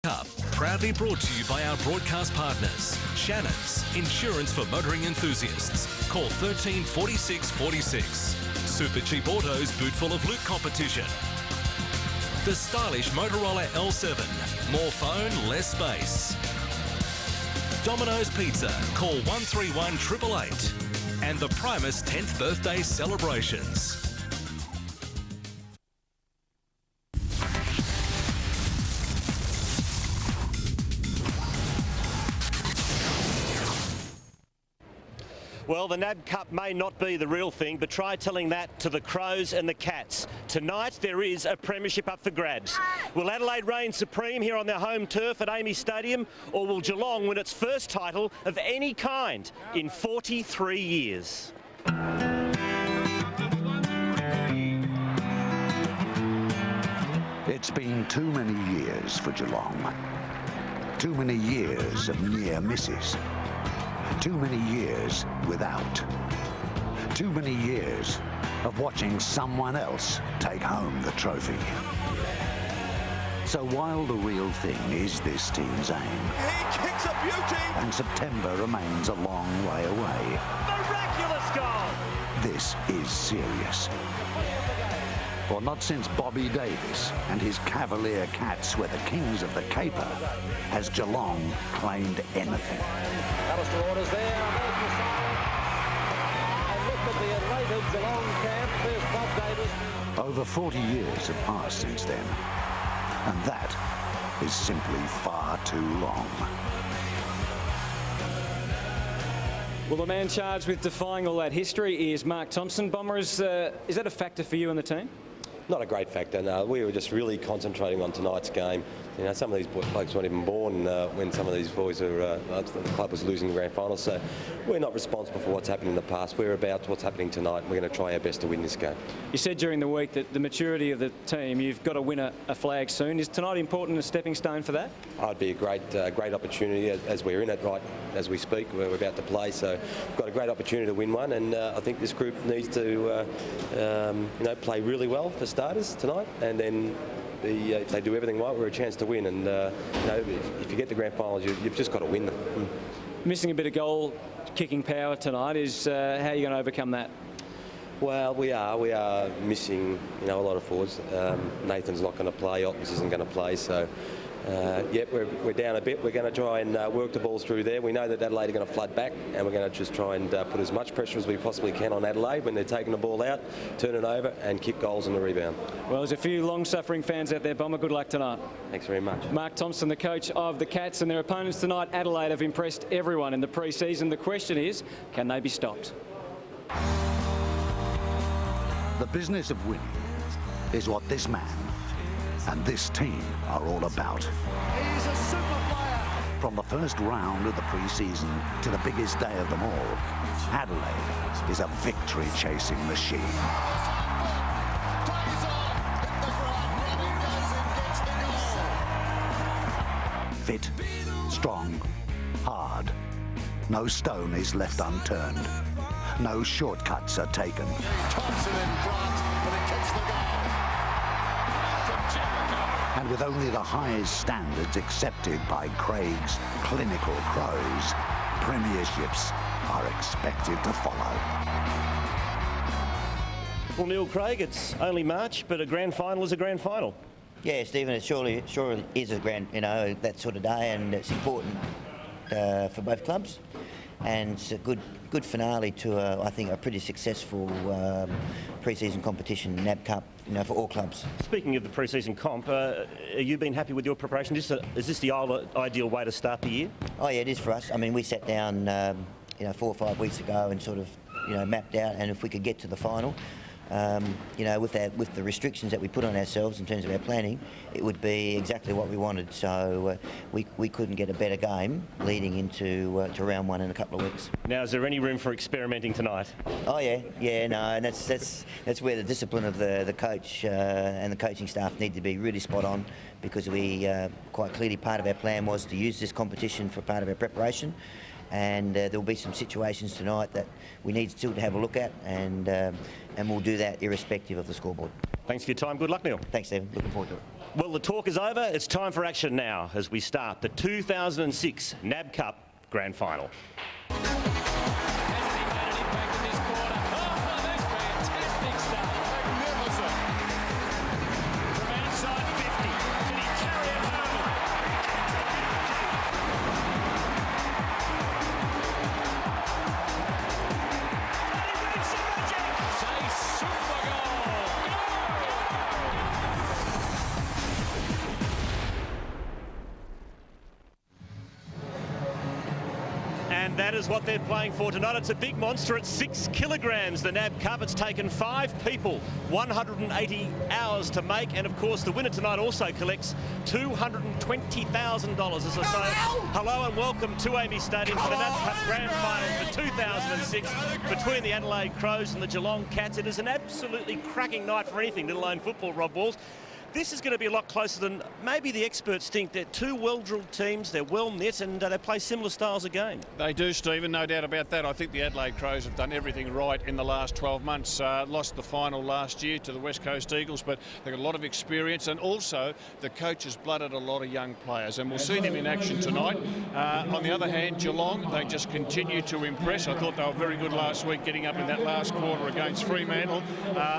Cup, proudly brought to you by our broadcast partners. Shannon's, insurance for motoring enthusiasts. Call 13 46 46. Super Cheap Autos boot full of loot competition. The stylish Motorola L7. More phone, less space. Domino's Pizza. Call 131 888. And the Primus 10th birthday celebrations. Well, the Nab Cup may not be the real thing, but try telling that to the Crows and the Cats. Tonight, there is a premiership up for grabs. Will Adelaide reign supreme here on their home turf at Amy Stadium, or will Geelong win its first title of any kind in 43 years? It's been too many years for Geelong. Too many years of near misses. Too many years without. Too many years of watching someone else take home the trophy. So while the real thing is this team's aim, He kicks a beauty! and September remains a long way away, Miraculous goal! this is serious. For not since Bobby Davis and his Cavalier Cats were the kings of the caper has Geelong claimed anything. Alistair orders there, and look at the elated Geelong camp. There's Bob Davis. Over 40 years have passed since then, and that is simply far too long. Well, the man charged with defying all that history is Mark Thompson. Bomber, is that a factor for you and the team? Not a great factor, no. We were just really concentrating on tonight's game. You know, some of these blokes weren't even born when some of these boys were, the club was losing the grand final, so we're not responsible for what's happened in the past. We're about what's happening tonight, and we're going to try our best to win this game. You said during the week that the maturity of the team, you've got to win a flag soon. Is tonight important, a stepping stone for that? It'd be a great opportunity as we're in it right as we speak. We're about to play, so we've got a great opportunity to win one, and I think this group needs to play really well for starters tonight, and then if they do everything right, we're a chance to win. And if you get to grand finals, you've just got to win them. Missing a bit of goal kicking power tonight is how are you going to overcome that? Well, we are missing a lot of forwards. Nathan's not going to play. Ottens isn't going to play. So. We're down a bit. We're going to try and work the balls through there. We know that Adelaide are going to flood back, and we're going to just try and put as much pressure as we possibly can on Adelaide when they're taking the ball out, turn it over and kick goals in the rebound. Well, there's a few long-suffering fans out there, Bomber. Good luck tonight. Thanks very much. Mark Thompson, the coach of the Cats, and their opponents tonight, Adelaide, have impressed everyone in the pre-season. The question is, can they be stopped? The business of winning is what this man and this team are all about. He's a super player. From the first round of the pre-season to the biggest day of them all, Adelaide is a victory-chasing machine. Fit, strong, hard. No stone is left unturned. No shortcuts are taken. Thompson in front, but it kicks the goal. And with only the highest standards accepted by Craig's clinical Crows, premierships are expected to follow. Well, Neil, Craig, it's only March, but a grand final is a grand final. Yeah, Stephen, it surely is a grand, that sort of day, and it's important for both clubs. And it's a good finale to, I think, a pretty successful pre-season competition, Nab Cup, for all clubs. Speaking of the pre-season comp, have you been happy with your preparation? Is this the ideal way to start the year? Oh yeah, it is for us. I mean, we sat down, 4 or 5 weeks ago and sort of, mapped out, and if we could get to the final, with the restrictions that we put on ourselves in terms of our planning, it would be exactly what we wanted. So we couldn't get a better game leading into to round one in a couple of weeks. Now, is there any room for experimenting tonight? Oh yeah, no, and that's where the discipline of the coach and the coaching staff need to be really spot on, because we quite clearly part of our plan was to use this competition for part of our preparation. And there will be some situations tonight that we need still to have a look at, and we'll do that irrespective of the scoreboard. Thanks for your time. Good luck, Neil. Thanks, Stephen. Looking forward to it. Well, the talk is over. It's time for action now as we start the 2006 Nab Cup Grand Final. And that is what they're playing for tonight. It's a big monster. It's 6 kilograms, the Nab Cup. It's taken 5 people 180 hours to make. And of course, the winner tonight also collects $220,000. As I say, hello and welcome to Amy Stadium for the Nab Cup Grand Final for 2006 between the Adelaide Crows and the Geelong Cats. It is an absolutely cracking night for anything, let alone football, Rob Walls. This is going to be a lot closer than maybe the experts think. They're two well-drilled teams, they're well-knit, and they play similar styles of game. They do, Stephen, no doubt about that. I think the Adelaide Crows have done everything right in the last 12 months. Lost the final last year to the West Coast Eagles, but they've got a lot of experience, and also the coach has blooded a lot of young players, and we'll see them in action tonight. On the other hand, Geelong, they just continue to impress. I thought they were very good last week, getting up in that last quarter against Fremantle.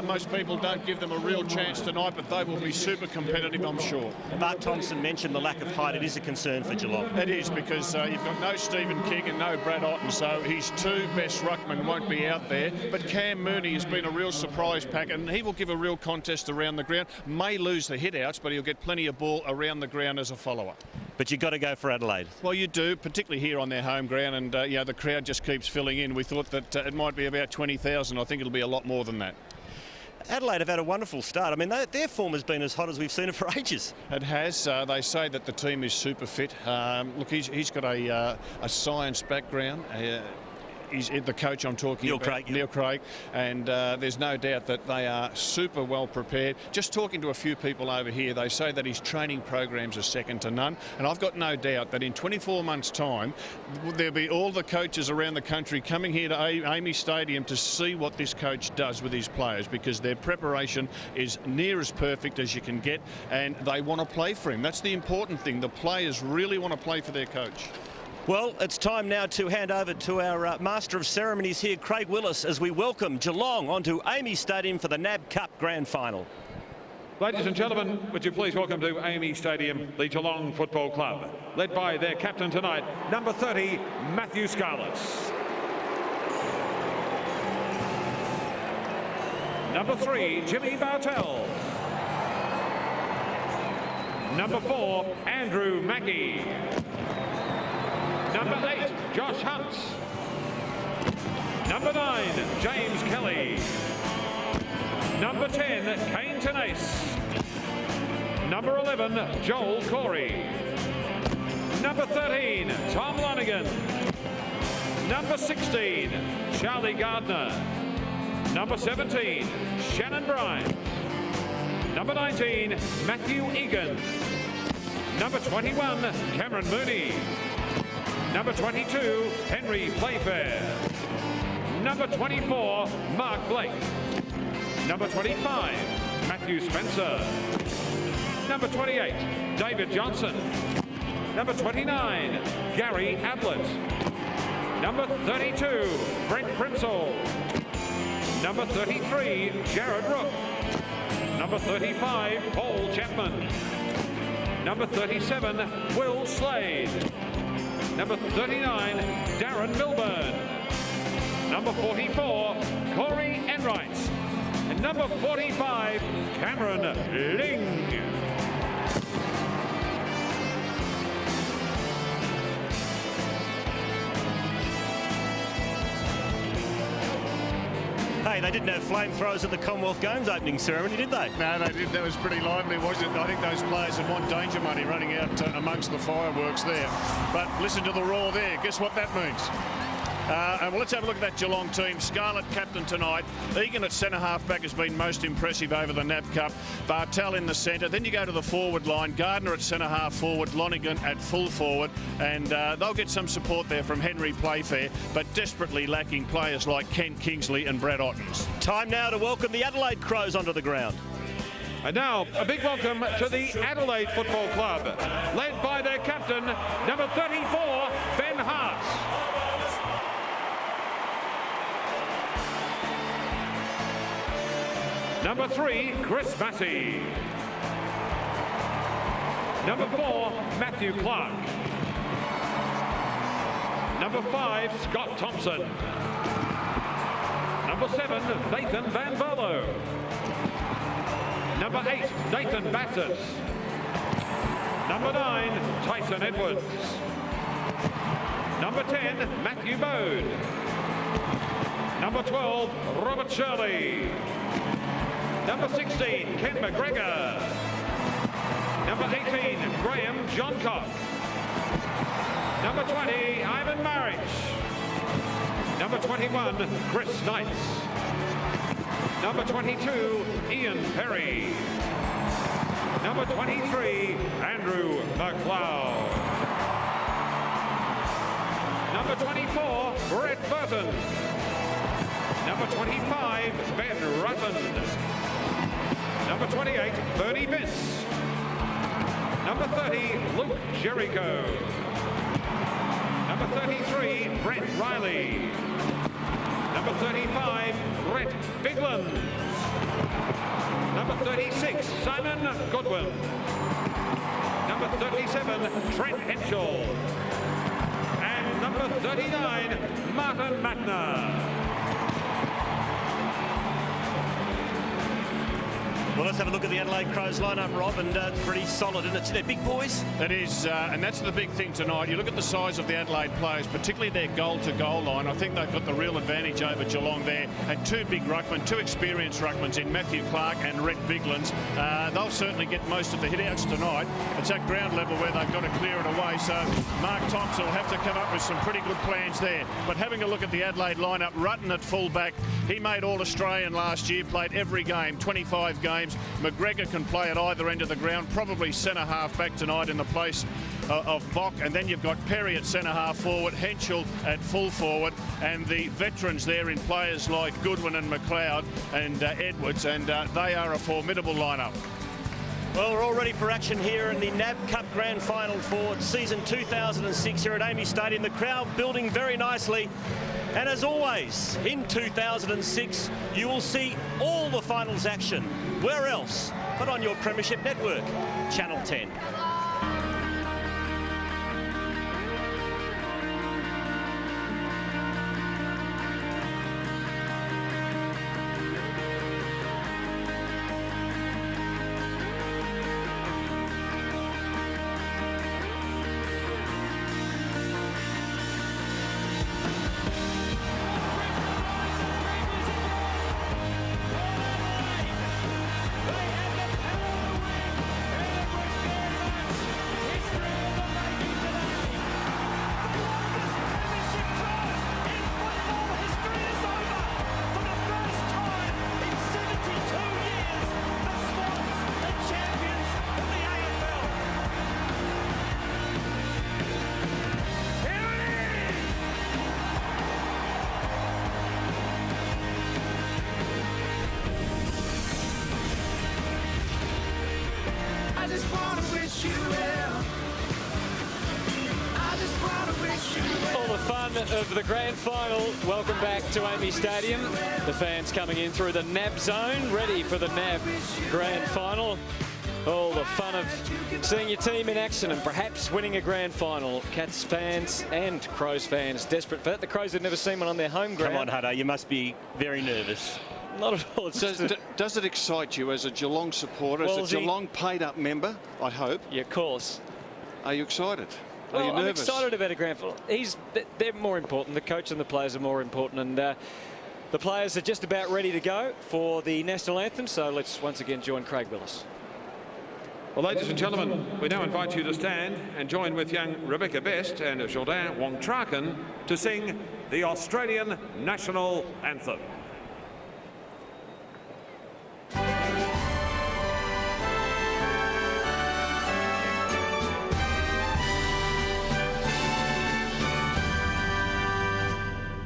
Most people don't give them a real chance tonight, but they will be super competitive, I'm sure. Bart Thompson mentioned the lack of height. It is a concern for Geelong. It is, because you've got no Stephen King and no Brad Otten, so his two best ruckmen won't be out there. But Cam Mooney has been a real surprise pack, and he will give a real contest around the ground. May lose the hit-outs, but he'll get plenty of ball around the ground as a follow-up. But you've got to go for Adelaide. Well, you do, particularly here on their home ground, and you know, the crowd just keeps filling in. We thought that it might be about 20,000. I think it'll be a lot more than that. Adelaide have had a wonderful start. I mean, their form has been as hot as we've seen it for ages. It has. They say that the team is super fit. Look, he's got a science background. He's the coach I'm talking about, Neil Craig, and there's no doubt that they are super well prepared. Just talking to a few people over here, they say that his training programs are second to none, and I've got no doubt that in 24 months' time, there'll be all the coaches around the country coming here to Amy Stadium to see what this coach does with his players, because their preparation is near as perfect as you can get, and they want to play for him. That's the important thing. The players really want to play for their coach. Well, it's time now to hand over to our Master of Ceremonies here, Craig Willis, as we welcome Geelong onto Amy Stadium for the Nab Cup Grand Final. Ladies and gentlemen, would you please welcome to Amy Stadium the Geelong Football Club, led by their captain tonight, number 30, Matthew Scarlett. Number 3, Jimmy Bartell. Number 4, Andrew Mackey. Number 8, Josh Hunt. Number 9, James Kelly. Number 10, Kane Tenace. Number 11, Joel Corey. Number 13, Tom Lonigan. Number 16, Charlie Gardner. Number 17, Shannon Bryan. Number 19, Matthew Egan. Number 21, Cameron Mooney. Number 22, Henry Playfair. Number 24, Mark Blake. Number 25, Matthew Spencer. Number 28, David Johnson. Number 29, Gary Ablett. Number 32, Brent Primsall. Number 33, Jared Rook. Number 35, Paul Chapman. Number 37, Will Slade. Number 39, Darren Milburn. Number 44, Corey Enright. And number 45, Cameron Ling. Hey, they didn't have flamethrowers at the Commonwealth Games opening ceremony, did they? No, they didn't. That was pretty lively, wasn't it? I think those players had want danger money running out amongst the fireworks there. But listen to the roar there. Guess what that means? And well, let's have a look at that Geelong team. Scarlett captain tonight. Egan at centre half-back has been most impressive over the Nab Cup. Bartell in the centre. Then you go to the forward line. Gardner at centre half forward. Lonigan at full forward. And they'll get some support there from Henry Playfair, but desperately lacking players like Ken Kingsley and Brad Ottens. Time now to welcome the Adelaide Crows onto the ground. And now, a big welcome to the Adelaide Football Club, led by their captain, number 34, Ben Hart. Number 3, Chris Massey. Number 4, Matthew Clark. Number 5, Scott Thompson. Number 7, Nathan Van Berlo. Number 8, Nathan Bassett. Number 9, Tyson Edwards. Number 10, Matthew Bode. Number 12, Robert Shirley. Number 16, Ken McGregor. Number 18, Graham Johncock. Number 20, Ivan Marich. Number 21, Chris Knights. Number 22, Ian Perry. Number 23, Andrew McLeod. Number 24, Brett Burton. Number 25, Ben Rutland. Number 28, Bernie Vince. Number 30, Luke Jericho. Number 33, Brett Riley. Number 35, Brett Bigland. Number 36, Simon Goodwin. Number 37, Trent Henschel. And number 39, Martin Matner. Well, let's have a look at the Adelaide Crows lineup, Rob, and it's pretty solid, isn't it? They're big boys. It is, and that's the big thing tonight. You look at the size of the Adelaide players, particularly their goal-to-goal line. I think they've got the real advantage over Geelong there. And two big ruckmen, two experienced ruckmans in Matthew Clark and Rhett Biglands. They'll certainly get most of the hit-outs tonight. It's at ground level where they've got to clear it away. So Mark Thompson will have to come up with some pretty good plans there. But having a look at the Adelaide lineup, Rutten at full-back. He made All-Australian last year, played every game, 25 games. McGregor can play at either end of the ground, probably centre-half back tonight in the place of Bock. And then you've got Perry at centre-half forward, Henschel at full forward, and the veterans there in players like Goodwin and McLeod and Edwards, and they are a formidable lineup. Well, we're all ready for action here in the Nab Cup Grand Final for season 2006 here at Amy Stadium. The crowd building very nicely. And as always, in 2006, you will see all the finals action. Where else but on your Premiership Network, Channel 10. All the fun of the grand final. Welcome back to Amy Stadium. The fans coming in through the Nab zone, ready for the Nab grand final. All the fun of seeing your team in action and perhaps winning a grand final. Cats fans and Crows fans desperate for that. The Crows had never seen one on their home ground. Come on, Hutto, you must be very nervous. Not at all. Does it excite you as a Geelong supporter, as a Geelong paid-up member, I hope? Yeah, of course. Are you excited? Are Well, you nervous? I'm excited about a grand final. They're more important. The coach and the players are more important. And the players are just about ready to go for the national anthem. So let's once again join Craig Willis. Well, ladies and gentlemen, we now invite you to stand and join with young Rebecca Best and Jordan Wongtraken to sing the Australian national anthem.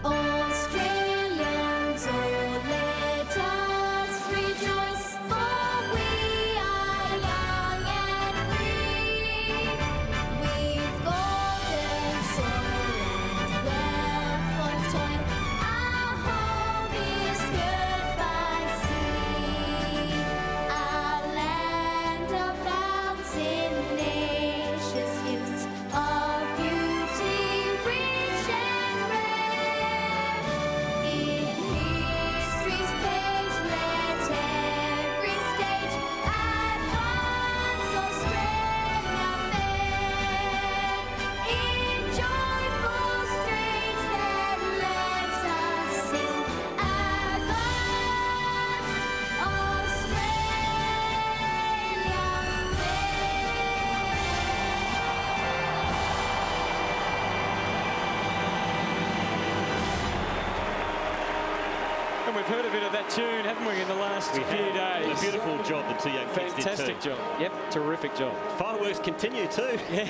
Australians, oh, let us rejoice, for we And we've heard a bit of that tune, haven't we, in the last few days? A beautiful job the two young kids did too. Fantastic job. Yep, terrific job. Fireworks continue too. Yeah.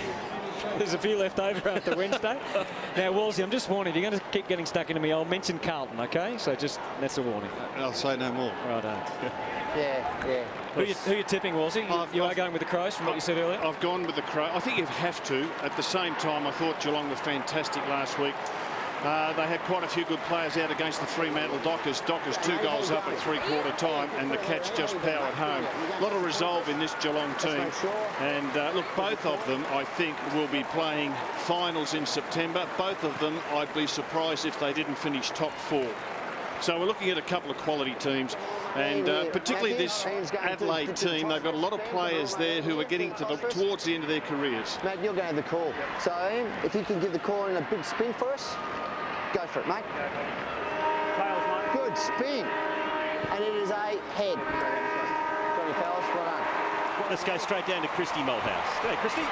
There's a few left over after Wednesday. Now, Wolsey, I'm just warning, if you're going to keep getting stuck into me, I'll mention Carlton, OK? So just, that's a warning. I'll say no more. Right on. Yeah. Who are you tipping, Wolsey? You are going with the Crows from what you said earlier? I've gone with the Crows. I think you have to. At the same time, I thought Geelong were fantastic last week. They had quite a few good players out against the Fremantle Dockers. Dockers 2 goals up at three-quarter time, and the Cats just powered home. A lot of resolve in this Geelong team. And look, both of them, I think, will be playing finals in September. Both of them, I'd be surprised if they didn't finish top 4. So we're looking at a couple of quality teams, and particularly this Adelaide team. They've got a lot of players there who are getting towards the end of their careers. Mate, you're going to the call. So if you can give the call in a big spin for us, go for it, mate. Good spin. And it is a head. Got your fellas, well done. Let's go straight down to Christy Malthouse. G'day, Christy.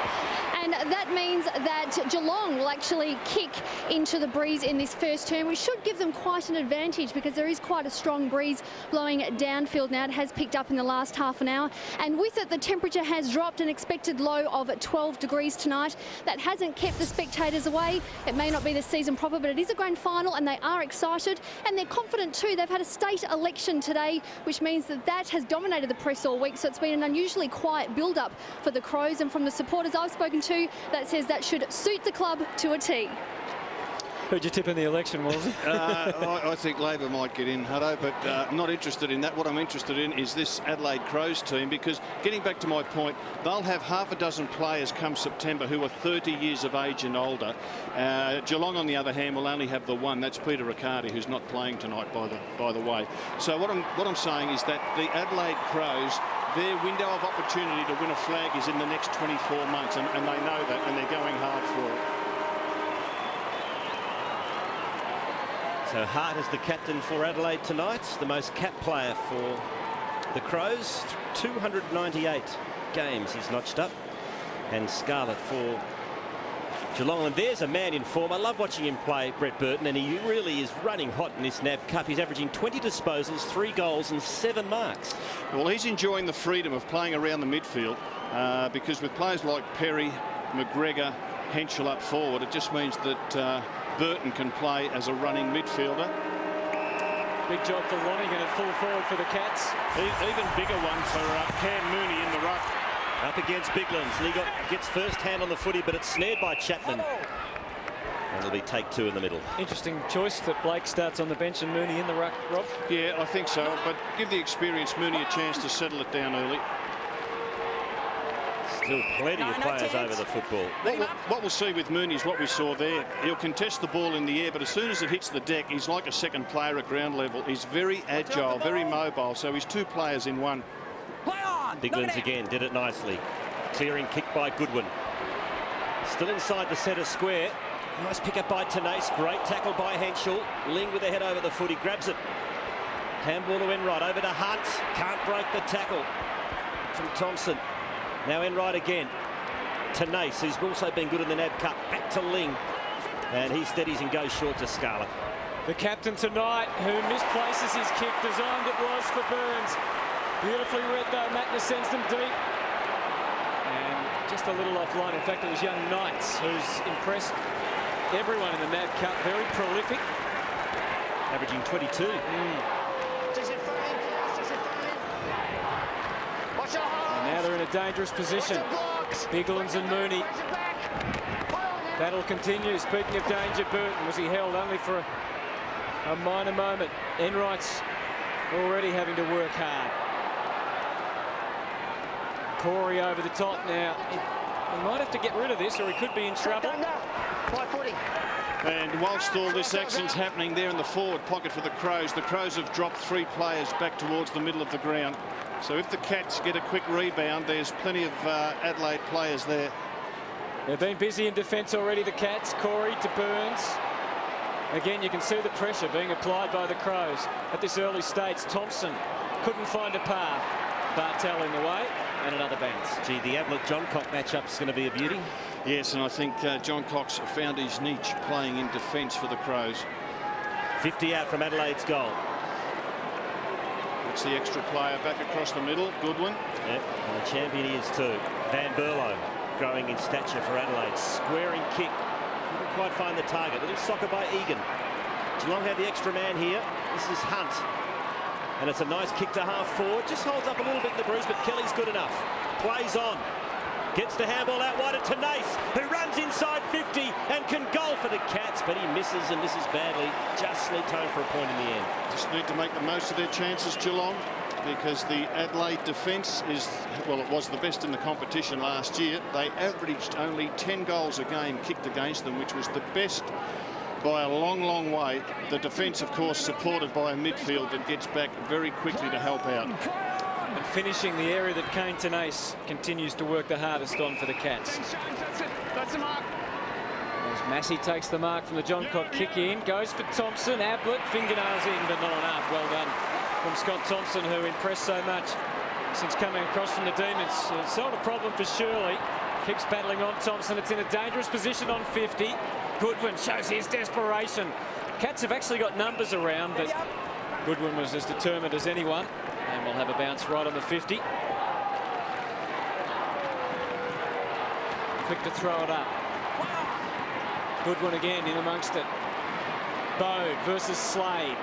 And that means that Geelong will actually kick into the breeze in this first term, which should give them quite an advantage because there is quite a strong breeze blowing downfield now. It has picked up in the last half an hour. And with it, the temperature has dropped, an expected low of 12 degrees tonight. That hasn't kept the spectators away. It may not be the season proper, but it is a grand final and they are excited and they're confident too. They've had a state election today, which means that has dominated the press all week. So it's been an unusually quiet build-up for the Crows, and from the supporters I've spoken to, that says that should suit the club to a T. Who'd you tip in the election, Wolsey? I think Labor might get in, Hutto, but not interested in that. What I'm interested in is this Adelaide Crows team, because getting back to my point, they'll have half a dozen players come September who are 30 years of age and older. Geelong, on the other hand, will only have the one. That's Peter Riccardi, who's not playing tonight, by the way. So what I'm saying is that the Adelaide Crows, their window of opportunity to win a flag is in the next 24 months, and they know that, and they're going hard for it. So Hart is the captain for Adelaide tonight, the most capped player for the Crows. 298 games he's notched up, and Scarlett for Geelong. And there's a man in form. I love watching him play, Brett Burton, and he really is running hot in this Nab Cup. He's averaging 20 disposals, 3 goals and 7 marks. Well, he's enjoying the freedom of playing around the midfield because with players like Perry, McGregor, Henschel up forward, it just means that Burton can play as a running midfielder. Big job for Lonergan at full forward for the Cats. Even bigger one for Cam Mooney in the ruck. Up against Biglands, and he gets first hand on the footy, but it's snared by Chapman. And it'll be take 2 in the middle. Interesting choice that Blake starts on the bench and Mooney in the ruck, Rob. Yeah, I think so, but give the experienced Mooney a chance to settle it down early. Still plenty of players over the football. What we'll see with Mooney is what we saw there. He'll contest the ball in the air, but as soon as it hits the deck, he's like a second player at ground level. He's very agile, very mobile, so he's 2 players in one. Biglands again did it nicely. Clearing kick by Goodwin. Still inside the centre square. Nice pick up by Tenace. Great tackle by Henschel. Ling with the head over the foot. He grabs it. Handball to Enright. Over to Hunt. Can't break the tackle from Thompson. Now Enright again. Tenace, who's also been good in the Nab Cup. Back to Ling. And he steadies and goes short to Scarlett. The captain tonight, who misplaces his kick. Designed it was for Burns. Beautifully read though. Matner sends them deep. And just a little offline. In fact, it was young Knights who's impressed everyone in the Nab Cup. Very prolific. Averaging 22. And now they're in a dangerous position. Biglands and Mooney. Battle continues. Speaking of danger, Burton, was he held only for a minor moment? Enright's already having to work hard. Corey over the top now. He might have to get rid of this, or he could be in trouble. And whilst all this action's happening there in the forward pocket for the Crows have dropped 3 players back towards the middle of the ground. So if the Cats get a quick rebound, there's plenty of Adelaide players there. They've been busy in defence already, the Cats. Corey to Burns. Again, you can see the pressure being applied by the Crows at this early stage. Thompson couldn't find a path. Bartel in the way, and another bounce. Gee, the Ablett-John Cox matchup's going to be a beauty. Yes, and I think John Cox found his niche playing in defence for the Crows. 50 out from Adelaide's goal. That's the extra player back across the middle. Goodwin. Yep, and the champion he is too. Van Berlo, growing in stature for Adelaide. Squaring kick. Couldn't quite find the target. Little soccer by Egan. Geelong had the extra man here. This is Hunt. And it's a nice kick to half forward. Just holds up a little bit in the breeze, but Kelly's good enough. Plays on. Gets the handball out wide to Nace, who runs inside 50 and can goal for the Cats, but he misses and misses badly. Just need time for a point in the end. Just need to make the most of their chances, Geelong, because the Adelaide defence is, well, it was the best in the competition last year. They averaged only 10 goals a game kicked against them, which was the best by a long, long way. The defence, of course, supported by a midfield that gets back very quickly to help out. And finishing the area that Kane Tenace continues to work the hardest on for the Cats. That's the mark. As Massey takes the mark from the John Cott kick in, goes for Thompson. Ablett, fingernails in, but not enough. Well done from Scott Thompson, who impressed so much since coming across from the Demons. It's not a problem for Shirley. Keeps battling on Thompson. It's in a dangerous position on 50. Goodwin shows his desperation. Cats have actually got numbers around, but Goodwin was as determined as anyone. And we'll have a bounce right on the 50. Quick to throw it up. Goodwin again in amongst it. Bode versus Slade.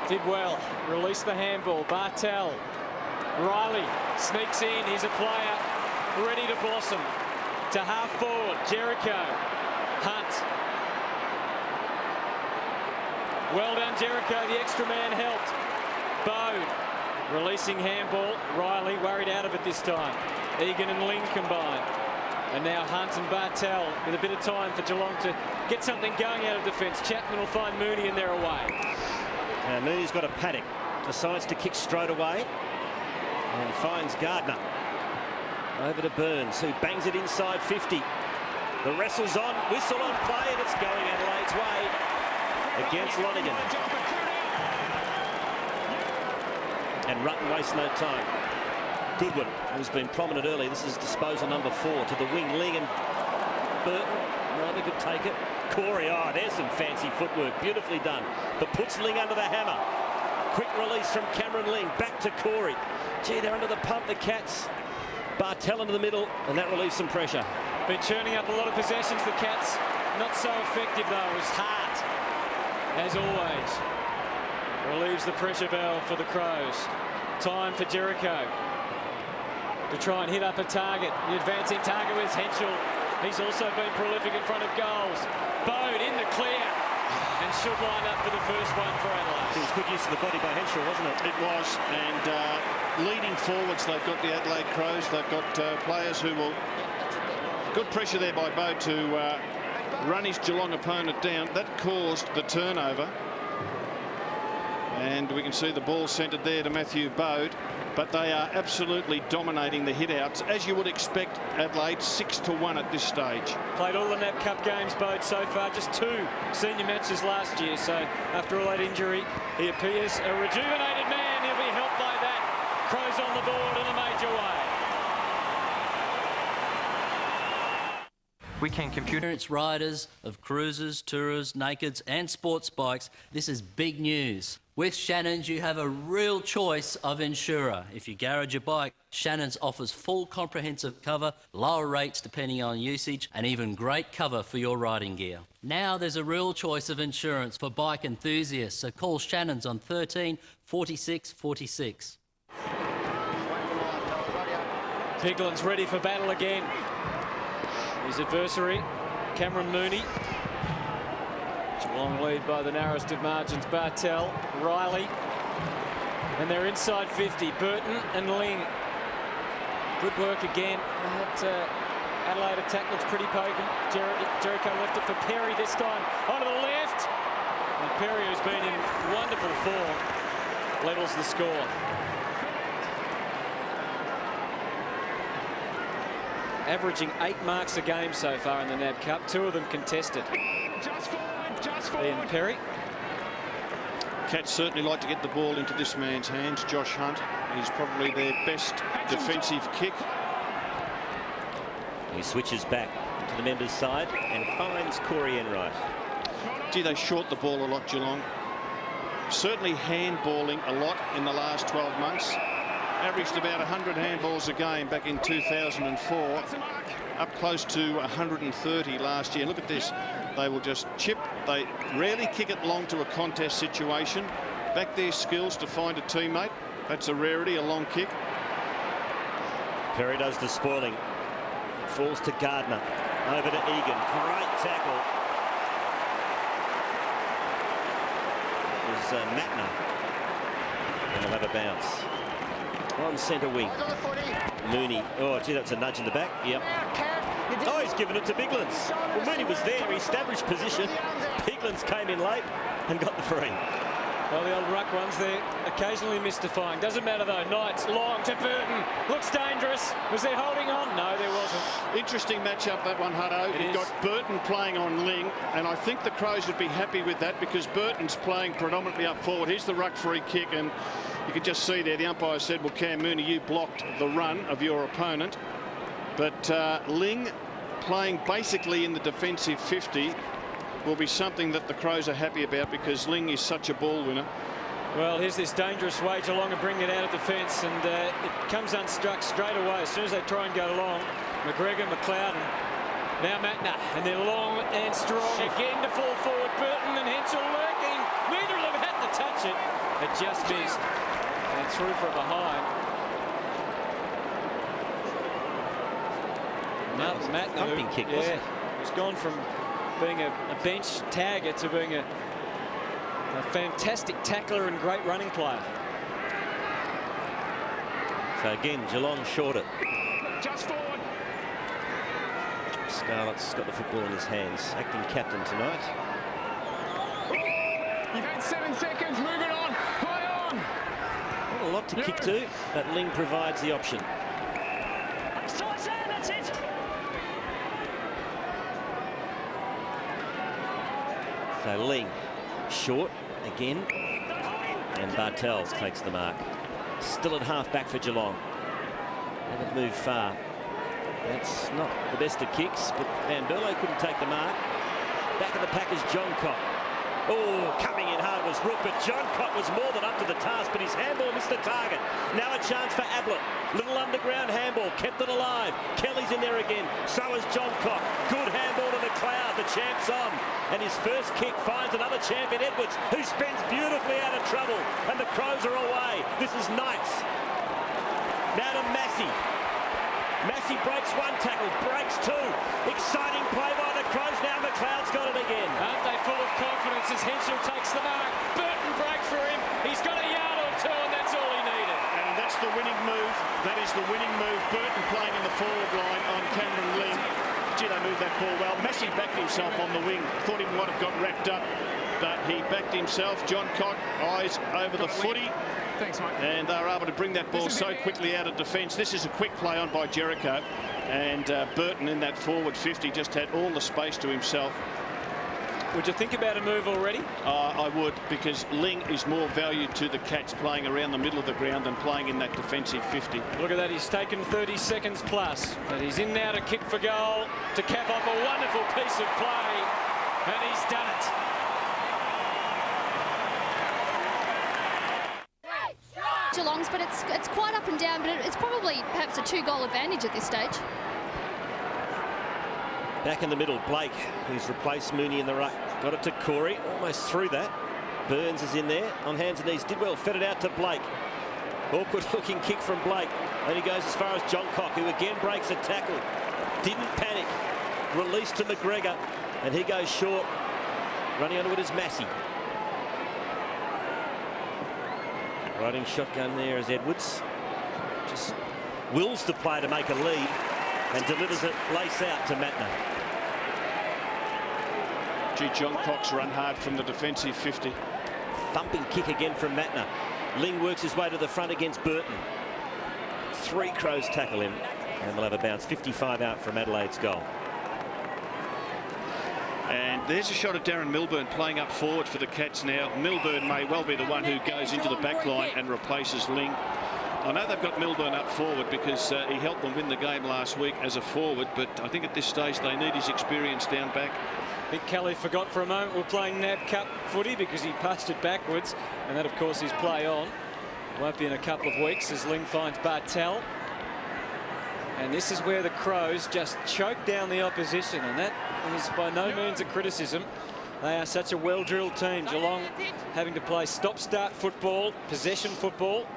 Did well. Released the handball. Bartel. Riley sneaks in. He's a player ready to blossom. To half forward. Jericho. Hunt. Well done, Jericho. The extra man helped. Bode releasing handball. Riley worried out of it this time. Egan and Ling combined. And now Hunt and Bartel with a bit of time for Geelong to get something going out of defence. Chapman will find Mooney and they're away. And Mooney's got a paddock. Decides to kick straight away. And finds Gardner. Over to Burns, who bangs it inside 50. The wrestle's on. Whistle on play, and it's going Adelaide's way against Lonigan. And Rutten wastes no time. Goodwin, who's been prominent early. This is disposal number 4 to the wing. Ling and Burton. Neither could take it. Corey, oh, there's some fancy footwork. Beautifully done. But puts Ling under the hammer. Quick release from Cameron Ling. Back to Corey. Gee, they're under the pump, the Cats. Bartel into the middle, and that relieves some pressure. Been churning up a lot of possessions, the Cats. Not so effective, though, as Hart, as always. Relieves the pressure valve for the Crows. Time for Jericho to try and hit up a target. The advancing target was Henschel. He's also been prolific in front of goals. Bode in the clear and should line up for the first one for Adelaide. It was good use of the body by Henschel, wasn't it? It was, and leading forwards, they've got the Adelaide Crows. They've got players who will... Good pressure there by Bode to run his Geelong opponent down. That caused the turnover. And we can see the ball centred there to Matthew Bode. But they are absolutely dominating the hit-outs, as you would expect. Adelaide 6-1 at this stage. Played all the Nab Cup games, Bode, so far. Just 2 senior matches last year. So after all that injury, he appears a rejuvenated man. He'll be helped by that. Crows on the board in a major way. We can compute its riders of cruisers, tourers, nakeds and sports bikes. This is big news. With Shannon's, you have a real choice of insurer. If you garage your bike, Shannon's offers full comprehensive cover, lower rates depending on usage, and even great cover for your riding gear. Now there's a real choice of insurance for bike enthusiasts, so call Shannon's on 13 46 46. Piglin's ready for battle again. His adversary, Cameron Mooney. Geelong lead by the narrowest of margins. Bartel, Riley, and they're inside 50. Burton and Ling. Good work again. That Adelaide attack looks pretty potent. Jericho left it for Perry this time. Onto the left. And Perry, who's been in wonderful form, levels the score. Averaging 8 marks a game so far in the Nab Cup. 2 of them contested. Ian Perry. Cats certainly like to get the ball into this man's hands, Josh Hunt. He's probably their best defensive kick. He switches back to the members' side and finds Corey Enright. Gee, they short the ball a lot, Geelong. certainly handballing a lot in the last 12 months. Averaged about 100 handballs a game back in 2004, up close to 130 last year. And look at this. They will just chip. They rarely kick it long to a contest situation. Back their skills to find a teammate. That's a rarity, a long kick. Perry does the spoiling. Falls to Gardner. Over to Egan. Great tackle. It was Matner. And they'll have a bounce. On centre wing. Mooney. Oh, gee, that's a nudge in the back. Yep. Oh, he's given it to Biglands. Well, Mooney was there. He established position. Biglands came in late and got the free. Well, the old ruck ones, they're occasionally mystifying. Doesn't matter, though. Knights, long to Burton. Looks dangerous. Was there holding on? No, there wasn't. Interesting matchup, that one, Hutto. You've got Burton playing on Ling, and I think the Crows would be happy with that because Burton's playing predominantly up forward. Here's the ruck free kick, and you can just see there the umpire said, well, Cam Mooney, you blocked the run of your opponent. But Ling playing basically in the defensive 50 will be something that the Crows are happy about because Ling is such a ball winner. Well, here's this dangerous way Geelong are bringing it out of defence, and it comes unstruck straight away as soon as they try and go long. McGregor, McLeod, and now Matner, and they're long and strong again to fall forward. Burton and Henshaw lurking. Neither of them had to touch it. It just missed. And through from behind. Now it's Matner. Thumping kick, wasn't it? He's gone from being a bench tagger to being a fantastic tackler and great running player. So again, Geelong short it. Just forward. Scarlett's got the football in his hands. Acting captain tonight. You've had 7 seconds. Move it on. Play on. Not a lot to kick to, but Ling provides the option. That's it. So Ling short again, and Bartel takes the mark. Still at half back for Geelong. Haven't moved far. That's not the best of kicks, but Van Berlo couldn't take the mark. Back of the pack is John Cott. Oh, coming in hard was Rook, but John Cott was more than up to the task, but his handball missed the target. Now a chance for Ablett. Little underground handball, kept it alive. Kelly's in there again. So is John Cott. Good handball to McLeod. The champ's on. And his first kick finds another champ in Edwards, who spins beautifully out of trouble. And the Crows are away. This is Knights. Now to Massey. Massey breaks one tackle, breaks two. Exciting play by the Crows. Now McLeod's got it again. Aren't they full of confidence as Henshaw takes the mark? Burton breaks for him. He's got a yard or two, and that's all he needed. And that's the winning move. That is the winning move. Burton playing in the forward line on Cameron Ling. Gee, they moved that ball well. Massey backed himself on the wing. Thought he might have got wrapped up, but he backed himself. John Cott, eyes over the footy. Thanks, mate. And they're able to bring that ball so quickly out of defence. This is a quick play on by Jericho. And Burton in that forward 50 just had all the space to himself. Would you think about a move already? I would, because Ling is more valued to the Cats playing around the middle of the ground than playing in that defensive 50. Look at that, he's taken 30 seconds plus. And he's in now to kick for goal, to cap off a wonderful piece of play. And he's done it. Geelong's, but it's quite up and down, but it's probably perhaps a 2-goal advantage at this stage. Back in the middle, Blake, who's replaced Mooney in the ruck. Got it to Corey, almost through that. Burns is in there, on hands and knees. Did well, fed it out to Blake. Awkward looking kick from Blake. And he goes as far as John Cock, who again breaks a tackle. Didn't panic. Released to McGregor, and he goes short. Running onto it is Massey. Riding shotgun there is Edwards. Just wills the play to make a lead and delivers it lace out to Matner. Gee, John Cox run hard from the defensive 50. Thumping kick again from Matner. Ling works his way to the front against Burton. 3 Crows tackle him, and they'll have a bounce. 55 out from Adelaide's goal. And there's a shot at Darren Milburn playing up forward for the Cats now. Milburn may well be the one who goes into the back line and replaces Ling. I know they've got Milburn up forward because he helped them win the game last week as a forward, but I think at this stage they need his experience down back. I think Kelly forgot for a moment we're playing Nab Cup footy because he passed it backwards, and that of course is play on. Won't be in a couple of weeks as Ling finds Bartel. And this is where the Crows just choke down the opposition, and that is by no means a criticism. They are such a well-drilled team. Geelong having to play stop-start football, possession football.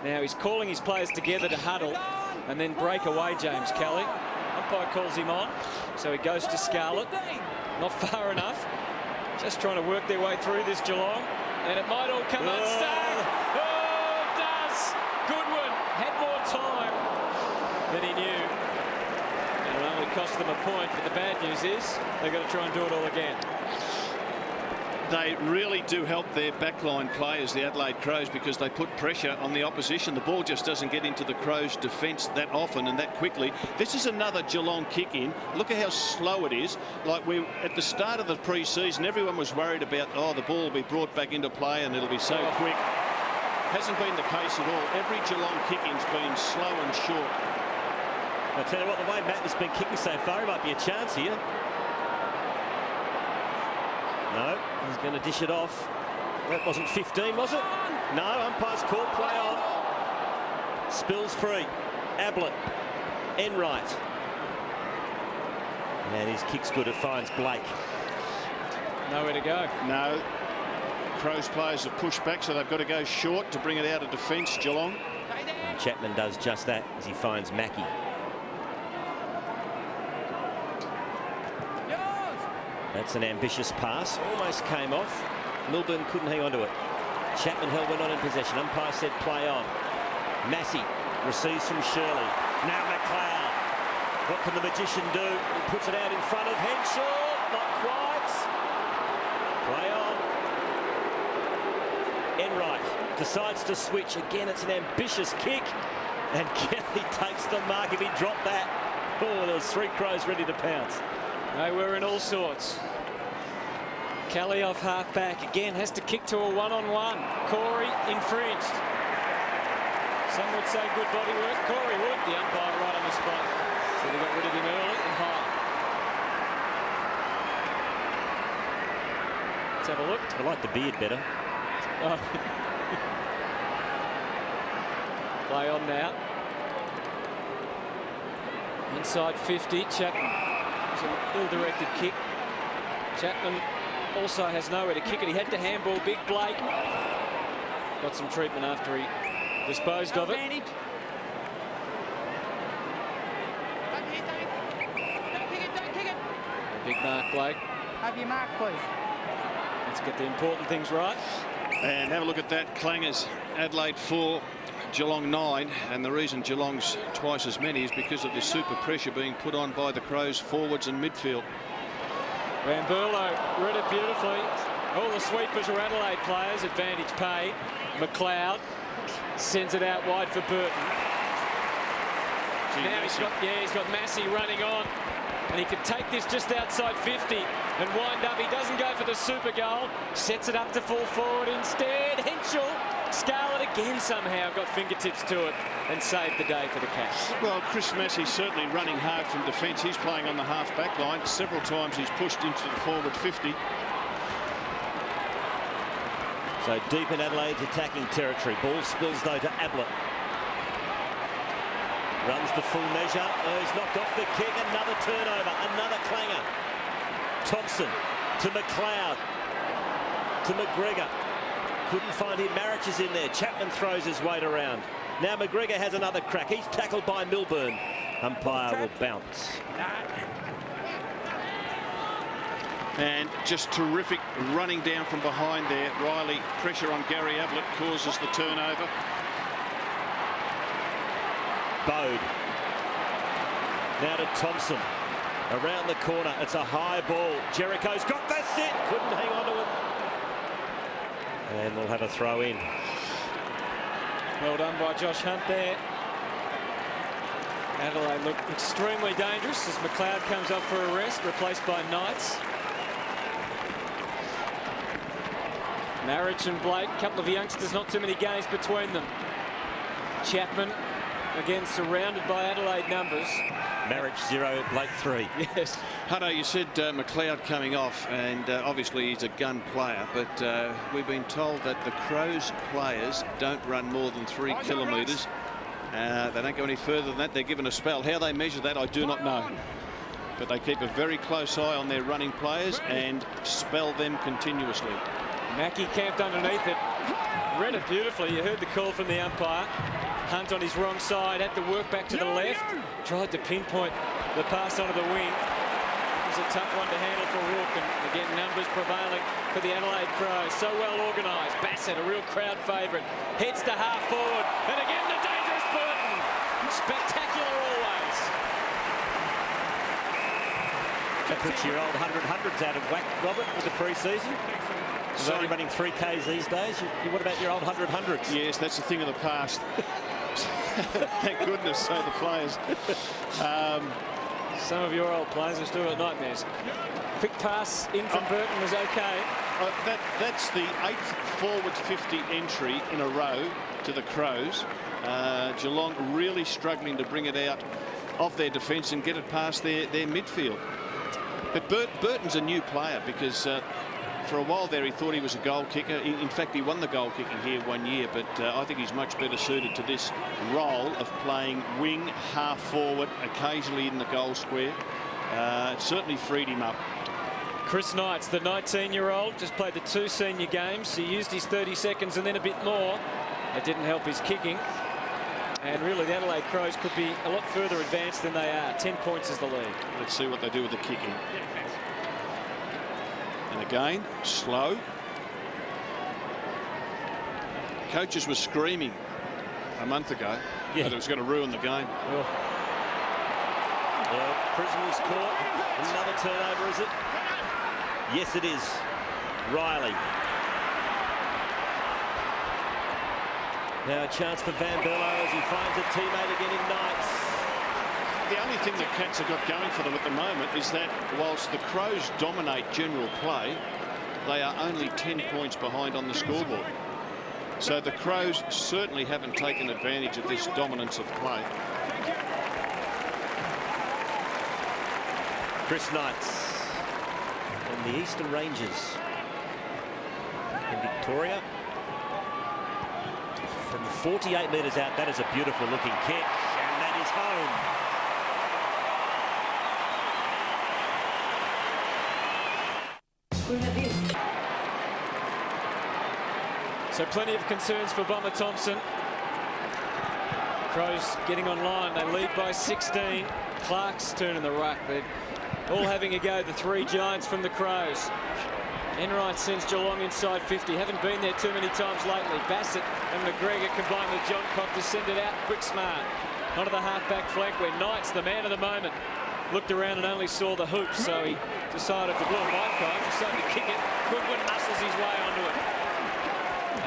Now he's calling his players together to huddle and then break away, James Kelly. Umpire calls him on, so he goes to Scarlett. Not far enough. Just trying to work their way through this Geelong. And it might all come unstuck. Oh, it does! Goodwin had more time than he knew. And it'll only cost them a point, but the bad news is they've got to try and do it all again. They really do help their backline players, the Adelaide Crows, because they put pressure on the opposition. The ball just doesn't get into the Crows' defence that often and that quickly. This is another Geelong kick in. Look at how slow it is. Like at the start of the pre-season, everyone was worried about, oh, the ball will be brought back into play and it'll be so quick. Hasn't been the case at all. Every Geelong kick-in's been slow and short. I'll tell you what, the way Matt has been kicking so far, he might be a chance here. No, he's going to dish it off. That wasn't 15, was it? No, umpire's called play on. Spills free. Ablett. Enright. And his kick's good. It finds Blake. Nowhere to go. No. Crows players have pushed back, so they've got to go short to bring it out of defence, Geelong. And Chapman does just that as he finds Mackie. That's an ambitious pass. Almost came off. Milburn couldn't hang on to it. Chapman went on in possession. Umpire said play on. Massey receives from Shirley. Now McLeod. What can the magician do? He puts it out in front of Henshaw. Not quite. Play on. Enright decides to switch. Again, it's an ambitious kick. And Kelly takes the mark if he dropped that. Oh, there was 3 Crows ready to pounce. They were in all sorts. Kelly off half-back again, has to kick to a one-on-one. Corey infringed. Some would say good body work. Corey would. The umpire right on the spot. So they got rid of him early and high. Let's have a look. I like the beard better. Oh. Play on now. Inside 50, Chapman. It's an ill-directed kick. Chapman also has nowhere to kick it. He had to handball Big Blake. Got some treatment after he disposed of it. Big mark, Blake. Have your mark, please. Let's get the important things right. And have a look at that. Clangers, Adelaide 4, Geelong 9. And the reason Geelong's twice as many is because of the super pressure being put on by the Crows forwards and midfield. Ramburlo read it beautifully. All the sweepers are Adelaide players. Advantage pay. McLeod sends it out wide for Burton. Now he's got Massey running on. And he could take this just outside 50 and wind up. He doesn't go for the super goal. Sets it up to full forward instead. Henshaw. Scarlett again somehow got fingertips to it and saved the day for the Cats. Well, Chris Massey's certainly running hard from defence. He's playing on the half-back line. Several times he's pushed into the forward 50. So deep in Adelaide's attacking territory. Ball spills though to Ablett. Runs the full measure. Oh, he's knocked off the kick. Another turnover. Another clanger. Thompson to McLeod. To McGregor. Couldn't find him. Marich is in there. Chapman throws his weight around. Now McGregor has another crack. He's tackled by Milburn. Umpire will bounce. And just terrific running down from behind there. Riley, pressure on Gary Ablett causes the turnover. Bode. Now to Thompson. Around the corner. It's a high ball. Jericho's got the sit. Couldn't hang on to it. And we'll have a throw in. Well done by Josh Hunt there. Adelaide look extremely dangerous as McLeod comes up for a rest, replaced by Knights. Marich and Blake, a couple of youngsters, not too many games between them. Chapman, again surrounded by Adelaide numbers. Marriage 0, Blake 3. Yes. Hutto, you said McLeod coming off, and obviously he's a gun player, but we've been told that the Crows players don't run more than 3 kilometres. They don't go any further than that. They're given a spell. How they measure that, I do not know. But they keep a very close eye on their running players and spell them continuously. Mackie camped underneath it. Read it beautifully. You heard the call from the umpire. Hunt on his wrong side, had to work back to the left. Tried to pinpoint the pass onto the wing. It was a tough one to handle for Rook, and again numbers prevailing for the Adelaide Crows. So well organised. Bassett, a real crowd favourite, heads to half forward, and again the dangerous Burton. Spectacular always. That puts your old 100-hundreds out of whack, Robert, with the pre-season. He's only running 3Ks these days. What about your old 100-hundreds? Yes, that's a thing of the past. Thank goodness, so the players. Some of your old players have still got nightmares. Quick pass in from Burton was okay. That's the 8th forward 50 entry in a row to the Crows. Geelong really struggling to bring it out of their defence and get it past their midfield. But Burton's a new player because for a while there he thought he was a goal kicker. In fact, he won the goal kicking here one year, but I think he's much better suited to this role of playing wing, half forward, occasionally in the goal square. It certainly freed him up. Chris Knights, the 19-year-old, just played the 2 senior games. He used his 30 seconds and then a bit more. It didn't help his kicking. And really, the Adelaide Crows could be a lot further advanced than they are. 10 points is the lead. Let's see what they do with the kicking. And again, slow. Coaches were screaming a month ago that it was going to ruin the game. Prisoners caught. Another turnover, is it? Yes, it is. Riley. Now a chance for Van Berlo as he finds a teammate again in Knights. The only thing the Cats have got going for them at the moment is that whilst the Crows dominate general play, they are only 10 points behind on the scoreboard. So the Crows certainly haven't taken advantage of this dominance of play. Chris Knights and the Eastern Rangers in Victoria. From 48 metres out, that is a beautiful looking kick, and that is home. So plenty of concerns for Bomber Thompson. Crows getting online. They lead by 16. Clark's turning the ruck. They're all having a go, the 3 Giants from the Crows. Enright sends Geelong inside 50. Haven't been there too many times lately. Bassett and McGregor combined with John Cock to send it out quick smart. Onto the half-back flank where Knights, the man of the moment, looked around and only saw the hoop, so he decided to blow Mike, decided to kick it. Goodwin muscles his way onto it.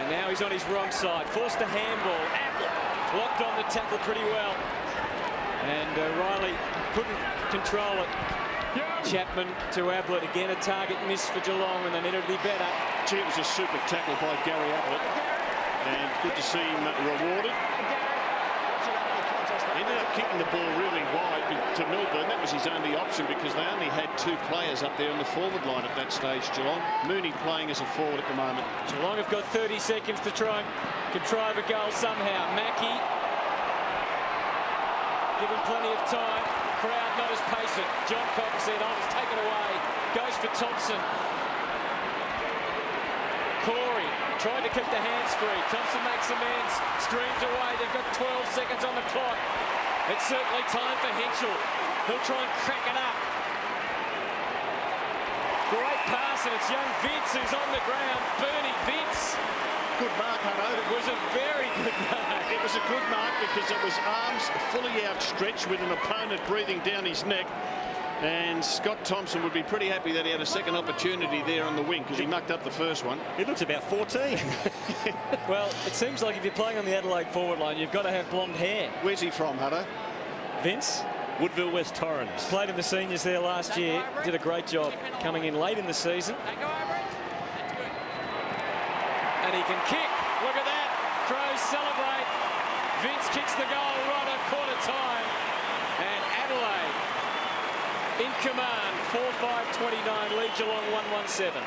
And now he's on his wrong side. Forced a handball. Ablett locked on the tackle pretty well. And Riley couldn't control it. Chapman to Ablett. Again, a target miss for Geelong, and they needed to be better. Gee, it was a super tackle by Gary Ablett. And good to see him rewarded. He ended up kicking the ball really wide to Milburn. That was his only option because they only had 2 players up there on the forward line at that stage, Geelong. Mooney playing as a forward at the moment. Geelong have got 30 seconds to try and contrive a goal somehow. Mackie given plenty of time. Crowd not as patient. John Cox said, "Oh, it's taken away." Goes for Thompson. Corey tried to keep the hands free. Thompson makes amends. Streams away. They've got 12 seconds on the clock. It's certainly time for Henschel. He'll try and crack it up. Great pass, and it's young Vince who's on the ground. Bernie Vince. Good mark, Hutto. It was a very good mark. It was a good mark because it was arms fully outstretched with an opponent breathing down his neck. And Scott Thompson would be pretty happy that he had a second opportunity there on the wing because he mucked up the first one. He looks about 14. Well, it seems like if you're playing on the Adelaide forward line, you've got to have blonde hair. Where's he from, Hutto? Vince? Woodville West Torrens. Played in the seniors there last year. Did a great job coming in late in the season. And he can kick. Look at that. Crows celebrate. Vince kicks the goal right at quarter time. And Adelaide in command, 4-5-29, lead Geelong 1-1-7.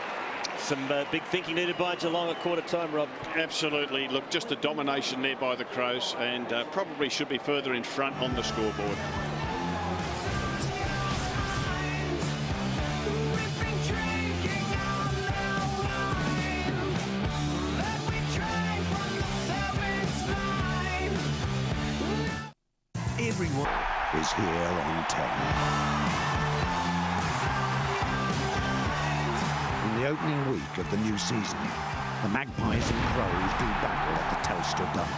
Some big thinking needed by Geelong at quarter time, Rob. Absolutely. Look, just a domination there by the Crows, and probably should be further in front on the scoreboard. Everyone is here on 10. In the opening week of the new season, the Magpies and Crows do battle at the Telstra Dome.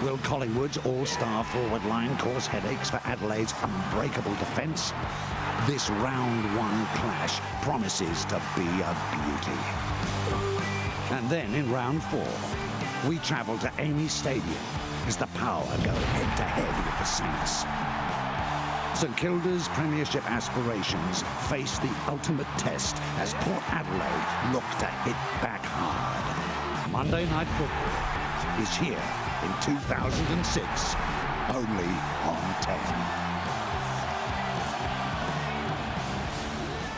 Will Collingwood's all-star forward line cause headaches for Adelaide's unbreakable defence? This round one clash promises to be a beauty. And then in round 4, we travel to Amy Stadium as the Power go head-to-head with the Saints. St Kilda's premiership aspirations face the ultimate test as Port Adelaide look to hit back hard. Monday Night Football is here in 2006, only on 10.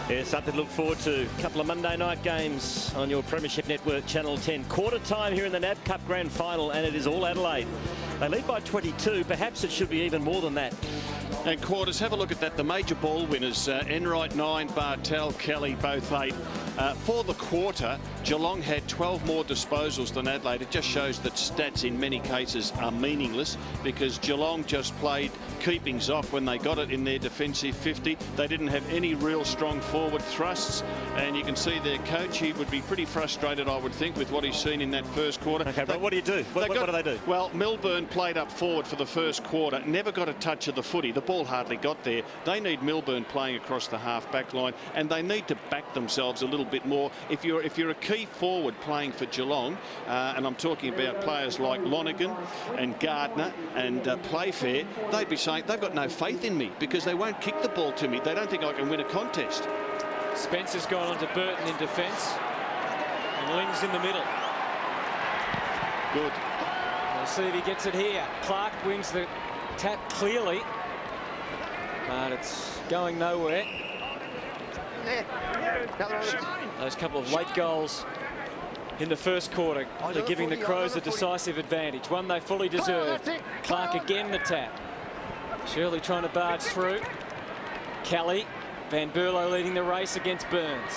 Yeah, something to look forward to. A couple of Monday night games on your Premiership Network, Channel 10. Quarter time here in the Nab Cup Grand Final, and it is all Adelaide. They lead by 22. Perhaps it should be even more than that. And quarters, have a look at that. The major ball winners, Enright 9, Bartel, Kelly, both 8. For the quarter, Geelong had 12 more disposals than Adelaide. It just shows that stats in many cases are meaningless because Geelong just played keepings off when they got it in their defensive 50. They didn't have any real strong forward thrusts, and you can see their coach, he would be pretty frustrated, I would think, with what he's seen in that first quarter. Okay, but what do you do? What do they do? Well, Milburn played up forward for the first quarter, never got a touch of the footy. The ball hardly got there. They need Milburn playing across the half-back line, and they need to back themselves a little bit more. If you're a key forward playing for Geelong, and I'm talking about players like Lonergan and Gardner and Playfair, they'd be saying they've got no faith in me because they won't kick the ball to me. They don't think I can win a contest. Spencer's gone on to Burton in defence, and Ling's in the middle. Good. We'll see if he gets it here. Clark wins the tap clearly, but it's going nowhere. Those couple of late goals in the first quarter are giving the Crows a decisive advantage, one they fully deserved. Clark again the tap. Shirley trying to barge through. Kelly, Van Berlo leading the race against Burns.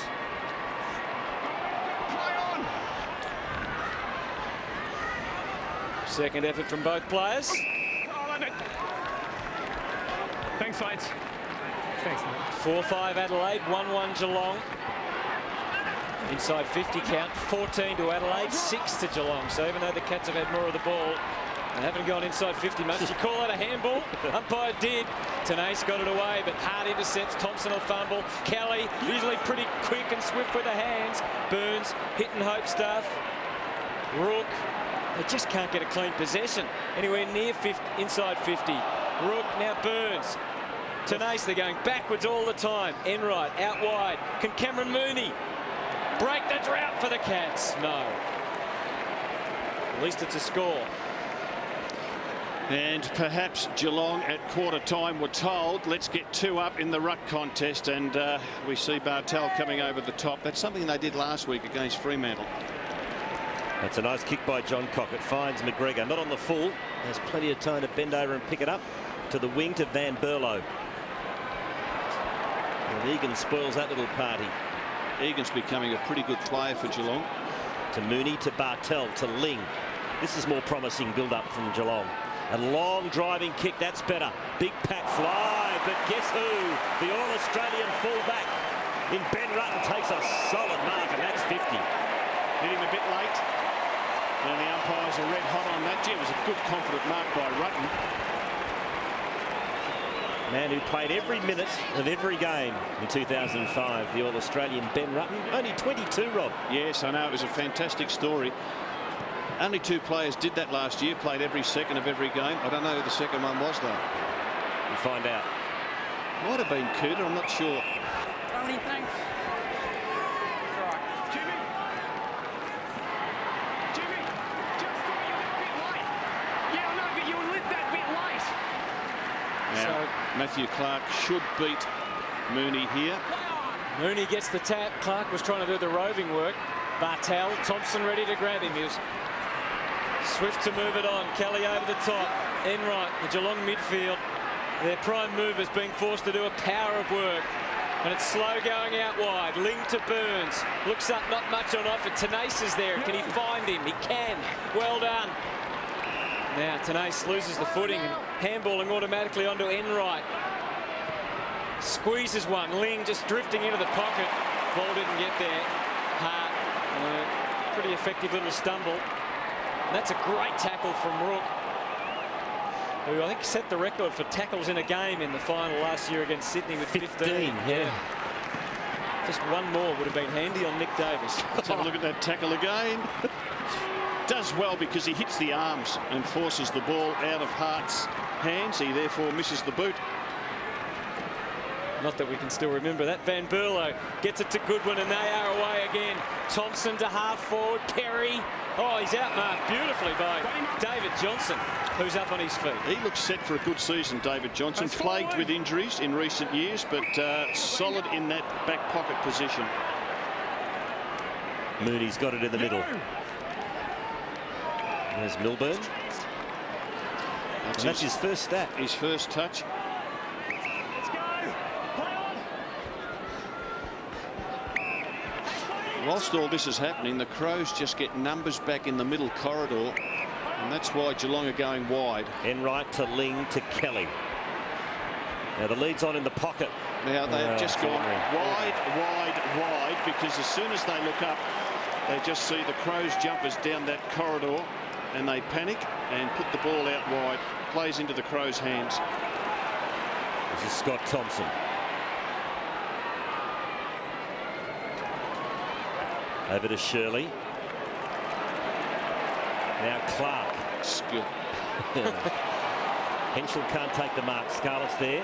Second effort from both players. Thanks, mates. Thanks, mate. 4-5 Adelaide, 1-1 Geelong. Inside 50 count, 14 to Adelaide, 6 to Geelong. So even though the Cats have had more of the ball, they haven't gone inside 50 much. You call that a handball? Umpire did. Tenace got it away, but hard intercepts. Thompson will fumble. Kelly, usually pretty quick and swift with the hands. Burns, hit and hope stuff. Rook, they just can't get a clean possession. Anywhere near 50, inside 50. Rook, now Burns. Tenace, they're going backwards all the time. Enright, out wide. Can Cameron Mooney break the drought for the Cats? No. At least it's a score. And perhaps Geelong at quarter time were told, let's get 2 up in the ruck contest, and we see Bartel coming over the top. That's something they did last week against Fremantle. That's a nice kick by John Cock. It finds McGregor, not on the full. There's plenty of time to bend over and pick it up. To the wing to Van Berlo. And Egan spoils that little party. Egan's becoming a pretty good player for Geelong. To Mooney, to Bartel, to Ling. This is more promising build-up from Geelong. A long driving kick, that's better. Big pat fly, but guess who? The All-Australian fullback in Ben Rutten takes a solid mark, and that's 50. Hit him a bit late. And the umpires are red hot on that. Gee, it was a good, confident mark by Rutten. Man who played every minute of every game in 2005, the All-Australian Ben Rutten. Only 22, Rob. Yes, I know. It was a fantastic story. Only 2 players did that last year, played every second of every game. I don't know who the second one was, though. We'll find out. Might have been Cooter, I'm not sure. Tony, thanks. It's all right. Jimmy, just Matthew Clark should beat Mooney here. Mooney gets the tap. Clark was trying to do the roving work. Bartel, Thompson ready to grab him. He was swift to move it on. Kelly over the top. Enright, the Geelong midfield. Their prime movers being forced to do a power of work. And it's slow going out wide. Ling to Burns. Looks up, not much on offer. Tenace is there. Can he find him? He can. Well done. Now Tenace loses the footing and handballing automatically onto Enright. Squeezes one. Ling just drifting into the pocket. Ball didn't get there. Hart. Pretty effective little stumble. And that's a great tackle from Rook, who I think set the record for tackles in a game in the final last year against Sydney with 15. Yeah. Just one more would have been handy on Nick Davis. Let's have a look at that tackle again. Does well because he hits the arms and forces the ball out of Hart's hands. He therefore misses the boot. Not that we can still remember that. Van Berlo gets it to Goodwin and they are away again. Thompson to half forward. Perry. Oh, he's outmarked beautifully by David Johnson, who's up on his feet. He looks set for a good season, David Johnson. Plagued with injuries in recent years, but solid in that back pocket position. Mooney's got it in the middle. There's Milburn. That's his first stat. His first touch. Whilst all this is happening, the Crows just get numbers back in the middle corridor, and that's why Geelong are going wide. Enright to Ling to Kelly. Now the lead's on in the pocket. Now they have just gone wide, because as soon as they look up, they just see the Crows jumpers down that corridor, and they panic and put the ball out wide. Plays into the Crows' hands. This is Scott Thompson. Over to Shirley. Now Clark. Skill. Henschel can't take the mark. Scarlett's there.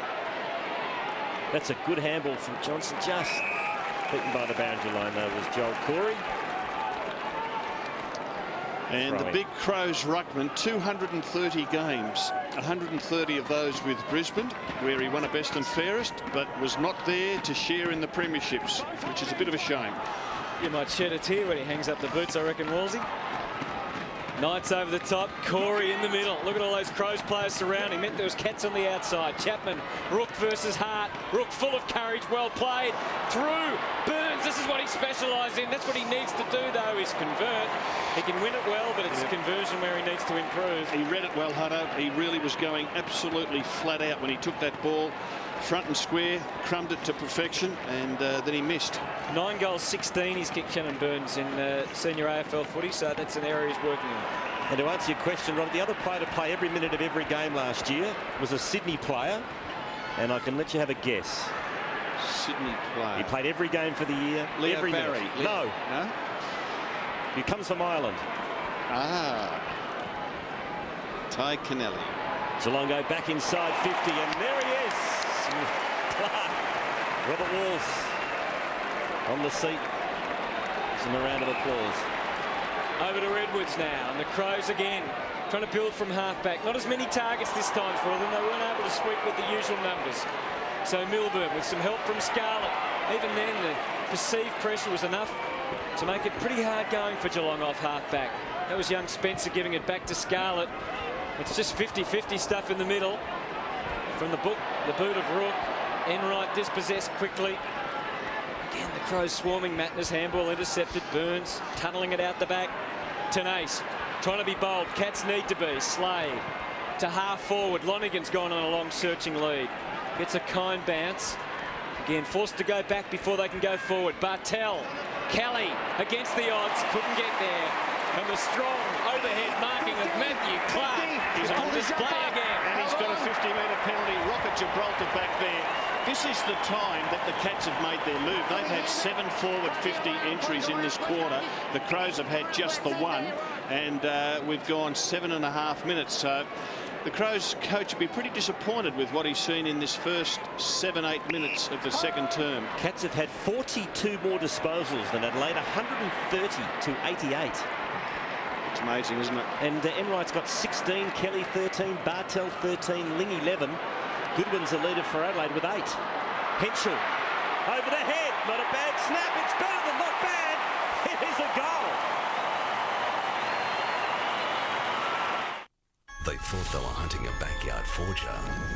That's a good handball from Johnson. Just beaten by the boundary line, though, was Joel Corey. And the big Crows ruckman, 230 games, 130 of those with Brisbane, where he won a best and fairest, but was not there to share in the premierships, which is a bit of a shame. You might shed a tear when he hangs up the boots, I reckon, Wolsey. Knights over the top, Corey in the middle. Look at all those Crows players surrounding. Meant there was Cats on the outside. Chapman, Rook versus Hart. Rook full of courage, well played. Through, Burns, this is what he specialised in. That's what he needs to do, though, is convert. He can win it well, but it's conversion where he needs to improve. He read it well, Hutto. He really was going absolutely flat out when he took that ball. Front and square, crumbed it to perfection, and then he missed. 9 goals, 16 he's kicked Shannon Burns in senior AFL footy, so that's an area he's working on. And to answer your question, Rod, the other player to play every minute of every game last year was a Sydney player, and I can let you have a guess. Sydney player. He played every game for the year. Leo every Barry. minute. No. He comes from Ireland. Ty Kennelly. Geelong go back inside 50, and there he is. Clark. Robert Walls on the seat. Some round of applause. Over to Edwards now, and the Crows again trying to build from halfback. Not as many targets this time for them. They weren't able to sweep with the usual numbers. So Milburn with some help from Scarlett. Even then, the perceived pressure was enough to make it pretty hard going for Geelong off halfback. That was young Spencer giving it back to Scarlett. It's just 50-50 stuff in the middle. From the boot of Rook. Enright dispossessed quickly. Again, the Crows swarming. Matner's handball intercepted. Burns tunnelling it out the back. Tenace trying to be bold. Cats need to be. Slade to half forward. Lonigan's gone on a long searching lead. Gets a kind bounce. Again, forced to go back before they can go forward. Bartel. Kelly against the odds. Couldn't get there. And the strong overhead marking of Matthew Clark is on display again. And he's got a 50-metre penalty. Rocket Gibraltar back there. This is the time that the Cats have made their move. They've had 7 forward 50 entries in this quarter. The Crows have had just the one, and we've gone 7.5 minutes. So the Crows coach will be pretty disappointed with what he's seen in this first 7-8 minutes of the second term. Cats have had 42 more disposals than Adelaide, 130 to 88. It's amazing, isn't it? And Enright's got 16, Kelly 13, Bartel 13, Ling 11. Goodwin's the leader for Adelaide with 8. Henschel over the head, not a bad snap, it's better than not bad. It is a goal. They thought they were hunting a backyard forger.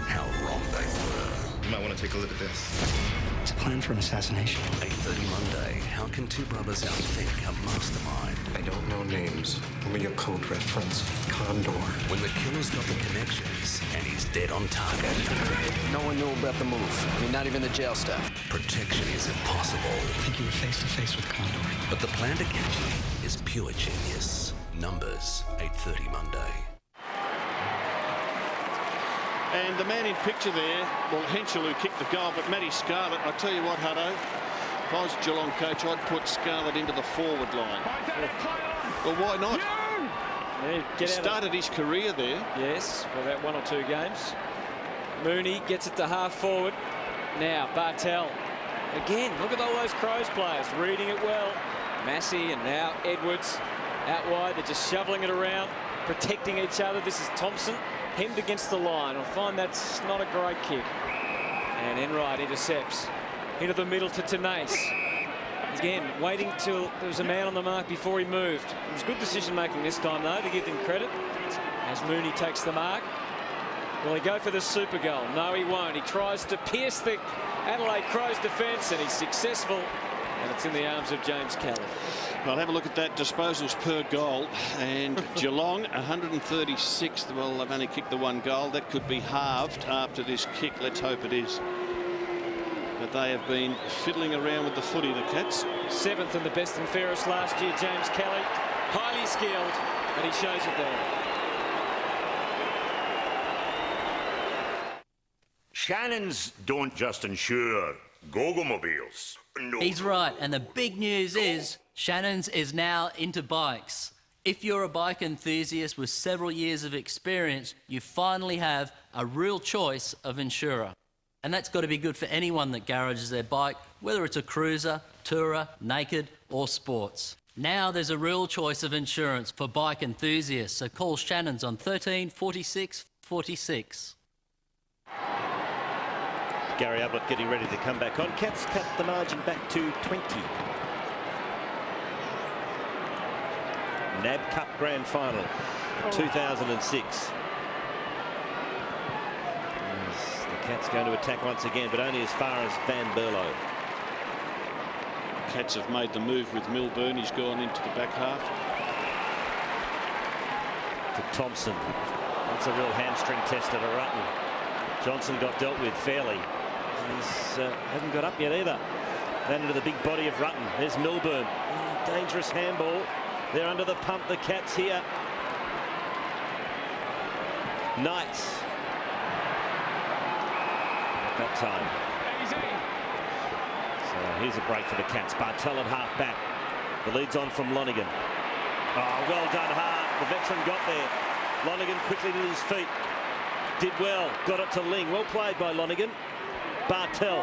How wrong they were. You might want to take a look at this. It's a plan for an assassination. 8:30 Monday. How can two brothers outthink a mastermind? I don't know names. Only a code reference. Condor. When the killer's got the connections and he's dead on target. No one knew about the move. I mean, not even the jail staff. Protection is impossible. I think you were face to face with Condor. But the plan to catch him is pure genius. Numbers, 8:30 Monday. And the man in picture there, well, Henschel, who kicked the goal, but Matty Scarlett, I tell you what, Hutto, if I was a Geelong coach, I'd put Scarlett into the forward line. Well, why not? He started his career there. Yes, for about 1 or 2 games. Mooney gets it to half forward. Now, Bartel. Again, look at all those Crows players reading it well. Massey and now Edwards out wide. They're just shoveling it around, protecting each other. This is Thompson. Hemmed against the line. I find that's not a great kick. And Enright intercepts. Into the middle to Tenace. Again, waiting till there was a man on the mark before he moved. It was good decision making this time, though, to give him credit. As Mooney takes the mark. Will he go for the super goal? No, he won't. He tries to pierce the Adelaide Crows defence, and he's successful. And it's in the arms of James Kelly. Well, have a look at that, disposals per goal. And Geelong, 136th. Well, they've only kicked the 1 goal. That could be halved after this kick. Let's hope it is. But they have been fiddling around with the footy, the Cats. 7th and the best and fairest last year, James Kelly. Highly skilled, and he shows it there. Shannons don't just insure Gogomobiles. No. He's right, and the big news is Shannons is now into bikes. If you're a bike enthusiast with several years of experience, you finally have a real choice of insurer. And that's got to be good for anyone that garages their bike, whether it's a cruiser, tourer, naked or sports. Now there's a real choice of insurance for bike enthusiasts, so call Shannons on 13 46 46. Gary Ablett getting ready to come back on. Cats cut the margin back to 20. Nab Cup Grand Final 2006. The Cats going to attack once again, but only as far as Van Berlo. Cats have made the move with Milburn. He's gone into the back half. To Thompson. That's a real hamstring test at a Rutten. Johnson got dealt with fairly. He hasn't got up yet either. Then into the big body of Rutten. There's Milburn. Dangerous handball. They're under the pump, the Cats here. Knights. At that time. So here's a break for the Cats. Bartel at half back. The lead's on from Lonergan. Oh, well done, Hart. The veteran got there. Lonergan quickly to his feet. Did well. Got it to Ling. Well played by Lonergan. Bartel.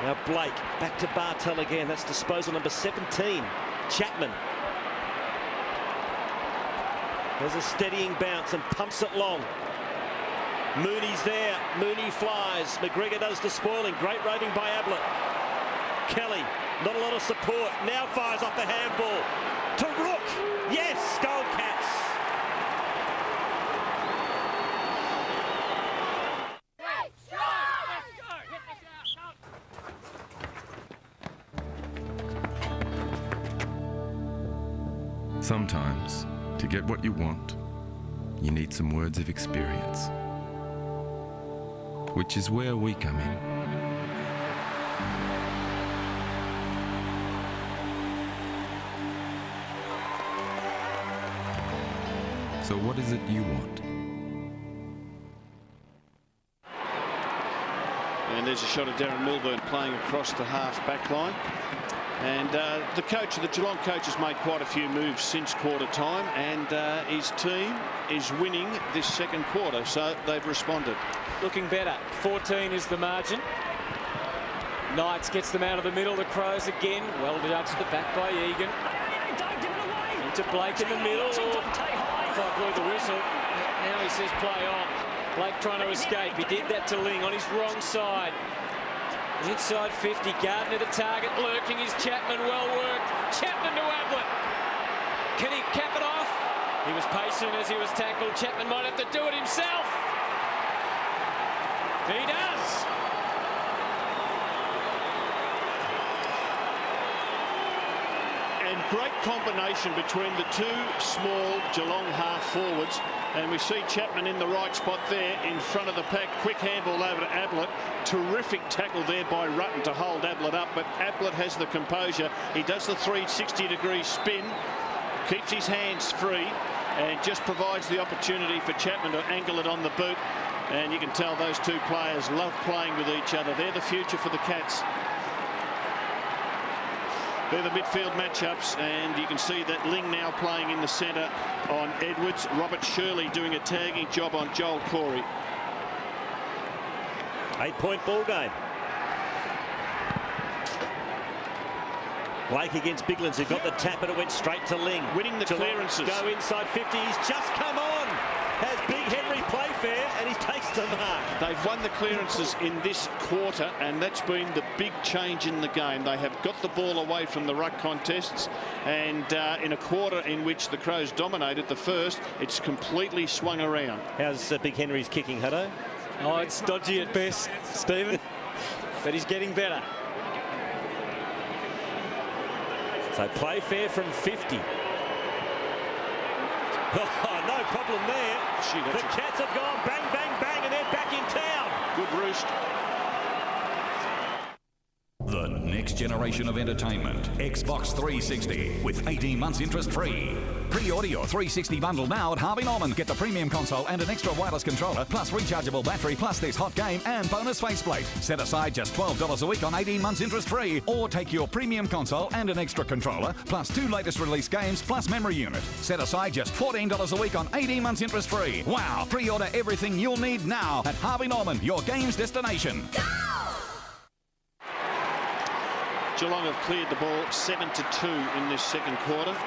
Now Blake. Back to Bartel again. That's disposal number 17. Chapman. There's a steadying bounce and pumps it long. Mooney's there. Mooney flies. McGregor does the spoiling. Great roving by Ablett. Kelly. Not a lot of support. Now fires off the handball. To Rook. Yes. Goal Cats. Sometimes, to get what you want, you need some words of experience. Which is where we come in. So what is it you want? And there's a shot of Darren Milburn playing across the half-back line. And the Geelong coach has made quite a few moves since quarter time, and his team is winning this second quarter, so they've responded. Looking better. 14 is the margin. Knights gets them out of the middle. The Crows again. Well judged at the back by Egan. Into Blake in the middle. Can't blow the whistle. Now he says play on. Blake trying to escape. He did that to Ling on his wrong side. Inside 50, Gardner the target, lurking is Chapman, well worked. Chapman to Ablett. Can he cap it off? He was patient as he was tackled. Chapman might have to do it himself. He does. And great combination between the two small Geelong half forwards. And we see Chapman in the right spot there in front of the pack. Quick handball over to Ablett. Terrific tackle there by Rutten to hold Ablett up. But Ablett has the composure. He does the 360-degree spin. Keeps his hands free. And just provides the opportunity for Chapman to angle it on the boot. And you can tell those two players love playing with each other. They're the future for the Cats. They're the midfield matchups, and you can see that Ling now playing in the centre on Edwards. Robert Shirley doing a tagging job on Joel Corey. 8-point ball game. Blake against Biglands, who got the tap, but it went straight to Ling. Winning the clearances. Go inside 50. He's just come on. Has Big Henry Playfair, and he takes the mark. They've won the clearances in this quarter, and that's been the big change in the game. They have got the ball away from the ruck contests, and in a quarter in which the Crows dominated the first, it's completely swung around. How's Big Henry's kicking, Hutto? Oh, it's dodgy at best, Stephen, but he's getting better. So Playfair from 50. Oh, no problem there. The Cats have gone bang, bang, bang, and they're back in town. Good roost. The next generation of entertainment. Xbox 360 with 18 months interest free. Pre-order your 360 bundle now at Harvey Norman. Get the premium console and an extra wireless controller, plus rechargeable battery, plus this hot game and bonus faceplate. Set aside just $12 a week on 18 months interest free. Or take your premium console and an extra controller, plus 2 latest release games, plus memory unit. Set aside just $14 a week on 18 months interest free. Wow! Pre-order everything you'll need now at Harvey Norman, your games destination. Geelong have cleared the ball 7-2 in this second quarter.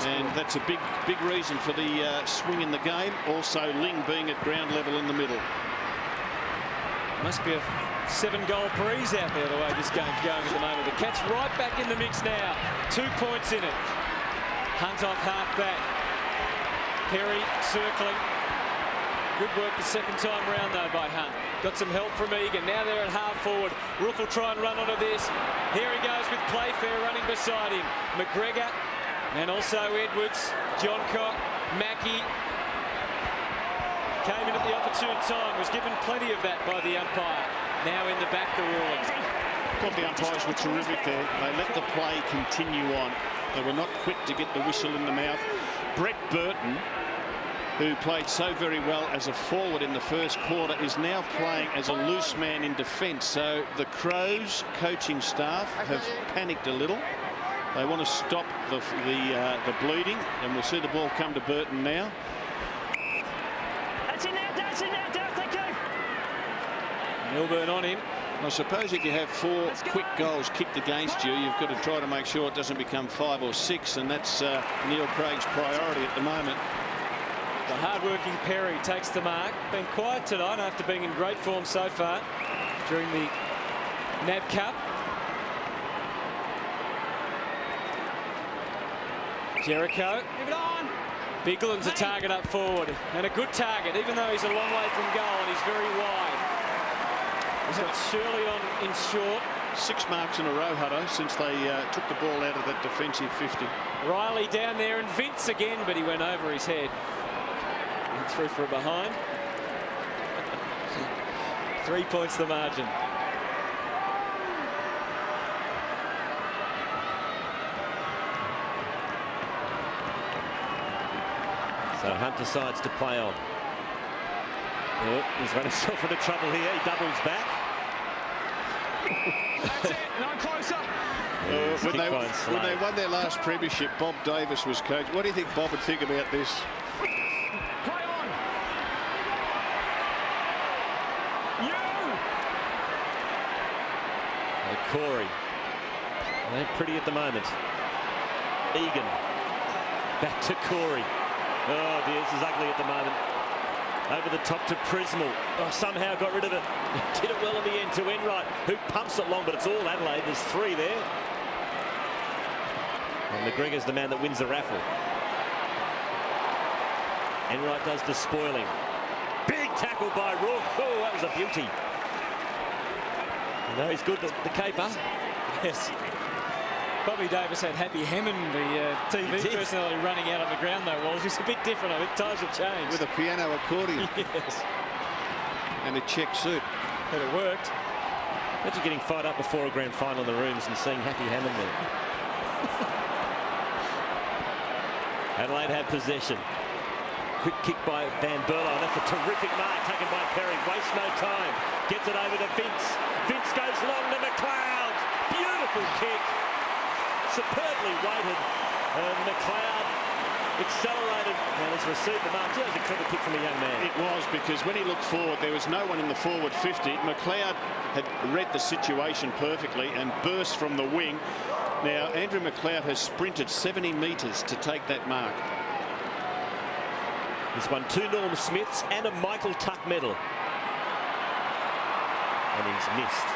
And that's a big reason for the swing in the game. Also, Ling being at ground level in the middle. Must be a 7-goal breeze out there the way this game's going at the moment. The Cats right back in the mix now. 2 points in it. Hunt off half back. Perry circling. Good work the second time round though by Hunt. Got some help from Egan. Now they're at half forward. Rook will try and run onto this. Here he goes with Playfair running beside him. McGregor. And also Edwards, Johncock, Mackie came in at the opportune time, was given plenty of that by the umpire. Now in the back, the ruling. I thought the umpires were terrific there. They let the play continue on. They were not quick to get the whistle in the mouth. Brett Burton, who played so very well as a forward in the first quarter, is now playing as a loose man in defence. So the Crows coaching staff have panicked a little. They want to stop the bleeding, and we'll see the ball come to Burton now. That's in there, thank you. Milburn on him. I suppose if you have 4 quick goals kicked against you, you've got to try to make sure it doesn't become 5 or 6, and that's Neil Craig's priority at the moment. The hard-working Perry takes the mark. Been quiet tonight after being in great form so far during the Nab Cup. Jericho. Give it on. Bigland's a target up forward, and a good target, even though he's a long way from goal and he's very wide. He's got Shirley on in short. 6 marks in a row, Hutto, since they took the ball out of that defensive 50. Riley down there, and Vince again, but he went over his head. And through for a behind. 3 points the margin. So Hunt decides to play on. Oh, he's run himself into trouble here. He doubles back. That's it. No closer. When they won their last premiership, Bob Davis was coach. What do you think Bob would think about this? Play on. Corey. They're pretty at the moment. Egan. Back to Corey. Oh dear, this is ugly at the moment. Over the top to Prismal. Oh, somehow got rid of it. Did it well in the end to Enright, who pumps it long, but it's all Adelaide. There's 3 there. And McGregor's the man that wins the raffle. Enright does the spoiling. Big tackle by Rook. Oh, that was a beauty. No, he's good, the caper. Yes. Bobby Davis had Happy Hammond, the TV personality, running out on the ground, though, Walsh. It's a bit different. I think times have changed. With a piano accordion. Yes. And a check suit. But it worked. Imagine getting fired up before a grand final in the rooms and seeing Happy Hammond there. Adelaide had possession. Quick kick by Van Berlo. That's a terrific mark taken by Perry. Wastes no time. Gets it over to Vince. Vince goes long to McLeod. Beautiful kick. Superbly weighted. And McLeod accelerated and has received the mark. That was a clever kick from a young man. It was, because when he looked forward, there was no one in the forward 50. McLeod had read the situation perfectly and burst from the wing. Now, Andrew McLeod has sprinted 70 metres to take that mark. He's won 2 Norm Smiths and a Michael Tuck medal. And he's missed.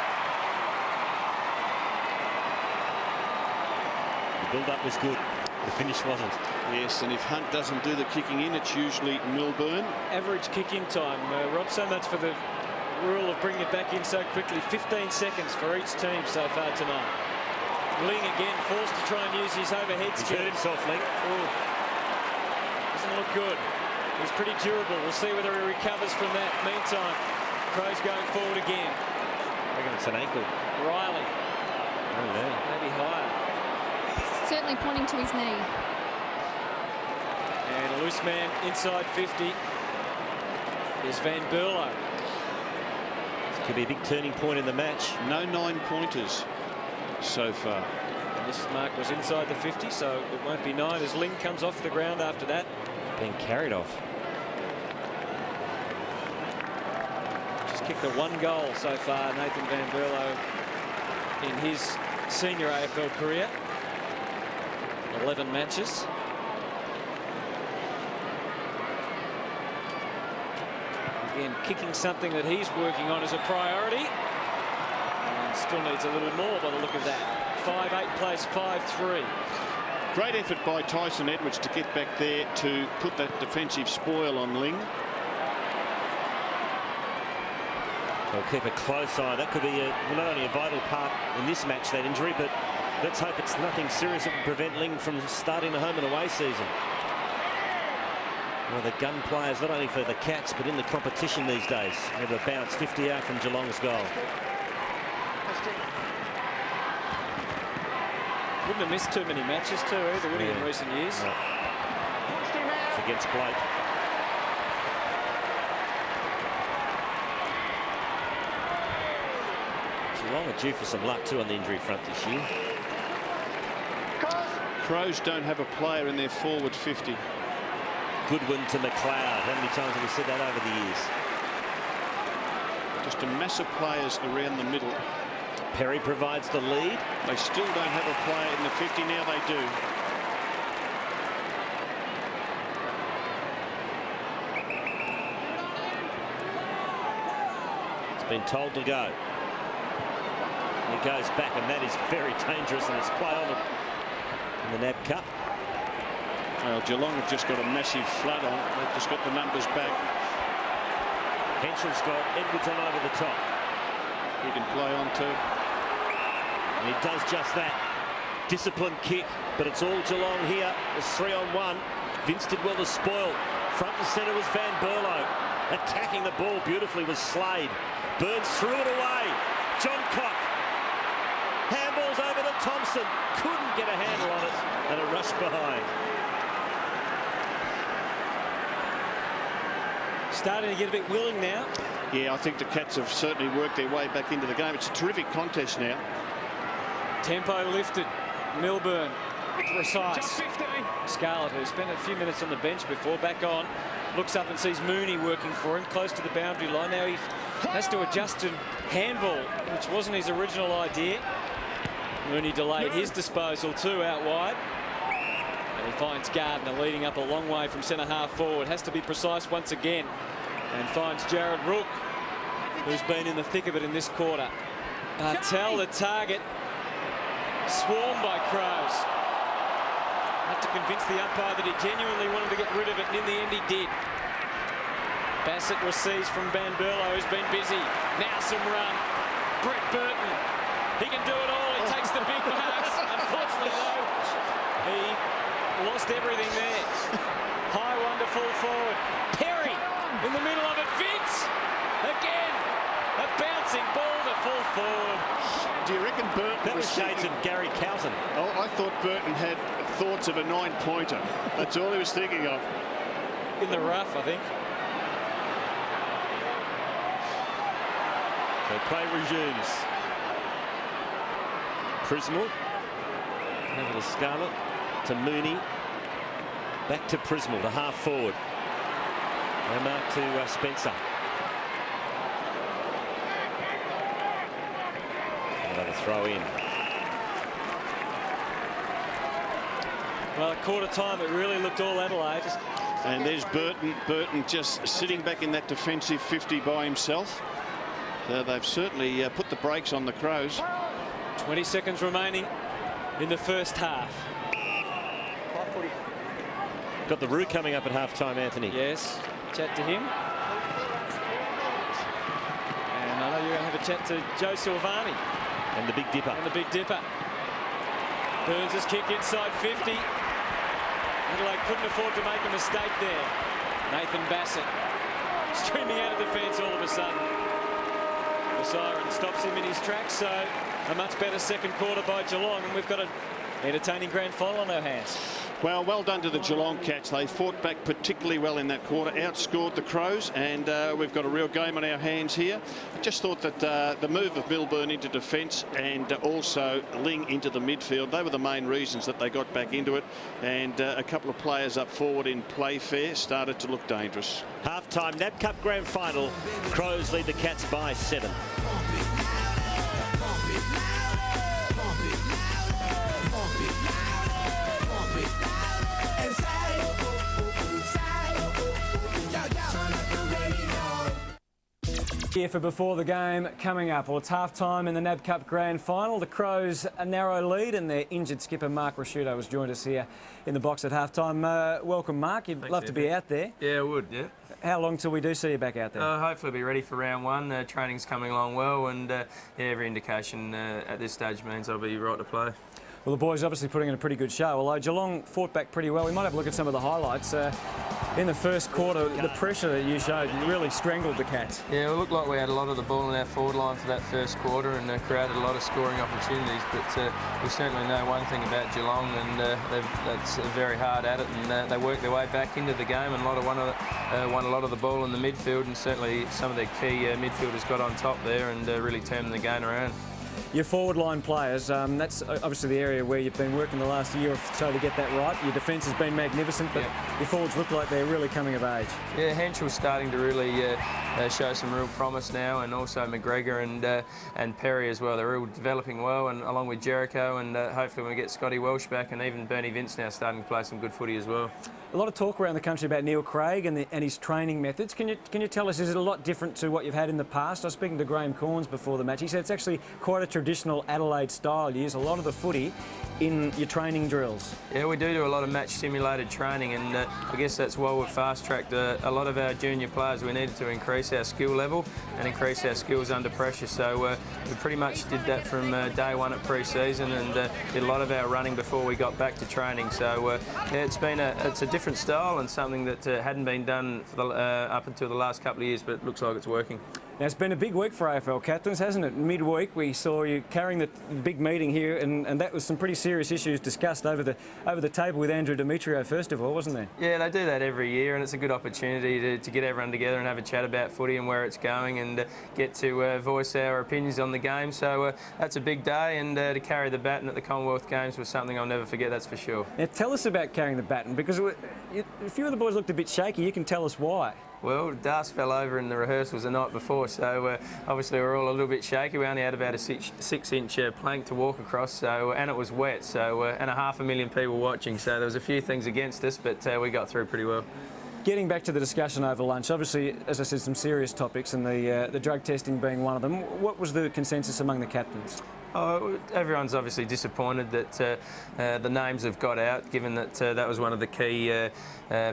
The build-up was good. The finish wasn't. Yes, and if Hunt doesn't do the kicking in, it's usually Milburn. Average kick-in time, Rob, so much for the rule of bringing it back in so quickly. 15 seconds for each team so far tonight. Ling again forced to try and use his overhead skills. He's hurt himself, Ling. Doesn't look good. He's pretty durable. We'll see whether he recovers from that. Meantime, Crows going forward again. I reckon it's an ankle. Riley. Oh, no. Maybe higher. Certainly pointing to his knee. And a loose man inside 50 is Van Berlo. This could be a big turning point in the match. No 9-pointers so far. And this mark was inside the 50, so it won't be 9 as Ling comes off the ground after that. Being carried off. Just kicked the 1 goal so far, Nathan Van Berlo, in his senior AFL career. 11 matches. Again, kicking something that he's working on as a priority. And still needs a little more by the look of that. 5-8 plays 5-3. Great effort by Tyson Edwards to get back there to put that defensive spoil on Ling. They'll keep a close eye. That could be not only a vital part in this match, that injury, but let's hope it's nothing serious that will prevent Ling from starting the home and away season. Well, the gun players, not only for the Cats, but in the competition these days. They have a bounce 50-out from Geelong's goal. Wouldn't have missed too many matches too either, would he, in recent years? No. It's against Blake. Geelong are due for some luck too on the injury front this year. Crows don't have a player in their forward 50. Goodwin to McLeod. How many times have we said that over the years? Just a mass of players around the middle. Perry provides the lead. They still don't have a player in the 50. Now they do. It's been told to go. And it goes back, and that is very dangerous, and it's play on in the Nab Cup. Well, Geelong have just got a massive flood on. They've just got the numbers back. Henschel's got Edwards on over the top. He can play on too. And he does just that. Disciplined kick, but it's all Geelong here. It's 3-on-1. Vince did well to spoil. Front and centre was Van Berlo. Attacking the ball beautifully was Slade. Burns threw it away. John Cock. Handballs over to Thompson. Couldn't get a handle on it. And a rush behind. Starting to get a bit willing now. Yeah, I think the Cats have certainly worked their way back into the game. It's a terrific contest now. Tempo lifted. Milburn precise. Scarlett, who spent a few minutes on the bench before, back on, looks up and sees Mooney working for him close to the boundary line. Now he has to adjust to handball, which wasn't his original idea. Mooney delayed his disposal too out wide. And he finds Gardner leading up a long way from centre half forward. Has to be precise once again. and finds Jared Rook, who's been in the thick of it in this quarter. Bartel, the target, swarmed by Crows. Had to convince the umpire that he genuinely wanted to get rid of it, and in the end he did. Bassett receives from Banburlo, who's been busy. Now some run. Brett Burton, he can do it all. He takes the big marks. Unfortunately, though, he lost everything there. High one to full forward. Perry in the middle of it. Vince again. A bouncing ball to full forward. Do you reckon Burton That was shades of Gary Cowton. Oh, I thought Burton had thoughts of a 9-pointer. That's all he was thinking of. In the rough, I think. So play resumes. Prismal. Over to Scarlett. To Mooney. Back to Prismal, to half forward. And mark to Spencer. Another throw in. Well, at quarter time, it really looked all Adelaide. And there's Burton. Burton just sitting back in that defensive 50 by himself. So they've certainly put the brakes on the Crows. 20 seconds remaining in the first half. Got the Roo coming up at half-time, Anthony. Yes, chat to him. And I know you're going to have a chat to Joe Silvani. And the Big Dipper. And the Big Dipper. Burns' kick inside 50. Adelaide couldn't afford to make a mistake there. Nathan Bassett streaming out of defence all of a sudden. The siren stops him in his tracks, so a much better second quarter by Geelong, and we've got an entertaining grand final on our hands. Well done to the Geelong Cats. They fought back particularly well in that quarter, outscored the Crows, and we've got a real game on our hands here. Just thought that the move of Milburn into defence and also Ling into the midfield, they were the main reasons that they got back into it, and a couple of players up forward in Playfair started to look dangerous. Half-time Nab Cup Grand Final. Crows lead the Cats by 7. Here for Before the Game coming up. Well, it's half-time in the Nab Cup Grand Final. The Crows a narrow lead, and their injured skipper Mark Rasciuto has joined us here in the box at half-time. Welcome, Mark. You'd love to be out there. Yeah, I would, yeah. How long till we do see you back out there? Hopefully be ready for round one. Training's coming along well, and yeah, every indication at this stage means I'll be right to play. Well, the boys obviously putting in a pretty good show, although Geelong fought back pretty well. We might have a look at some of the highlights. In the first quarter, the pressure that you showed really strangled the Cats. Yeah, it looked like we had a lot of the ball in our forward line for that first quarter and created a lot of scoring opportunities, but we certainly know one thing about Geelong, and that's very hard at it, and they worked their way back into the game and won a lot of the ball in the midfield, and certainly some of their key midfielders got on top there and really turned the game around. Your forward line players, that's obviously the area where you've been working the last year or so to get that right. Your defence has been magnificent, but your forwards look like they're really coming of age. Yeah, Henschel's starting to really show some real promise now, and also McGregor and Perry as well. They're all developing well, and along with Jericho, and hopefully when we get Scotty Welsh back, and even Bernie Vince now starting to play some good footy as well. A lot of talk around the country about Neil Craig and his training methods. Can you tell us, is it a lot different to what you've had in the past? I was speaking to Graham Corns before the match. He said it's actually quite a traditional Adelaide style. You use a lot of the footy in your training drills. Yeah, we do a lot of match simulated training, and I guess that's why we've fast-tracked a lot of our junior players. We needed to increase our skill level and increase our skills under pressure, so we pretty much did that from day one at pre-season, and did a lot of our running before we got back to training. So yeah, it's a different style and something that hadn't been done for up until the last couple of years, but it looks like it's working. Now, it's been a big week for AFL captains, hasn't it? Midweek, we saw you carrying the big meeting here, and that was some pretty serious issues discussed over the table with Andrew Demetrio, first of all, wasn't there? Yeah, they do that every year, and it's a good opportunity to get everyone together and have a chat about footy and where it's going, and get to voice our opinions on the game. So that's a big day, and to carry the baton at the Commonwealth Games was something I'll never forget, that's for sure. Now, tell us about carrying the baton, because a few of the boys looked a bit shaky. You can tell us why. Well, Das fell over in the rehearsals the night before, so obviously we're all a little bit shaky. We only had about a six-inch plank to walk across, so and it was wet, so and 500,000 people watching, so there was a few things against us, but we got through pretty well. Getting back to the discussion over lunch, obviously, as I said, some serious topics, and the drug testing being one of them. What was the consensus among the captains? Oh, everyone's obviously disappointed that the names have got out, given that that was one of the key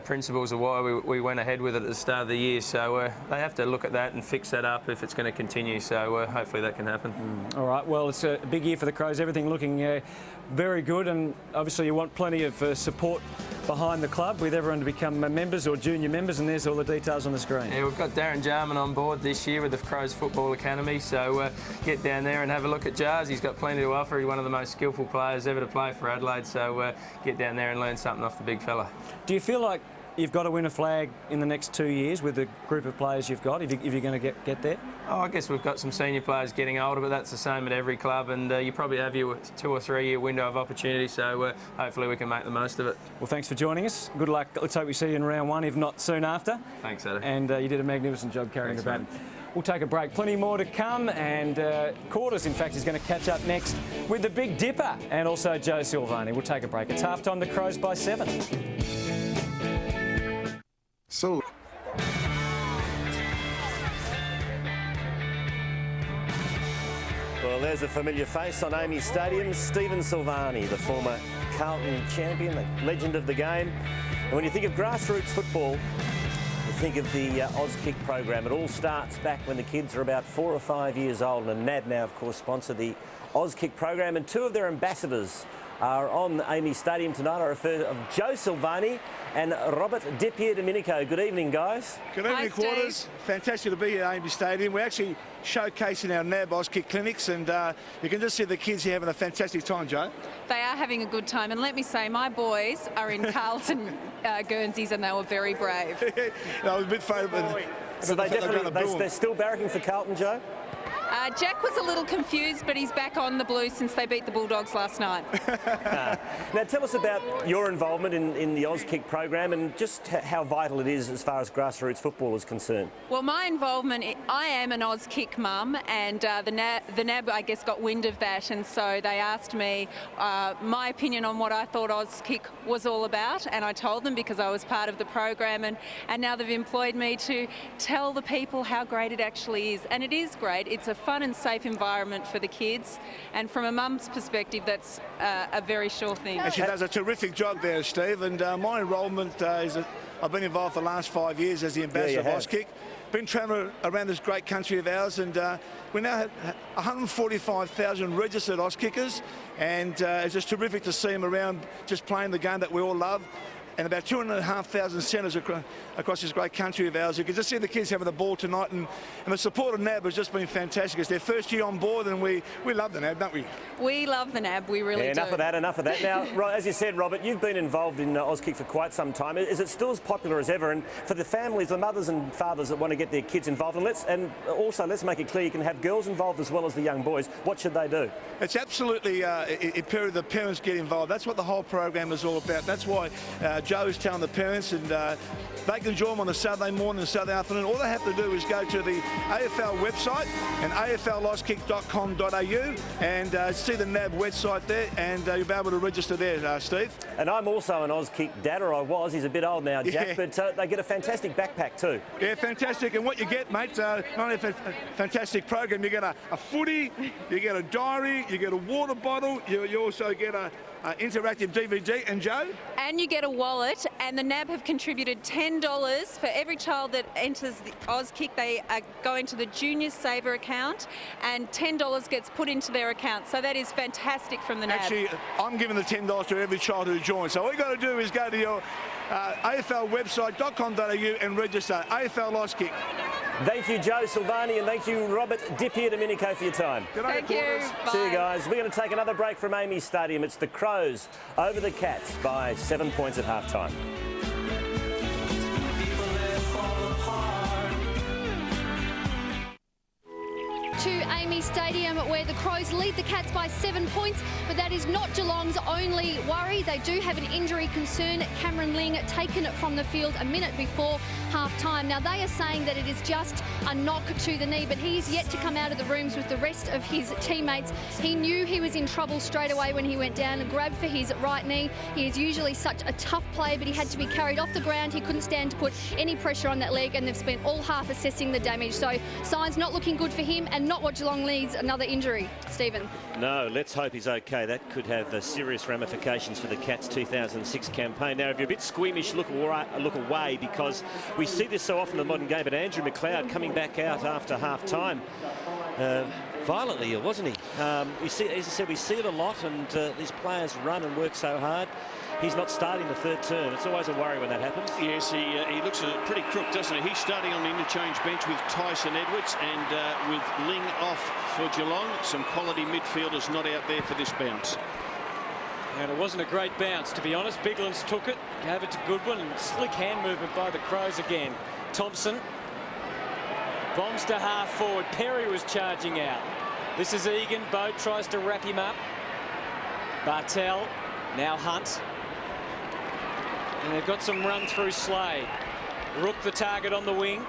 principles of why we went ahead with it at the start of the year. So they have to look at that and fix that up if it's going to continue. So hopefully that can happen. All right, well, it's a big year for the Crows. Everything looking very good, and obviously you want plenty of support behind the club with everyone to become members or junior members, and there's all the details on the screen. Yeah, we've got Darren Jarman on board this year with the Crows Football Academy, so get down there and have a look at Jars. He's got plenty to offer. He's one of the most skillful players ever to play for Adelaide, so get down there and learn something off the big fella. Do you feel like you've got to win a flag in the next 2 years with the group of players you've got, if you're going to get there? Oh, I guess we've got some senior players getting older, but that's the same at every club, and you probably have your 2 or 3 year window of opportunity, so hopefully we can make the most of it. Well, thanks for joining us. Good luck. Let's hope we see you in round 1, if not soon after. Thanks, Adam. And you did a magnificent job carrying the baton. We'll take a break. Plenty more to come, and Quarters, in fact, is going to catch up next with the Big Dipper and also Joe Silvani. We'll take a break. It's half-time, the Crows by 7. So... Well, there's a familiar face on Amy Stadium, Stephen Silvani, the former Carlton champion, the legend of the game. And when you think of grassroots football, you think of the Auskick program. It all starts back when the kids are about 4 or 5 years old, and NAB now, of course, sponsor the Auskick program, and 2 of their ambassadors are on Amy Stadium tonight. I refer to Joe Silvani and Robert Di Domenico. Good evening, guys. Good evening, Quarters. Fantastic to be here at Amy Stadium. We're actually showcasing our NAB Auskick clinics, and you can just see the kids here having a fantastic time, Joe. They are having a good time, and let me say, my boys are in Carlton Guernseys, and they were very brave. I was a bit afraid of So they're still barracking for Carlton, Joe? Jack was a little confused, but he's back on the Blues since they beat the Bulldogs last night. Now, tell us about your involvement in the Auskick program and just how vital it is as far as grassroots football is concerned. Well, my involvement, I am an Auskick mum, and the NAB, I guess, got wind of that, and so they asked me my opinion on what I thought Auskick was all about, and I told them because I was part of the program, and now they've employed me to tell the people how great it actually is, and it is great. It's a fun and safe environment for the kids, and from a mum's perspective, that's a very sure thing. And she does a terrific job there, Steve, and my enrolment is that I've been involved for the last 5 years as the ambassador of Auskick. Been travelling around this great country of ours, and we now have 145,000 registered Auskickers, and it's just terrific to see them around just playing the game that we all love. And about 2,500 centres across this great country of ours. You can just see the kids having the ball tonight, and the support of NAB has just been fantastic. It's their first year on board, and we love the NAB, don't we? We love the NAB, we really do. Enough of that. Now, as you said, Robert, you've been involved in Auskick for quite some time. Is it still as popular as ever? And for the families, the mothers and fathers that want to get their kids involved, and also let's make it clear you can have girls involved as well as the young boys. What should they do? It's absolutely imperative the parents get involved. That's what the whole program is all about. That's why Joe is telling the parents, and they can join them on a Saturday morning and Saturday afternoon. All they have to do is go to the AFL website and aflauskick.com.au and see the NAB website there, and you'll be able to register there, Steve. And I'm also an Auskick dad, or I was. He's a bit old now, Jack, but they get a fantastic backpack too. Yeah, fantastic. And what you get, mate, not only a fantastic program, you get a footy, you get a diary, you get a water bottle, you also get a interactive DVD, and Joe? And you get a wallet, and the NAB have contributed $10 for every child that enters the Auskick. They go into the Junior Saver account, and $10 gets put into their account. So that is fantastic from the NAB. Actually, I'm giving the $10 to every child who joins. So all you got to do is go to your AFL website.com.au and register AFL Auskick. Thank you, Joe Silvani, and thank you, Robert Di Domenico, for your time. Thank you. See you guys. We're going to take another break from Amy Stadium. It's the Crows over the Cats by 7 points at half-time. to Amy Stadium, where the Crows lead the Cats by 7 points, but that is not Geelong's only worry. They do have an injury concern. Cameron Ling taken from the field a minute before half-time. Now, they are saying that it is just a knock to the knee, but he's yet to come out of the rooms with the rest of his teammates. He knew he was in trouble straight away when he went down and grabbed for his right knee. He is usually such a tough player, but he had to be carried off the ground. He couldn't stand to put any pressure on that leg, and they've spent all half assessing the damage. So signs not looking good for him, and not what Geelong needs, another injury. Stephen. No, let's hope he's okay. That could have serious ramifications for the Cats' 2006 campaign. Now, if you're a bit squeamish, look away, because we see this so often in the modern game. But Andrew McLeod coming back out after half-time, violently ill, wasn't he? We see, as I said, we see it a lot, and these players run and work so hard. He's not starting the third term. It's always a worry when that happens. Yes, he looks pretty crook, doesn't he? He's starting on the interchange bench with Tyson Edwards, and with Ling off for Geelong. Some quality midfielders not out there for this bounce. And it wasn't a great bounce, to be honest. Biglan's took it, gave it to Goodwin, and slick hand movement by the Crows again. Thompson bombs to half forward. Perry was charging out. This is Egan. Boat tries to wrap him up. Bartel, now Hunt. And they've got some run through Slade. Rook the target on the wing.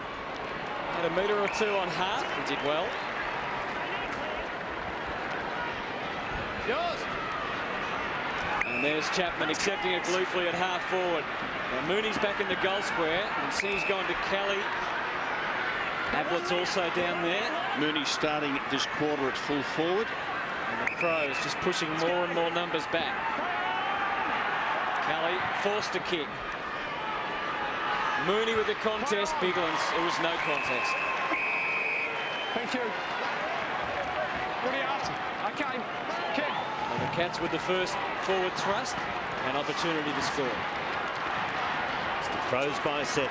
Had a metre or two on Hart. He did well. Yours. And there's Chapman accepting it gleefully at half forward. Now Mooney's back in the goal square, and he's gone to Kelly. Ablett's also down there. Mooney starting this quarter at full forward. And the Crows just pushing more and more numbers back. Kelly forced to kick. Mooney with the contest. Biglan's, it was no contest. Thank you. What are you after? Okay. Kick. And the Cats with the first forward thrust and opportunity to score. It's the Crows by 7.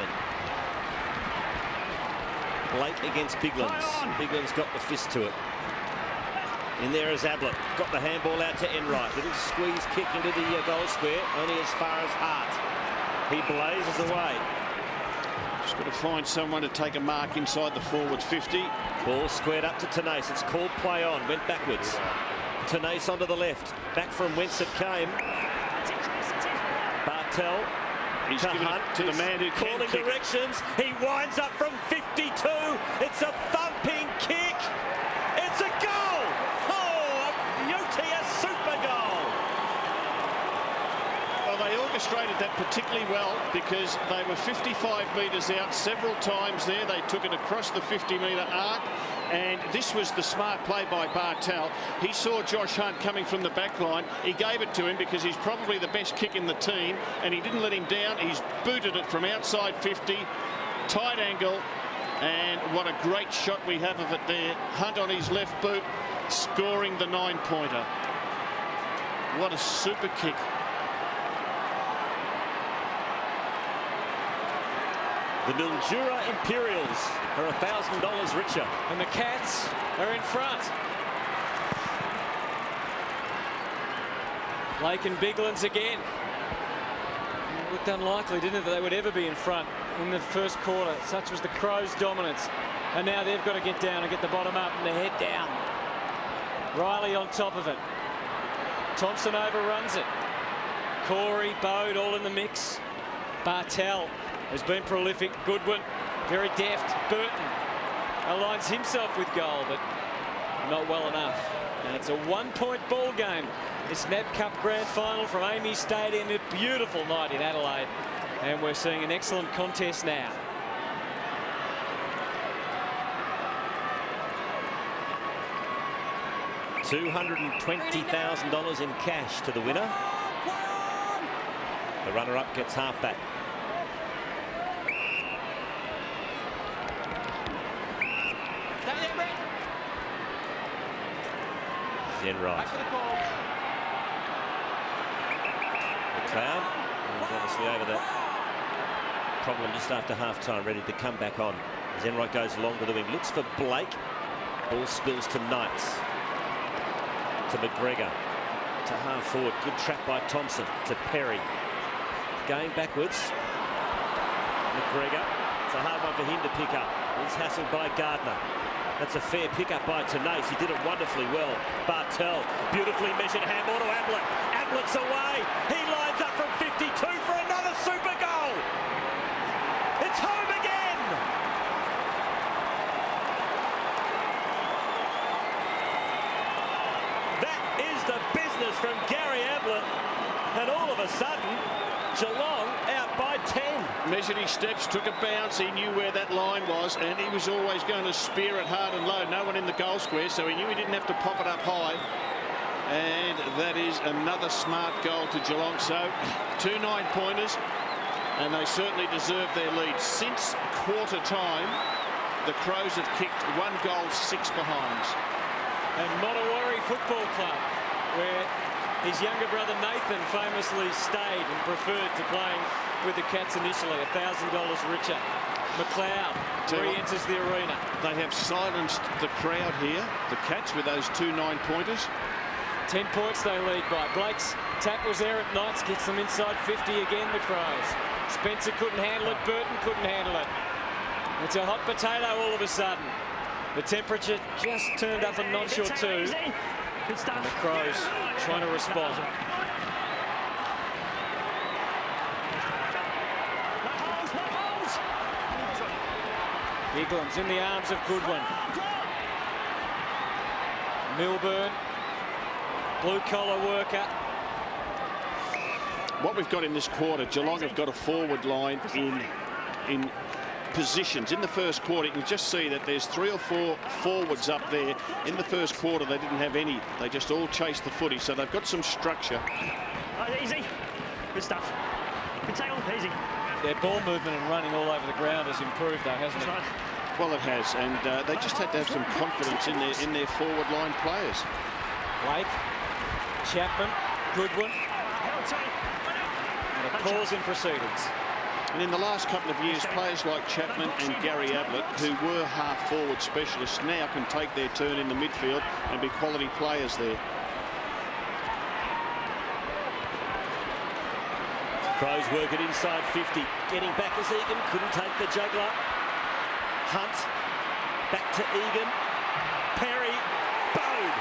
Blake against Biglan's. Biglan's got the fist to it. In there is Ablett. Got the handball out to Enright. Little squeeze kick into the goal square, only as far as Hart. He blazes away. Just got to find someone to take a mark inside the forward 50. Ball squared up to Tenace. It's called play on. Went backwards. Tenace onto the left. Back from whence it came. Bartel. He's to giving Hunt, it to the man who can calling kick. directions. He winds up from 52. It's a thumping kick. It's a goal. Oh, a beauty, a super goal. Well, they orchestrated that particularly well because they were 55 metres out several times there. They took it across the 50-metre arc. And this was the smart play by Bartel. He saw Josh Hunt coming from the back line. He gave it to him because he's probably the best kick in the team, and he didn't let him down. He's booted it from outside 50, tight angle, and what a great shot we have of it there. Hunt on his left boot, scoring the 9-pointer. What a super kick. The Mildura Imperials are $1,000 richer. And the Cats are in front. Blake and Biglan's again. It looked unlikely, didn't it, that they would ever be in front in the first quarter. Such was the Crows' dominance. And now they've got to get down and get the bottom up and the head down. Riley on top of it. Thompson overruns it. Corey, Bode, all in the mix. Bartel has been prolific. Goodwin, very deft. Burton aligns himself with goal, but not well enough. And it's a 1-point ball game. This Nab Cup Grand Final from Amy Stadium. A beautiful night in Adelaide. And we're seeing an excellent contest now. $220,000 in cash to the winner. The runner-up gets half that. Enright. McLeod is obviously over that problem just after half-time, ready to come back on. As Enright goes along to the wing, looks for Blake. Ball spills to Knights. To McGregor. To half forward. Good trap by Thompson. To Perry. Going backwards. McGregor. It's a hard one for him to pick up. He's hassled by Gardner. That's a fair pickup by Tenace. He did it wonderfully well. Bartel, beautifully measured handball to Ablett. Ablett's away. He lines up from 52 for another super goal. It's home again. That is the business from Gary Ablett. And all of a sudden, Geelong out by 10. Measured his steps, took a bounce. He knew where that line was, and he was always going to spear it hard and low. No one in the goal square, so he knew he didn't have to pop it up high. And that is another smart goal to Geelong. So 2 9-pointers, and they certainly deserve their lead. Since quarter time, the Crows have kicked 1 goal, 6 behinds. And Montawari Football Club, where his younger brother Nathan famously stayed and preferred to playing with the Cats initially, $1,000 richer. McLeod re-enters the arena. They have silenced the crowd here, the Cats, with those 2 9-pointers. 10 points they lead by. Blake's tap was there at Knights, gets them inside 50 again, the Crows. Spencer couldn't handle it, Burton couldn't handle it. It's a hot potato all of a sudden. The temperature just turned up a notch or two. And the Crows trying to respond. Giglam's in the arms of Goodwin. Milburn, blue-collar worker. What we've got in this quarter, Geelong have got a forward line in positions. In the first quarter, you can just see that there's 3 or 4 forwards up there. In the first quarter, they didn't have any. They just all chased the footy, so they've got some structure. Oh, easy. Good stuff. Good take on, easy. Their ball movement and running all over the ground has improved, though, hasn't it? Well, it has, and they just had to have some confidence in their forward line players. Blake, Chapman, Goodwin. And a pause in proceedings. And in the last couple of years, players like Chapman and Gary Ablett, who were half-forward specialists, now can take their turn in the midfield and be quality players there. Crows work it inside 50. Getting back as Egan, couldn't take the juggler. Hunt, back to Egan. Perry, Bode.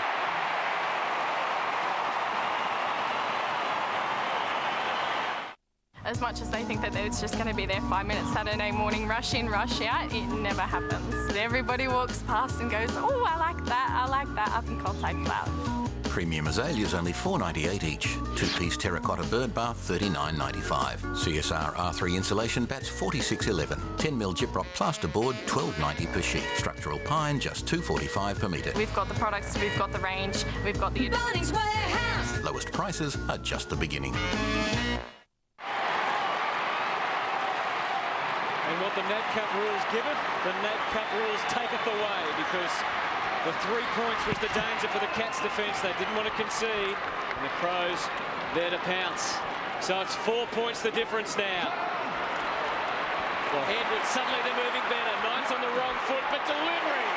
As much as they think that it's just going to be their 5-minute Saturday morning rush in, rush out, it never happens. Everybody walks past and goes, oh, I like that, I think I'll take that. Premium azaleas only $4.98 each. 2-piece terracotta bird bath $39.95. CSR R3 insulation bats $46.11. 10mm gyprock plasterboard $12.90 per sheet. Structural pine just $2.45 per metre. We've got the products, we've got the range, we've got the Bunnings Warehouse. Lowest prices are just the beginning. And what the Nab Cup rules give it, the Nab Cup rules taketh away, because the 3 points was the danger for the Cats' defence. They didn't want to concede, and the Crows there to pounce. So it's 4 points the difference now. Edwards, suddenly they're moving better. Knights on the wrong foot, but delivering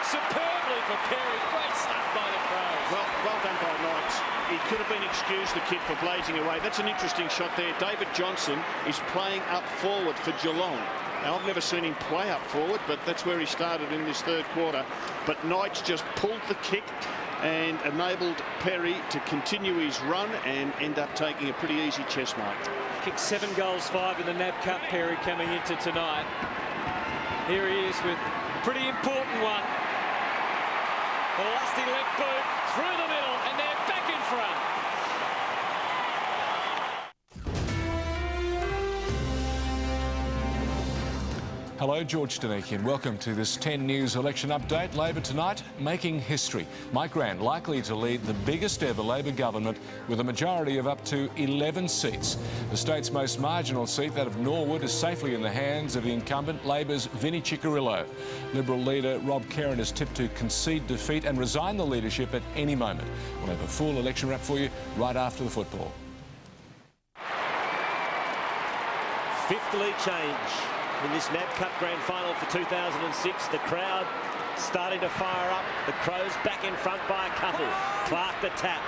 superbly for Perry. Great stuff by the Crows. Well done by Knights. He could have been excused, the kid, for blazing away. That's an interesting shot there. David Johnson is playing up forward for Geelong. Now, I've never seen him play up forward, but that's where he started in this third quarter. But Knights just pulled the kick and enabled Perry to continue his run and end up taking a pretty easy chest mark. Kicked 7 goals, 5 in the Nab Cup, Perry, coming into tonight. Here he is with a pretty important one. The lusty left boot through the middle, and they're back in front. Hello, George Stanikian. Welcome to this 10 News election update. Labor tonight making history. Mike Grant likely to lead the biggest ever Labor government with a majority of up to 11 seats. The state's most marginal seat, that of Norwood, is safely in the hands of the incumbent, Labor's Vinnie Ciccirillo. Liberal leader Rob Kerrin is tipped to concede defeat and resign the leadership at any moment. We'll have a full election wrap for you right after the football. 5th league change in this Nab Cup Grand Final for 2006. The crowd starting to fire up. The Crows back in front by a couple. Clark the tap.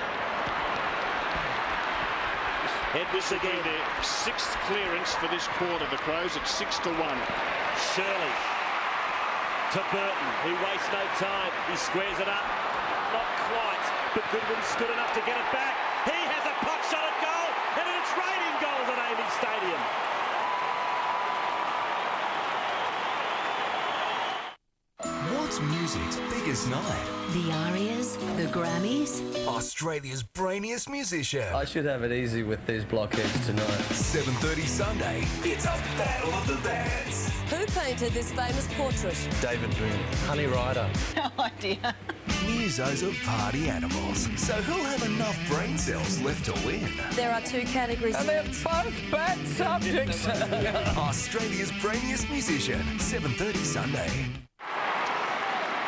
Edwards again. Their 6th clearance for this quarter. The Crows at 6-1. Shirley to Burton, who wastes no time. He squares it up. Not quite, but Goodwin's good enough to get it back. He has a puck shot at goal, and it's raining goals at AAMI Stadium. What's music's biggest night? The Arias, the Grammys. Australia's brainiest musician. I should have it easy with these blockheads tonight. 7:30 Sunday. It's a battle of the bands. Who painted this famous portrait? David Boone. Honey Rider. No idea. Musos are party animals, so who'll have enough brain cells left to win? There are two categories. And they're both bad subjects. Australia's brainiest musician. 7:30 Sunday.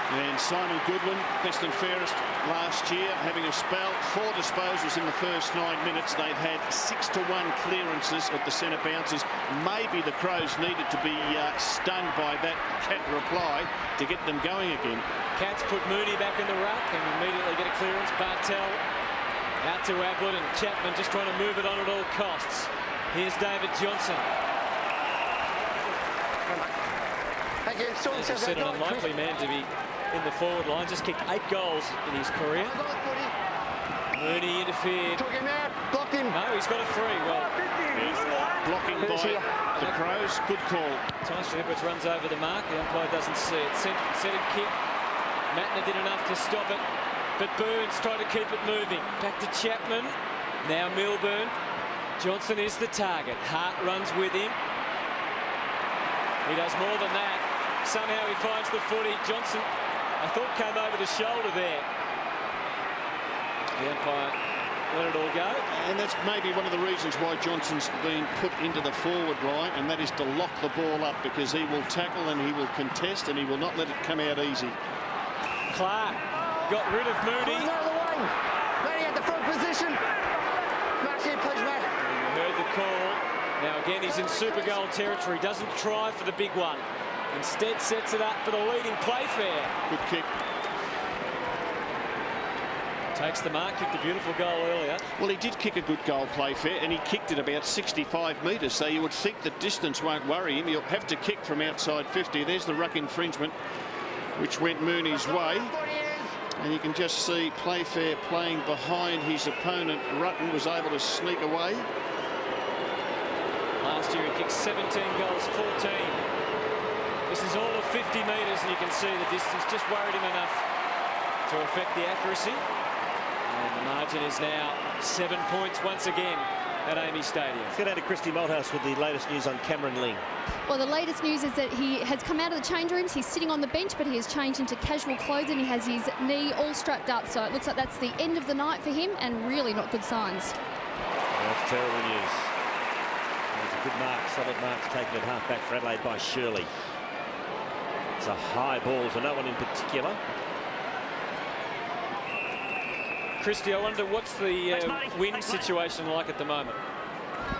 And Simon Goodwin, best and fairest last year, having a spell. 4 disposals in the first 9 minutes. They've had 6-1 clearances at the centre bounces. Maybe the Crows needed to be stung by that cat reply to get them going again. Cats put Mooney back in the ruck and immediately get a clearance. Bartel out to Ablett, and Chapman just trying to move it on at all costs. Here's David Johnson. Thank you. As I said, an unlikely man to be in the forward line. Just kicked 8 goals in his career. Mooney interfered. Took him out. Blocked him. No, he's got a 3. Well, blocking by the Crows. Good call. Tyson Edwards runs over the mark. The umpire doesn't see it. Centre kick. Matner did enough to stop it, but Burns tried to keep it moving. Back to Chapman. Now Milburn. Johnson is the target. Hart runs with him. He does more than that. Somehow he finds the footy. Johnson, I thought, came over the shoulder there. The umpire let it all go. And that's maybe one of the reasons why Johnson's been put into the forward line, and that is to lock the ball up, because he will tackle and he will contest and he will not let it come out easy. Clark got rid of Mooney. Out of the way. Mooney at the front position. Max here, please, Matt. You heard the call. Now again, he's in super goal territory. Doesn't try for the big one. Instead sets it up for the leading Playfair. Good kick. Takes the mark, kicked a beautiful goal earlier. Well, he did kick a good goal, Playfair, and he kicked it about 65 metres, so you would think the distance won't worry him. He'll have to kick from outside 50. There's the ruck infringement, which went Mooney's way. And you can just see Playfair playing behind his opponent. Rutten was able to sneak away. Last year he kicked 17 goals, 14. This is all of 50 metres, and you can see the distance just worried him enough to affect the accuracy. And the margin is now 7 points once again at AAMI Stadium. Let's go down to Christy Malthouse with the latest news on Cameron Ling. Well, the latest news is that he has come out of the change rooms. He's sitting on the bench, but he has changed into casual clothes and he has his knee all strapped up. So it looks like that's the end of the night for him, and really not good signs. That's terrible news. There's a good mark, solid marks taken at half-back for Adelaide by Shirley. It's a high ball to no one in particular. Christy, I wonder what's the wind situation like at the moment?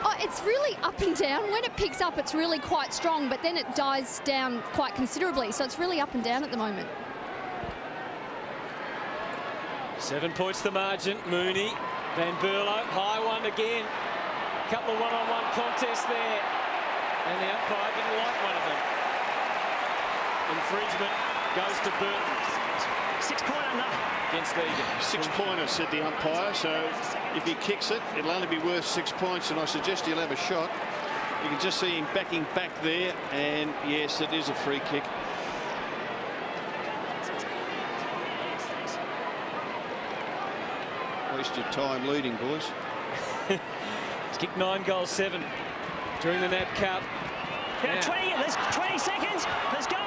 Oh, it's really up and down. When it picks up, it's really quite strong, but then it dies down quite considerably. So it's really up and down at the moment. 7 points the margin. Mooney, Van Berlo, high one again. Couple of one-on-one contests there. And the umpire didn't like one of them. Infringement goes to Burton. 6-pointer against Egan. 6-pointer, said the umpire, so if he kicks it, it'll only be worth 6 points, and I suggest he'll have a shot. You can just see him backing back there, and yes, it is a free kick. Waste your time leading, boys. He's kicked 9 goals, 7 during the Nab Cup. Yeah, 20, there's 20 seconds. Let's go.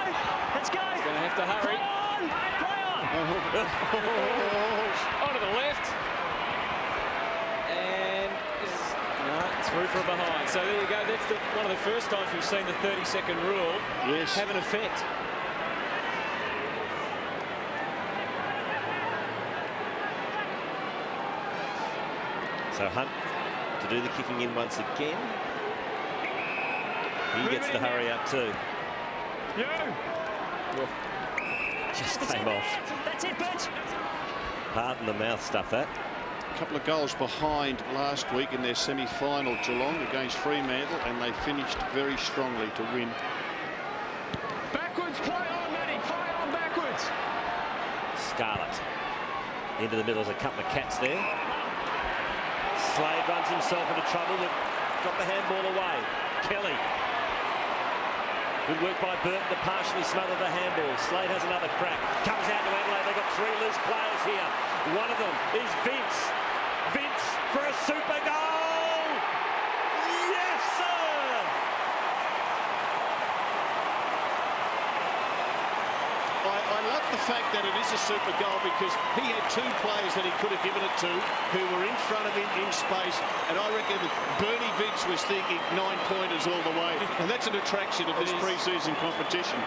Let's go. He's going to have to hurry. Play on. Onto the left. And through from behind. So there you go. That's one of the first times we've seen the 30-second rule have an effect. So Hunt to do the kicking in once again. He gets the hurry up too. Just came off. That's it, Bert. Heart in the mouth stuff that. A couple of goals behind last week in their semi-final, Geelong against Fremantle, and they finished very strongly to win. Backwards play on, Matty. Into the middle, there's a couple of cats there. Slade runs himself into trouble, but got the handball away. Kelly. Good work by Burton to partially smother the handball. Slade has another crack. Comes out to Adelaide. They've got 3 loose players here. One of them is Vince. Vince for a super goal! Yes, sir! I love the fact that it is a super goal because he had 2 players that he could have given it to who were in front of him in space, and I reckon Bernie Vince was thinking 9-pointers all the way, and that's an attraction of this pre-season competition.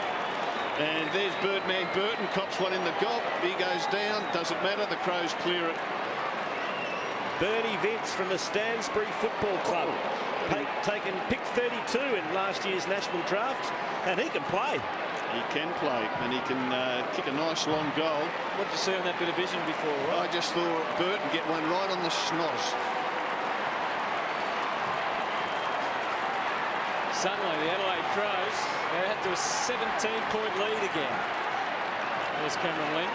And there's Birdman Burton, cops one in the gob, he goes down, doesn't matter, the Crows clear it. Bernie Vince from the Stansbury Football Club, picked 32 in last year's national draft, and he can play. He can play, and he can kick a nice long goal. What did you see on that bit of vision before? Right? I just thought Burton get one right on the schnoz. Suddenly, the Adelaide Crows, they're out to a 17-point lead again. There's Cameron Lynn.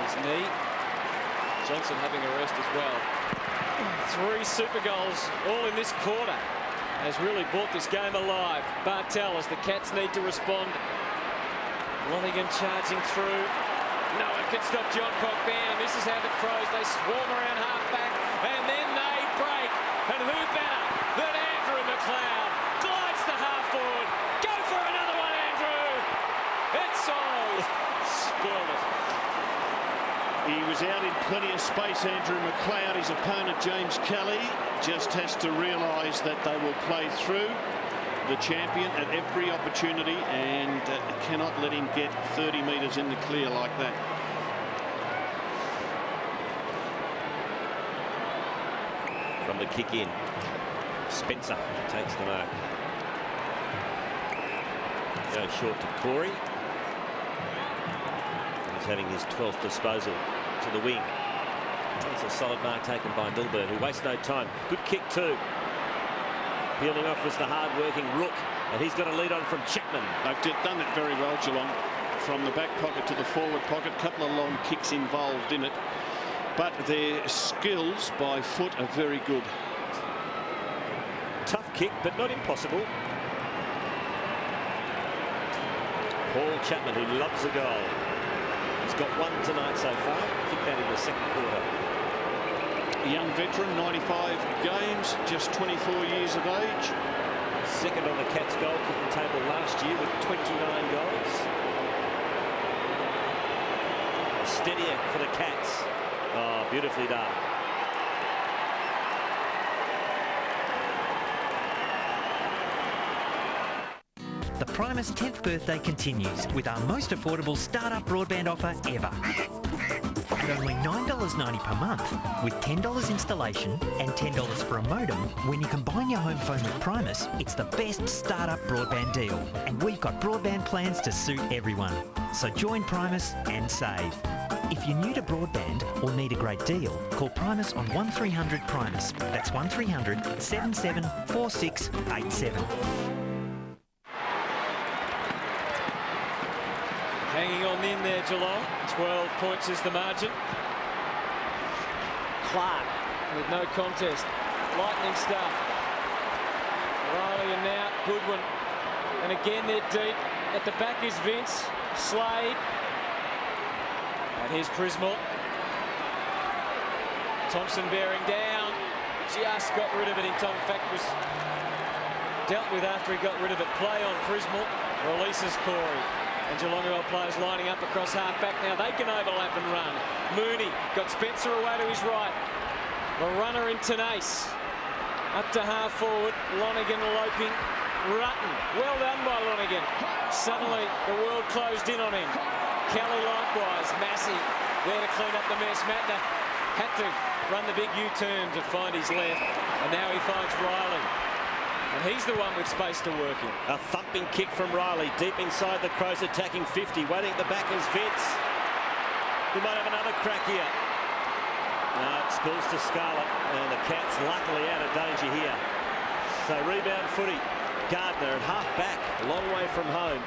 His knee. Johnson having a rest as well. 3 super goals, all in this quarter, has really brought this game alive. Bartel, as the Cats need to respond. Lonergan charging through. No one can stop John Cockburn. This is how the Crows, they swarm around half-back, and then they break. And who better than Andrew McLeod? Glides to half-forward. Go for another one, Andrew! It's all spoiled it. He was out in plenty of space, Andrew McLeod. His opponent, James Kelly, just has to realise that they will play through the champion at every opportunity and cannot let him get 30 metres in the clear like that. From the kick in, Spencer takes the mark. Goes short to Corey. He's having his 12th disposal to the wing. That's a solid mark taken by Milburn, who wastes no time. Good kick too. Peeling off was the hard-working Rook, and he's got a lead on from Chapman. They've done it very well, Geelong. From the back pocket to the forward pocket, couple of long kicks involved in it. But their skills by foot are very good. Tough kick, but not impossible. Paul Chapman, who loves a goal. He's got 1 tonight so far. Kicked that in the second quarter. A young veteran, 95 games, just 24 years of age. Second on the Cats goal kicking table last year with 29 goals. Steadier for the Cats. Oh, beautifully done. The Primus 10th birthday continues with our most affordable startup broadband offer ever. At only $9.90 per month, with $10 installation and $10 for a modem, when you combine your home phone with Primus, it's the best startup broadband deal. And we've got broadband plans to suit everyone. So join Primus and save. If you're new to broadband or need a great deal, call Primus on 1300 Primus. That's 1300 774687. Hanging on in there, Geelong. 12 points is the margin. Clark with no contest. Lightning stuff. Riley and now Goodwin. And again they're deep. At the back is Vince. Slade. And here's Prismal. Thompson bearing down. Just got rid of it in time. In fact, was dealt with after he got rid of it. Play on Prismal. Releases Corey. And Geelong players lining up across half-back now. They can overlap and run. Mooney got Spencer away to his right. The runner in Tenace. Up to half-forward. Lonergan loping. Rutten. Well done by Lonergan. Suddenly, the world closed in on him. Kelly likewise. Massey there to clean up the mess. Matner had to run the big U-turn to find his left. And now he finds Riley. And he's the one with space to work in. A thumping kick from Riley, deep inside the Crows, attacking 50. Waiting at the back is Vince. We might have another crack here. No, it spills to Scarlett, and the Cats luckily out of danger here. So rebound footy. Gardner at half back, a long way from home.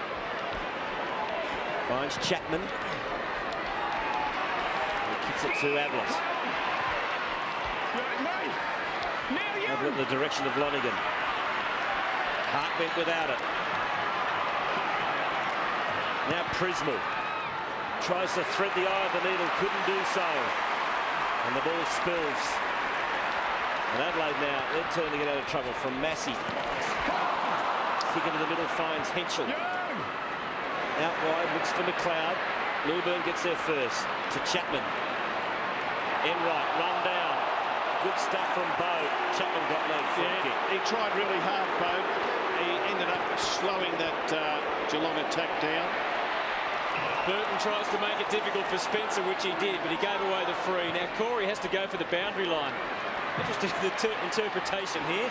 Finds Chapman. Gets it to Ablett. Ablett in the direction of Lonigan. Hart went without it. Now Prismal tries to thread the eye of the needle, couldn't do so. And the ball spills. And Adelaide now, they're turning to get out of trouble from Massey. Kick into the middle, finds Henschel. Out wide, looks for McLeod. Lilburn gets there first to Chapman. Enright, run down. Good stuff from Bow. Chapman got legs for a kick. He tried really hard, Bow. He ended up slowing that Geelong attack down. Burton tries to make it difficult for Spencer, which he did, but he gave away the free. Now Corey has to go for the boundary line. Interesting interpretation here.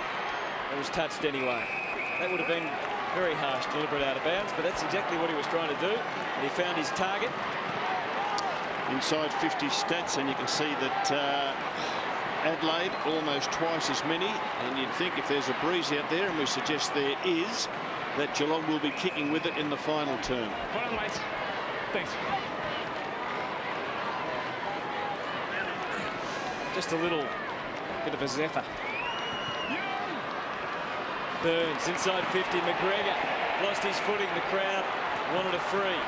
It was touched anyway. That would have been very harsh, deliberate out of bounds, but that's exactly what he was trying to do. And he found his target. Inside 50 stats, and you can see that Adelaide almost twice as many. And you'd think if there's a breeze out there, and we suggest there is, that Geelong will be kicking with it in the final term. Well, mate. Thanks. Just a little bit of a zephyr. Burns inside 50. McGregor lost his footing. The crowd wanted a free.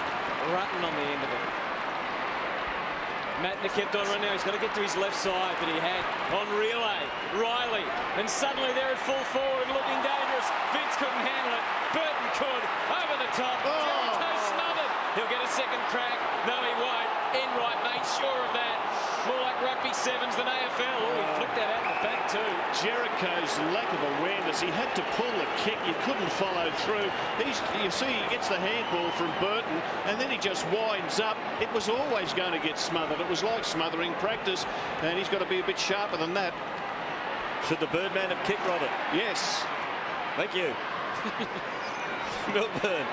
Rutten on the end of it. Matner kept on running now. He's got to get to his left side, but he had on relay Riley, and suddenly they're at full forward and looking dangerous. Vince couldn't handle it. Burton could. Over the top. Jericho smothered. He'll get a second crack. No, he won't. Enright made sure of that. More like rugby sevens than AFL. Oh, he flicked that out in the back too. Jericho's lack of awareness. He had to pull the kick. You couldn't follow through. You see, he gets the handball from Burton, and then he just winds up. It was always going to get smothered. It was like smothering practice, and he's got to be a bit sharper than that. Should the Birdman have kicked, Robert? Yes. Thank you. Milburn.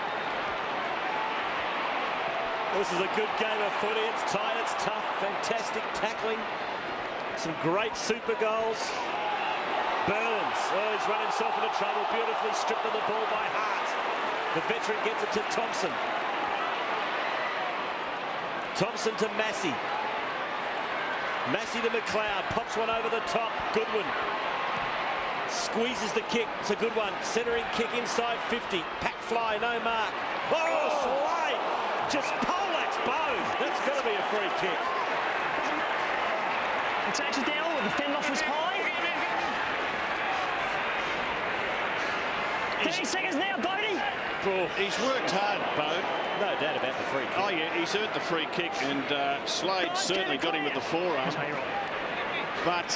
This is a good game of footy. It's tight, it's tough, fantastic tackling. Some great super goals. Burns, oh, he's run himself into trouble. Beautifully stripped of the ball by Hart. The veteran gets it to Thompson. Thompson to Massey. Massey to McLeod. Pops one over the top. Goodwin. Squeezes the kick. It's a good one. Centering kick inside 50. Pack fly, no mark. Oh, Slade! Just poleaxed Bow. That's got to be a free kick. It's actually down with the fend off was high. 30 seconds now, Bodie. Oh, he's worked hard, Bow. No doubt about the free kick. Oh, yeah, he's earned the free kick, and Slade certainly got him with the forearm. But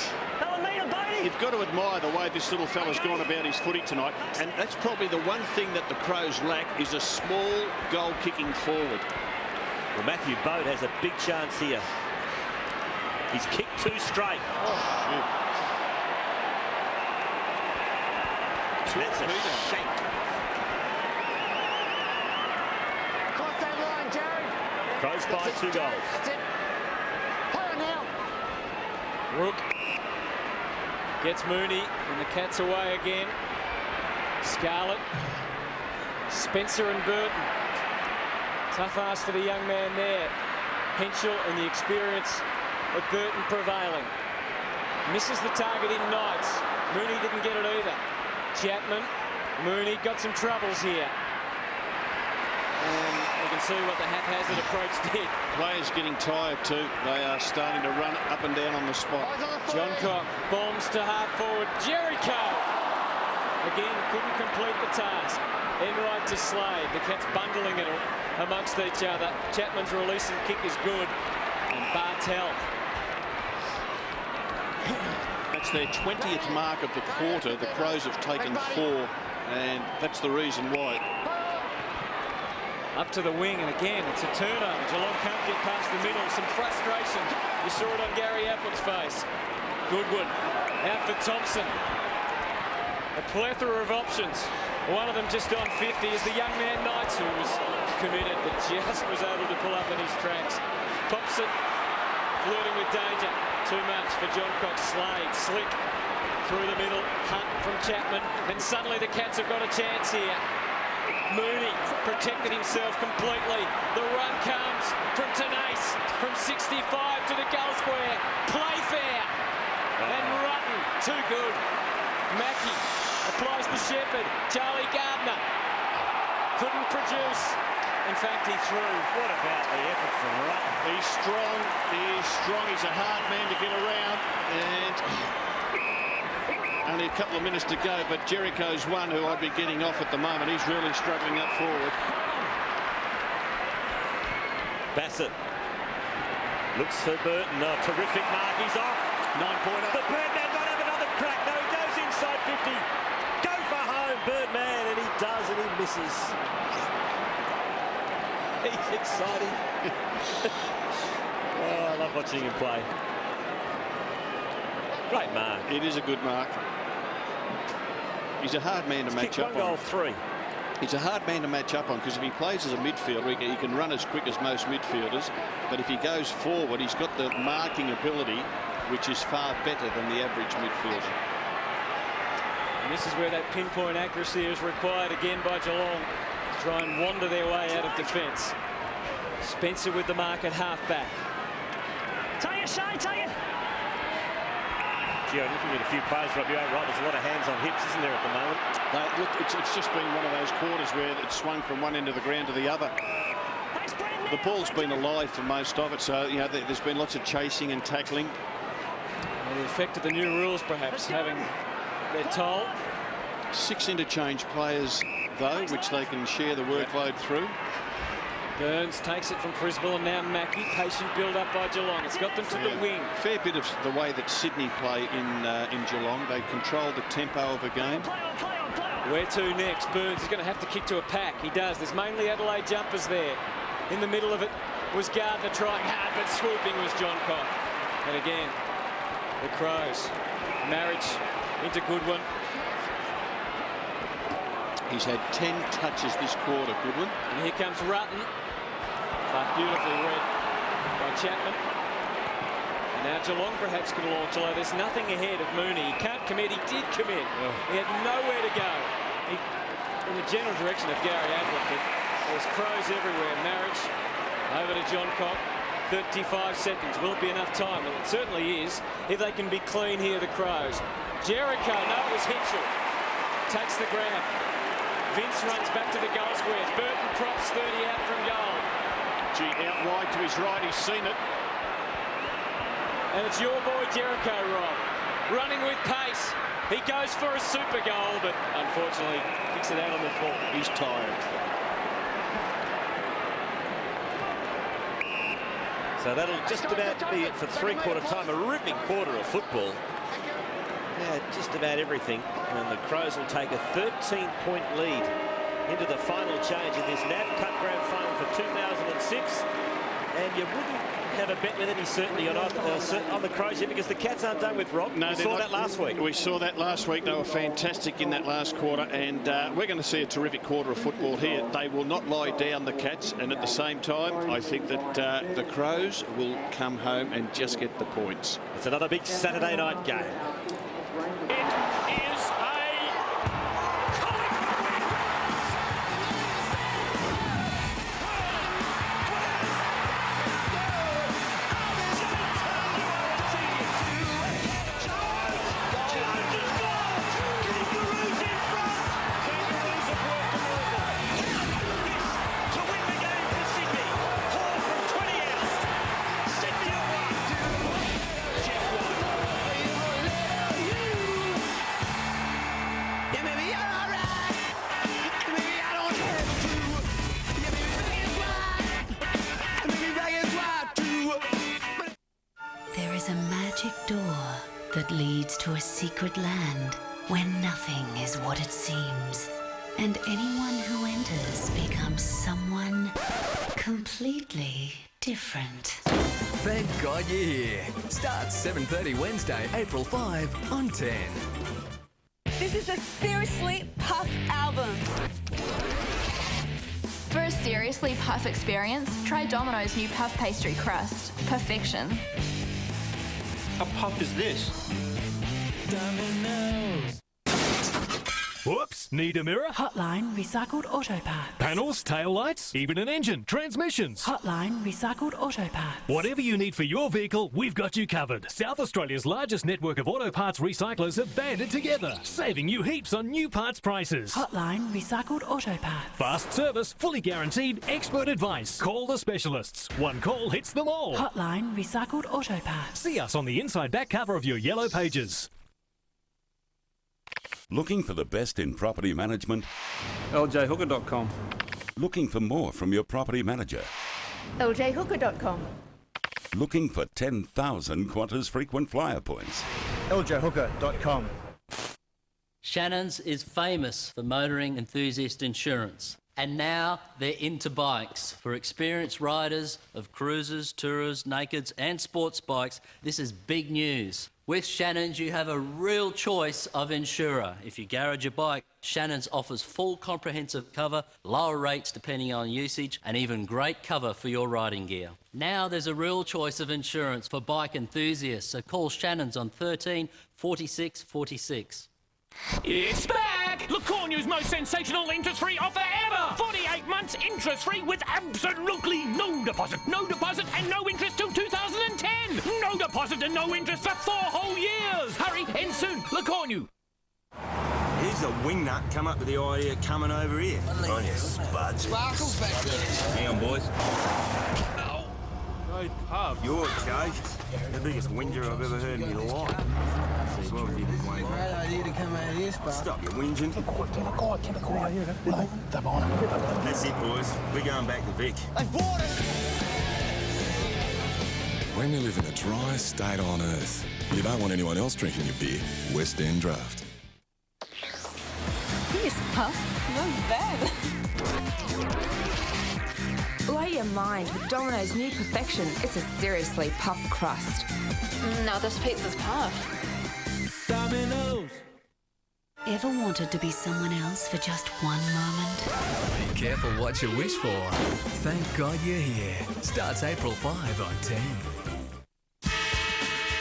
you've got to admire the way this little fella's gone about his footy tonight, and that's probably the one thing that the Crows lack is a small goal-kicking forward. Well, Matthew Boat has a big chance here. He's kicked two straight. Oh, shit. That's a shank. Cross that line, Jared. Crows by 2 goals. That's it. Hold on now. Rook gets Mooney, and the Cats away again. Scarlett, Spencer and Burton. Tough ask for the young man there. Henschel and the experience of Burton prevailing. Misses the target in Knights. Mooney didn't get it either. Chapman, Mooney got some troubles here. And you can see what the haphazard approach did. Players getting tired too. They are starting to run up and down on the spot. John Cock bombs to half forward. Jericho again couldn't complete the task. Enright to Slade. The Cats bundling it amongst each other. Chapman's release and kick is good. And Bartel. That's their 20th mark of the quarter. The Crows have taken 4, and that's the reason why. Up to the wing, and again, it's a turnover. Geelong can't get past the middle. Some frustration. You saw it on Gary Apple's face. Goodwin out for Thompson. A plethora of options. One of them just on 50 is the young man Knights, who was committed, but just was able to pull up in his tracks. Thompson flirting with danger. Too much for John Cox. Slade slick through the middle. Hunt from Chapman, and suddenly the Cats have got a chance here. Mooney protected himself completely. The run comes from Tenace from 65 to the goal square. produce. In fact, he threw. What about the effort from Rutten? He's strong. He is strong. He's a hard man to get around. And only a couple of minutes to go, but Jericho's one who I'd be getting off at the moment. He's really struggling up forward. Bassett looks for Burton. Oh, terrific mark. He's off. 9-pointer. The Birdman might have another crack. No, he goes inside 50. Go for home, Birdman, and he does, and he misses. He's exciting. Oh, I love watching him play. Great mark. It is a good mark. He's a hard man to match up on. Goal 3. He's a hard man to match up on because if he plays as a midfielder, he can run as quick as most midfielders. But if he goes forward, he's got the marking ability, which is far better than the average midfielder. And this is where that pinpoint accuracy is required again by Geelong to try and wander their way out of defence. Spencer with the mark at half-back. Take it, Shane, take it. Gee, I'm looking at a few players, Rob. You're right. There's a lot of hands on hips, isn't there, at the moment? Look, it's just been one of those quarters where it's swung from one end of the ground to the other. The ball's been alive for most of it, so you know there's been lots of chasing and tackling. Well, the effect of the new rules, perhaps, having their toll. 6 interchange players, though, which they can share the workload through. Burns takes it from Criswell, and now Mackie. Patient build-up by Geelong. It's got them to the wing. Fair bit of the way that Sydney play in Geelong. They control the tempo of a game. Where to next? Burns is going to have to kick to a pack. He does. There's mainly Adelaide jumpers there. In the middle of it was Gardner trying hard, but swooping was John Cock. And again, the Crows. Marriage into Goodwin. He's had 10 touches this quarter, Goodwin. And here comes Rutten. But beautifully read by Chapman. And now Geelong perhaps can launch, although there's nothing ahead of Mooney. He can't commit. He did commit. Oh. He had nowhere to go. In the general direction of Gary Adwood, but there's Crows everywhere. Marriage over to John Cock. 35 seconds. Will it be enough time? Well, it certainly is if they can be clean here, the Crows. Jericho, no, it was Hitchell. Takes the grab. Vince runs back to the goal square. Burton props 30 out from goal. Gee, out wide to his right, he's seen it. And it's your boy Jericho, Rob. Running with pace. He goes for a super goal, but unfortunately kicks it out on the floor. He's tired. So that'll just about be it for three-quarter time. A ripping quarter of football. Yeah, just about everything. And the Crows will take a 13-point lead into the final change of this Nab Cup Grand Final for 2006. And you wouldn't have a bet with any certainty on the Crows yet, because the Cats aren't done with, Rob. No, we saw that last week. We saw that last week. They were fantastic in that last quarter, and we're going to see a terrific quarter of football here. They will not lie down, the Cats, and at the same time, I think that the Crows will come home and just get the points. It's another big Saturday night game. There is a magic door that leads to a secret land where nothing is what it seems, and anyone who enters becomes someone completely different. Thank God you're here. Starts 7:30 Wednesday, April 5 on 10. This is a Seriously Puff album. For a seriously puff experience, try Domino's new puff pastry crust. Perfection. A puff is this? Domino's. Whoops, need a mirror? Hotline Recycled Auto Parts. Panels, tail lights, even an engine, transmissions. Hotline Recycled Auto Parts. Whatever you need for your vehicle, we've got you covered. South Australia's largest network of auto parts recyclers have banded together, saving you heaps on new parts prices. Hotline Recycled Auto Parts. Fast service, fully guaranteed, expert advice. Call the specialists. One call hits them all. Hotline Recycled Auto Parts. See us on the inside back cover of your yellow pages. Looking for the best in property management? LJHooker.com. Looking for more from your property manager? LJHooker.com. Looking for 10,000 Qantas frequent flyer points? LJHooker.com. Shannon's is famous for motoring enthusiast insurance. And now they're into bikes. For experienced riders of cruisers, tourers, nakeds and sports bikes, this is big news. With Shannon's, you have a real choice of insurer. If you garage a bike, Shannon's offers full comprehensive cover, lower rates depending on usage, and even great cover for your riding gear. Now there's a real choice of insurance for bike enthusiasts, so call Shannon's on 13 46 46. It's back! Lacornu's most sensational interest-free offer ever! 48 months interest-free with absolutely no deposit, and no interest till 2010! No deposit and no interest for 4 whole years! Hurry, end soon, Lacornu! Here's a wingnut come up with the idea of coming over here. On your spuds. Sparkles back there. Hang on, boys. Hey, pub. You're Jake, the biggest whinger I've ever heard in my life. See, what have you been waiting? Great idea to come out here, Spark. Stop your whinging. That's it, boys. We're going back to Vic. When you live in the driest state on earth, you don't want anyone else drinking your beer. West End Draft. Yes, Puff. Not bad. Blow your mind with Domino's new perfection. It's a seriously puff crust. No, this pizza's puff. Domino's. Ever wanted to be someone else for just one moment? Be careful what you wish for. Thank God you're here. Starts April 5 on 10.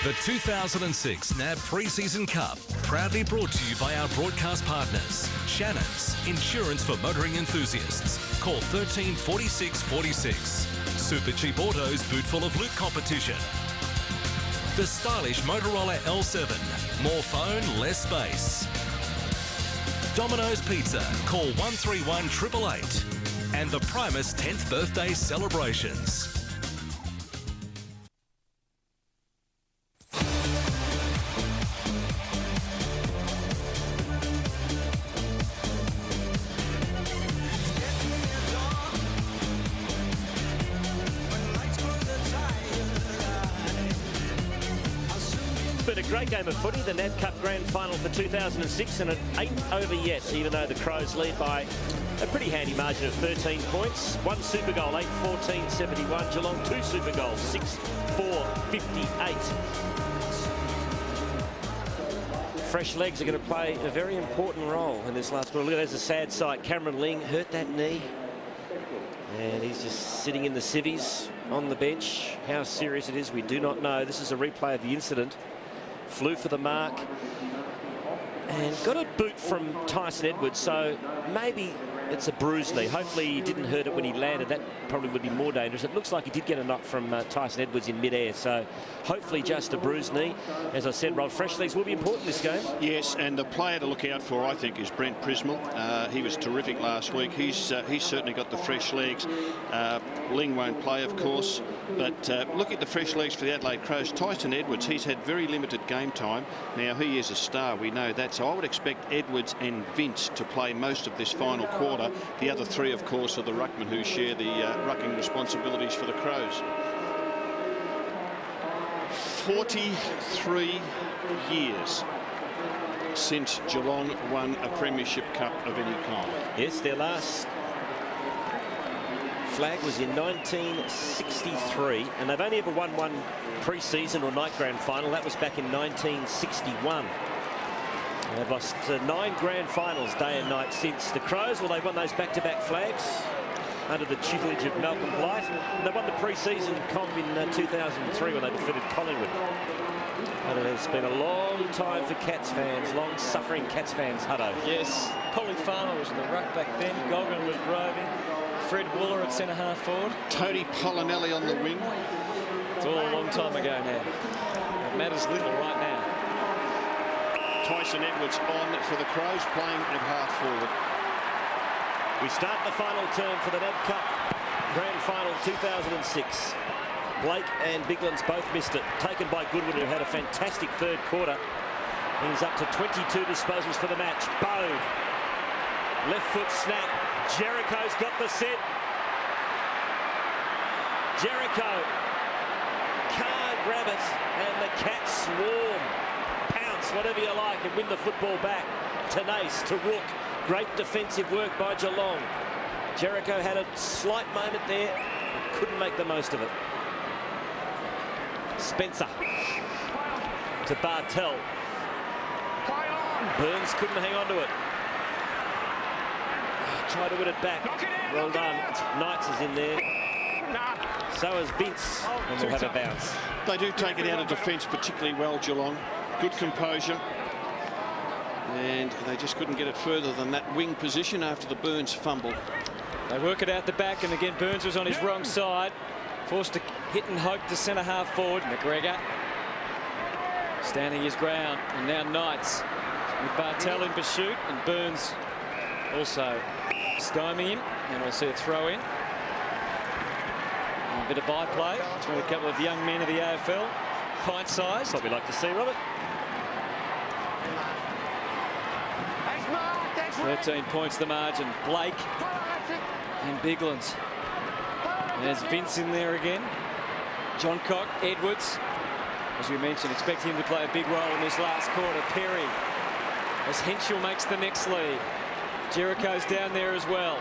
The 2006 NAB Pre-Season Cup, proudly brought to you by our broadcast partners. Shannon's, insurance for motoring enthusiasts. Call 13 46 46. Super Cheap Autos boot full of loot competition. The stylish Motorola L7. More phone, less space. Domino's Pizza. Call 131 888. And the Primus 10th birthday celebrations. Been a great game of footy, the Nab Cup Grand Final for 2006, and it ain't over yet, even though the Crows lead by a pretty handy margin of 13 points. One super goal, 8-14-71. Geelong, 2 super goals, 6-4-58. Fresh legs are going to play a very important role in this last quarter. Look, there's a sad sight. Cameron Ling hurt that knee, and he's just sitting in the civvies on the bench. How serious it is, we do not know. This is a replay of the incident. Flew for the mark and got a boot from Tyson Edwards, so maybe it's a bruised knee. Hopefully he didn't hurt it when he landed. That probably would be more dangerous. It looks like he did get a knock from Tyson Edwards in mid-air, so hopefully just a bruised knee. As I said, Rod, fresh legs will be important this game. Yes, and the player to look out for, I think, is Brent Prismal. He was terrific last week. He's certainly got the fresh legs. Ling won't play, of course, but look at the fresh legs for the Adelaide Crows. Tyson Edwards, he's had very limited game time. Now, he is a star, we know that, so I would expect Edwards and Vince to play most of this final quarter. The other 3, of course, are the ruckmen who share the rucking responsibilities for the Crows. 43 years since Geelong won a Premiership Cup of any kind. Yes, their last flag was in 1963, and they've only ever won one pre-season or night grand final. That was back in 1961. They've lost 9 grand finals day and night since. The Crows, well, they've won those back-to-back flags. under the tutelage of Malcolm Blight. And they won the pre-season comp in 2003 when they defeated Collingwood. And it has been a long time for Cats fans, long-suffering Cats fans, Hutto. Yes, Polly Farmer was in the ruck back then. Goggin was roving. Fred Wooler at centre-half forward. Tony Polinelli on the wing. It's all a long time ago now. It matters little right now. Tyson Edwards on for the Crows, playing at half forward. We start the final term for the Nab Cup Grand Final 2006. Blake and Biglands both missed it. Taken by Goodwin, who had a fantastic third quarter. He's up to 22 disposals for the match. Bowed. Left foot snap. Jericho's got the set. Jericho can't grab it, and the Cats swarm. Pounce, whatever you like, and win the football back. Tenace to Rook. Great defensive work by Geelong. Jericho had a slight moment there, but couldn't make the most of it. Spencer to Bartel. Burns couldn't hang on to it. Try to win it back. Well done. Knights is in there. So is Vince, and we'll have a bounce. They do take it out of defence particularly well, Geelong. Good composure. And they just couldn't get it further than that wing position after the Burns fumble. They work it out the back, and again Burns was on his wrong side. Forced to hit and hope to centre-half forward. McGregor standing his ground, and now Knights with Bartel in pursuit, and Burns also stymie him, and we'll see a throw in. A bit of byplay between a couple of young men of the AFL, pint size. What we like to see, Robert. 13 points the margin. Blake and Biglands. There's Vince in there again. John Cock, Edwards. As we mentioned, expect him to play a big role in this last quarter. Perry, as Henschel makes the next lead. Jericho's down there as well.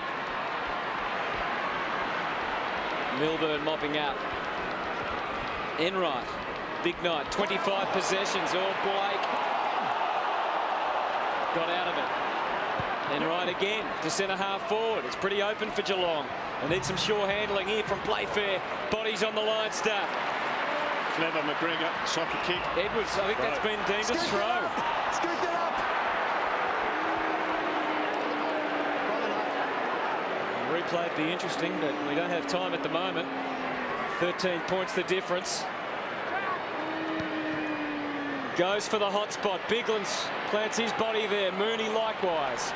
Milburn mopping up. Enright, big night, 25 possessions. Oh, Blake got out of it. Enright again to centre-half forward. It's pretty open for Geelong. They need some sure handling here from Playfair. Bodies on the line, stuff. Clever McGregor, soccer kick. Edwards, I think that's been deemed a throw. Scoot it up. Replay would be interesting, but we don't have time at the moment. 13 points the difference. Goes for the hot spot. Biglands plants his body there. Mooney likewise.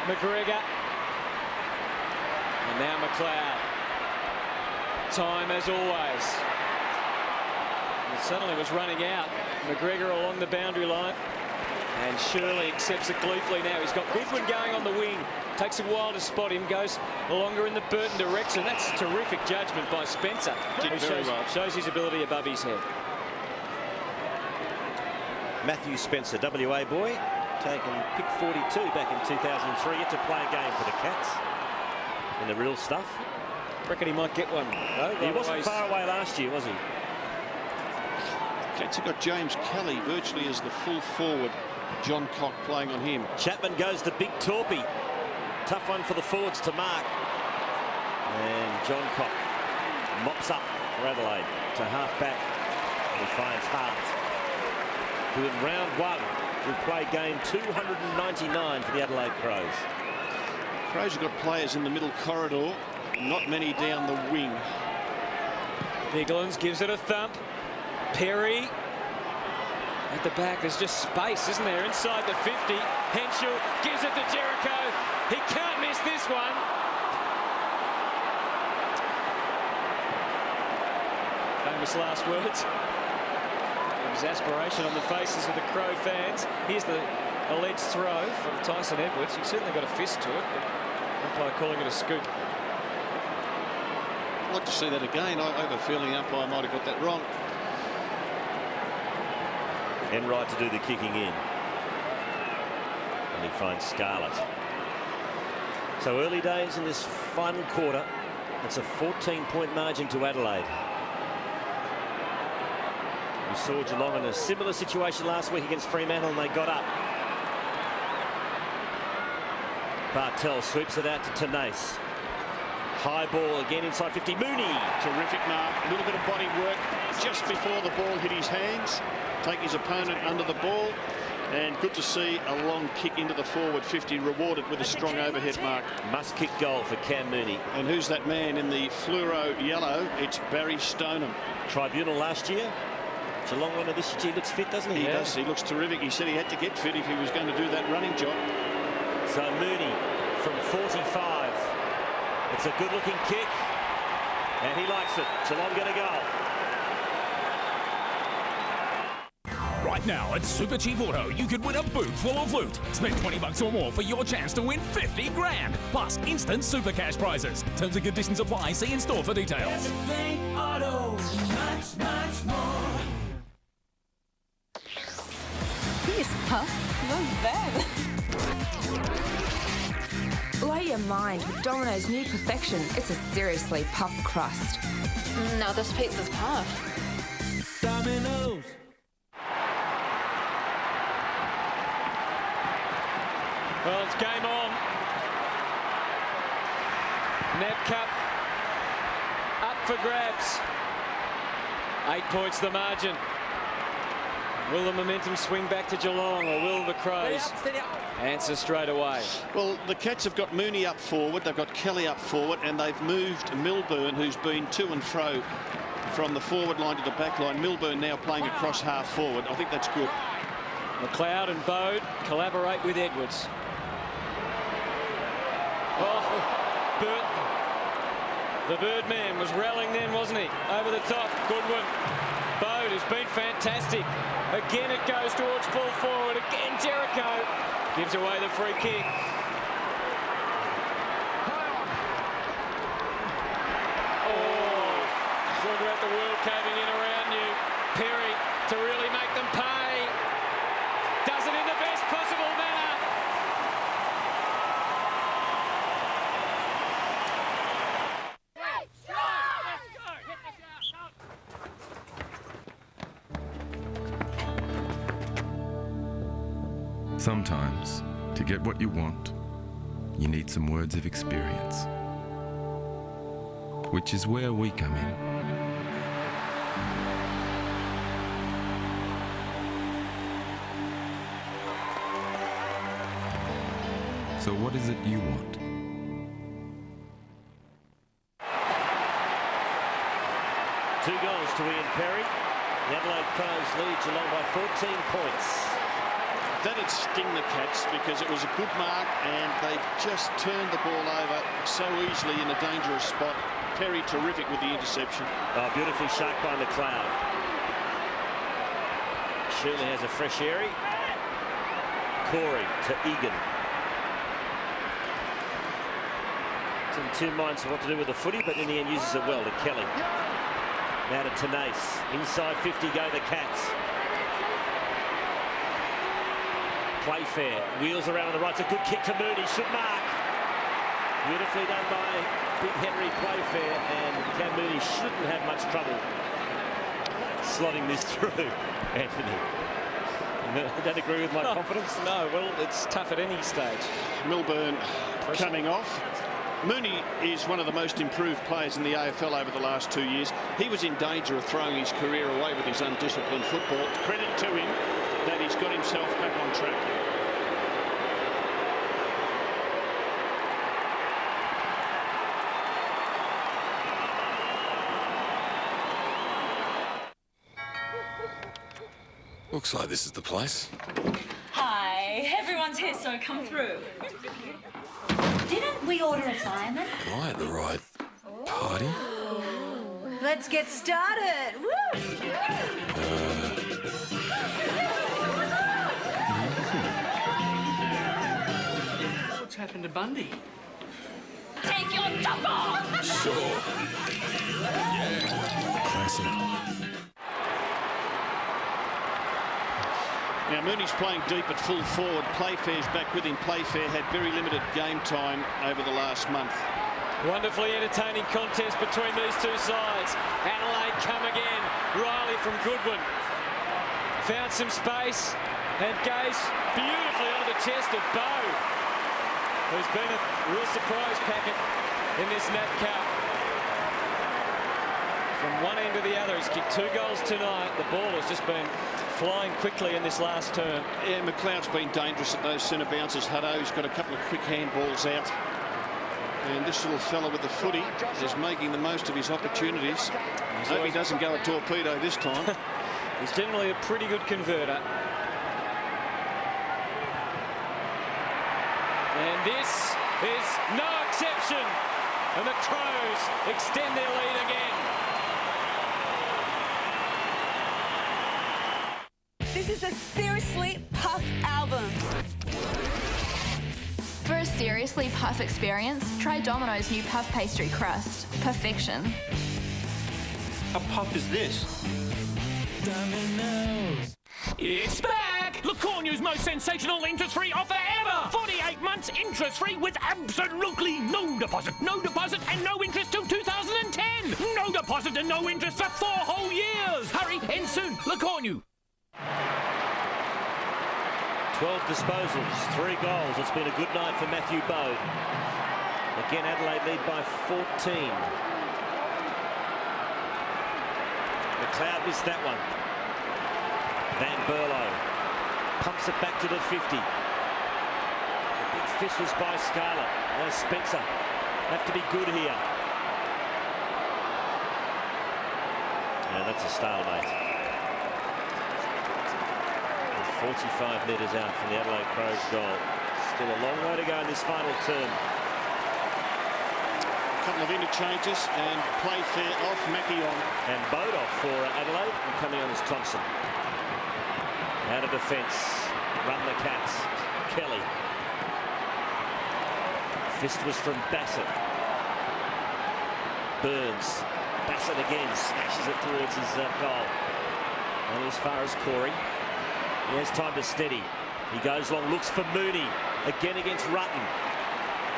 McGregor. And now McLeod. Time as always. And suddenly was running out. McGregor along the boundary line. And Shirley accepts it gleefully now. He's got Goodwin going on the wing. Takes a while to spot him. Goes longer in the Burton direction. That's terrific judgment by Spencer. Did very well. Shows his ability above his head. Matthew Spencer, WA boy, taken pick 42 back in 2003. Yet to play a game for the Cats in the real stuff. Reckon he might get one. No, he wasn't far away last year, was he? Cats have got James Kelly virtually as the full forward. John Cock playing on him. Chapman goes to Big Torpy. Tough one for the forwards to mark. And John Cock mops up for Adelaide to half back. And he finds Hart, who in round one will play game 299 for the Adelaide Crows. Crows have got players in the middle corridor, not many down the wing. Biglands gives it a thump. Perry at the back. There's just space, isn't there? Inside the 50. Henschel gives it to Jericho. He can't miss this one. Famous last words. Exasperation on the faces of the Crow fans. Here's the alleged throw from Tyson Edwards. He certainly got a fist to it, but umpire calling it a scoop. I'd like to see that again. I have a feeling the umpire might have got that wrong. Enright to do the kicking in. And he finds Scarlett. So early days in this final quarter. It's a 14-point margin to Adelaide. We saw Geelong in a similar situation last week against Fremantle, and they got up. Bartel sweeps it out to Tenace. High ball again inside 50. Mooney. Terrific mark. A little bit of body work just before the ball hit his hands. Take his opponent under the ball. And good to see a long kick into the forward 50 rewarded with a strong overhead mark. Must kick goal for Cam Mooney. And who's that man in the fluoro yellow? It's Barry Stoneham. Tribunal last year. Geelong winner this year. He looks fit, doesn't he? He does. He looks terrific. He said he had to get fit if he was going to do that running job. So Mooney from 45. It's a good-looking kick. And he likes it. Geelong get a goal. Right now at Super Cheap Auto, you could win a boot full of loot. Spend $20 or more for your chance to win 50 grand. Plus instant super cash prizes. Terms and conditions apply. See in store for details. Auto, much more. He's puff. Not bad. Blow your mind with Domino's new Perfection. It's a seriously puff crust. No, this pizza's puff. Domino's. Well, it's game on. Nab Cup up for grabs. 8 points the margin. Will the momentum swing back to Geelong, or will the Crows answer straight away? Well, the Cats have got Mooney up forward, they've got Kelly up forward, and they've moved Milburn, who's been to and fro from the forward line to the back line. Milburn now playing across half forward. I think that's good. McLeod and Bode collaborate with Edwards. Oh, the Birdman was rallying then, wasn't he? Over the top, Goodwin. Bode has been fantastic. Again it goes towards full forward. Again Jericho gives away the free kick. Oh, talk about the world caving in around you. Perry to really make them pay. Does it in the best possible manner. Sometimes, to get what you want, you need some words of experience. Which is where we come in. So what is it you want? Two goals to Ian Perry. The Adelaide Crows lead Geelong by 14 points. That'd sting the Cats because it was a good mark and they've just turned the ball over so easily in a dangerous spot. Perry terrific with the interception. Oh, beautifully shaped by McLeod. Surely has a fresh area. Corey to Egan. It's in two minds of what to do with the footy, but in the end uses it well to Kelly. Now to Tenace. Inside 50 go the Cats. Playfair wheels around on the right. It's a good kick to Mooney. Should mark. Beautifully done by Big Henry Playfair, and Cam Mooney shouldn't have much trouble slotting this through. Anthony, don't agree with my confidence? No, well, it's tough at any stage. Milburn coming off. Mooney is one of the most improved players in the AFL over the last 2 years. He was in danger of throwing his career away with his undisciplined football. Credit to him that he's got himself back on track. Looks like this is the place. Hi, everyone's here, so come through. Didn't we order a fireman? Am I at the right party? Let's get started. Woo! What's happened to Bundy? Take your top off! Sure. Yeah. Classic. Now Mooney's playing deep at full forward. Playfair's back with him. Playfair had very limited game time over the last month. Wonderfully entertaining contest between these two sides. Adelaide come again. Riley from Goodwin found some space and goes beautifully onto the chest of Bowe, who's been a real surprise packet in this Nab Cup. From one end to the other, he's kicked 2 goals tonight. The ball has just been flying quickly in this last term. Yeah, McLeod's been dangerous at those centre bounces. Hutto's got a couple of quick handballs out. And this little fella with the footy is making the most of his opportunities. I hope he doesn't go a torpedo this time. He's generally a pretty good converter. And this is no exception. And the Crows extend their lead again. This is a seriously puff album. For a seriously puff experience, try Domino's new puff pastry crust. Perfection. How puff is this? Domino's. It's back! Lacornu's most sensational interest-free offer ever! 48 months interest-free with absolutely no deposit, and no interest till 2010! No deposit and no interest for 4 whole years! Hurry, end soon, Lacornu! 12 disposals, 3 goals. It's been a good night for Matthew Bode. Again, Adelaide lead by 14. McLeod missed that one. Van Berlo pumps it back to the 50. The big fish was by Scarlett. Now Spencer have to be good here. And that's a stalemate. 45 metres out from the Adelaide Crows goal. Still a long way to go in this final term. A couple of interchanges and play fair off, Mackie on. And Bode off for Adelaide, and coming on is Thompson. Out of defence, run the Cats. Kelly. Fist was from Bassett. Burns. Bassett again, smashes it towards his goal. And as far as Corey. He has time to steady. He goes long, looks for Mooney. Again against Rutten.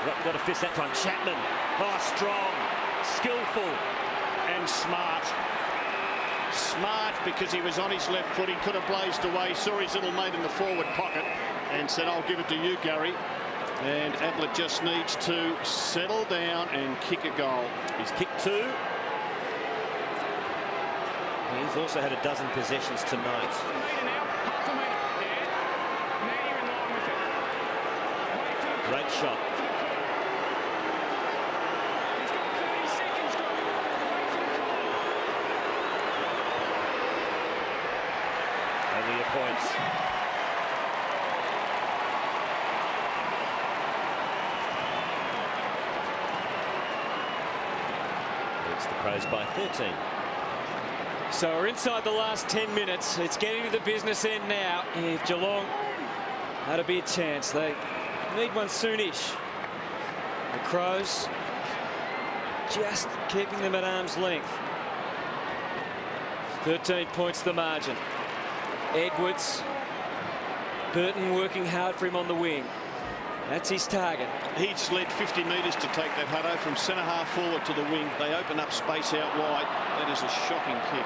Rutten got a fist that time. Chapman. Oh, strong. Skillful. And smart. Smart because he was on his left foot. He could have blazed away. Saw his little mate in the forward pocket and said, I'll give it to you, Gary. And Adelaide just needs to settle down and kick a goal. He's kicked 2. He's also had a dozen possessions tonight. Great shot. Only a point. It's the Crows by 13. So we're inside the last 10 minutes. It's getting to the business end now. If Geelong had a big chance, they need one soonish. The Crows just keeping them at arm's length. 13 points the margin. Edwards, Burton working hard for him on the wing. That's his target. He's led 50 metres to take that, Hutto, from centre half forward to the wing. They open up space out wide. That is a shocking kick.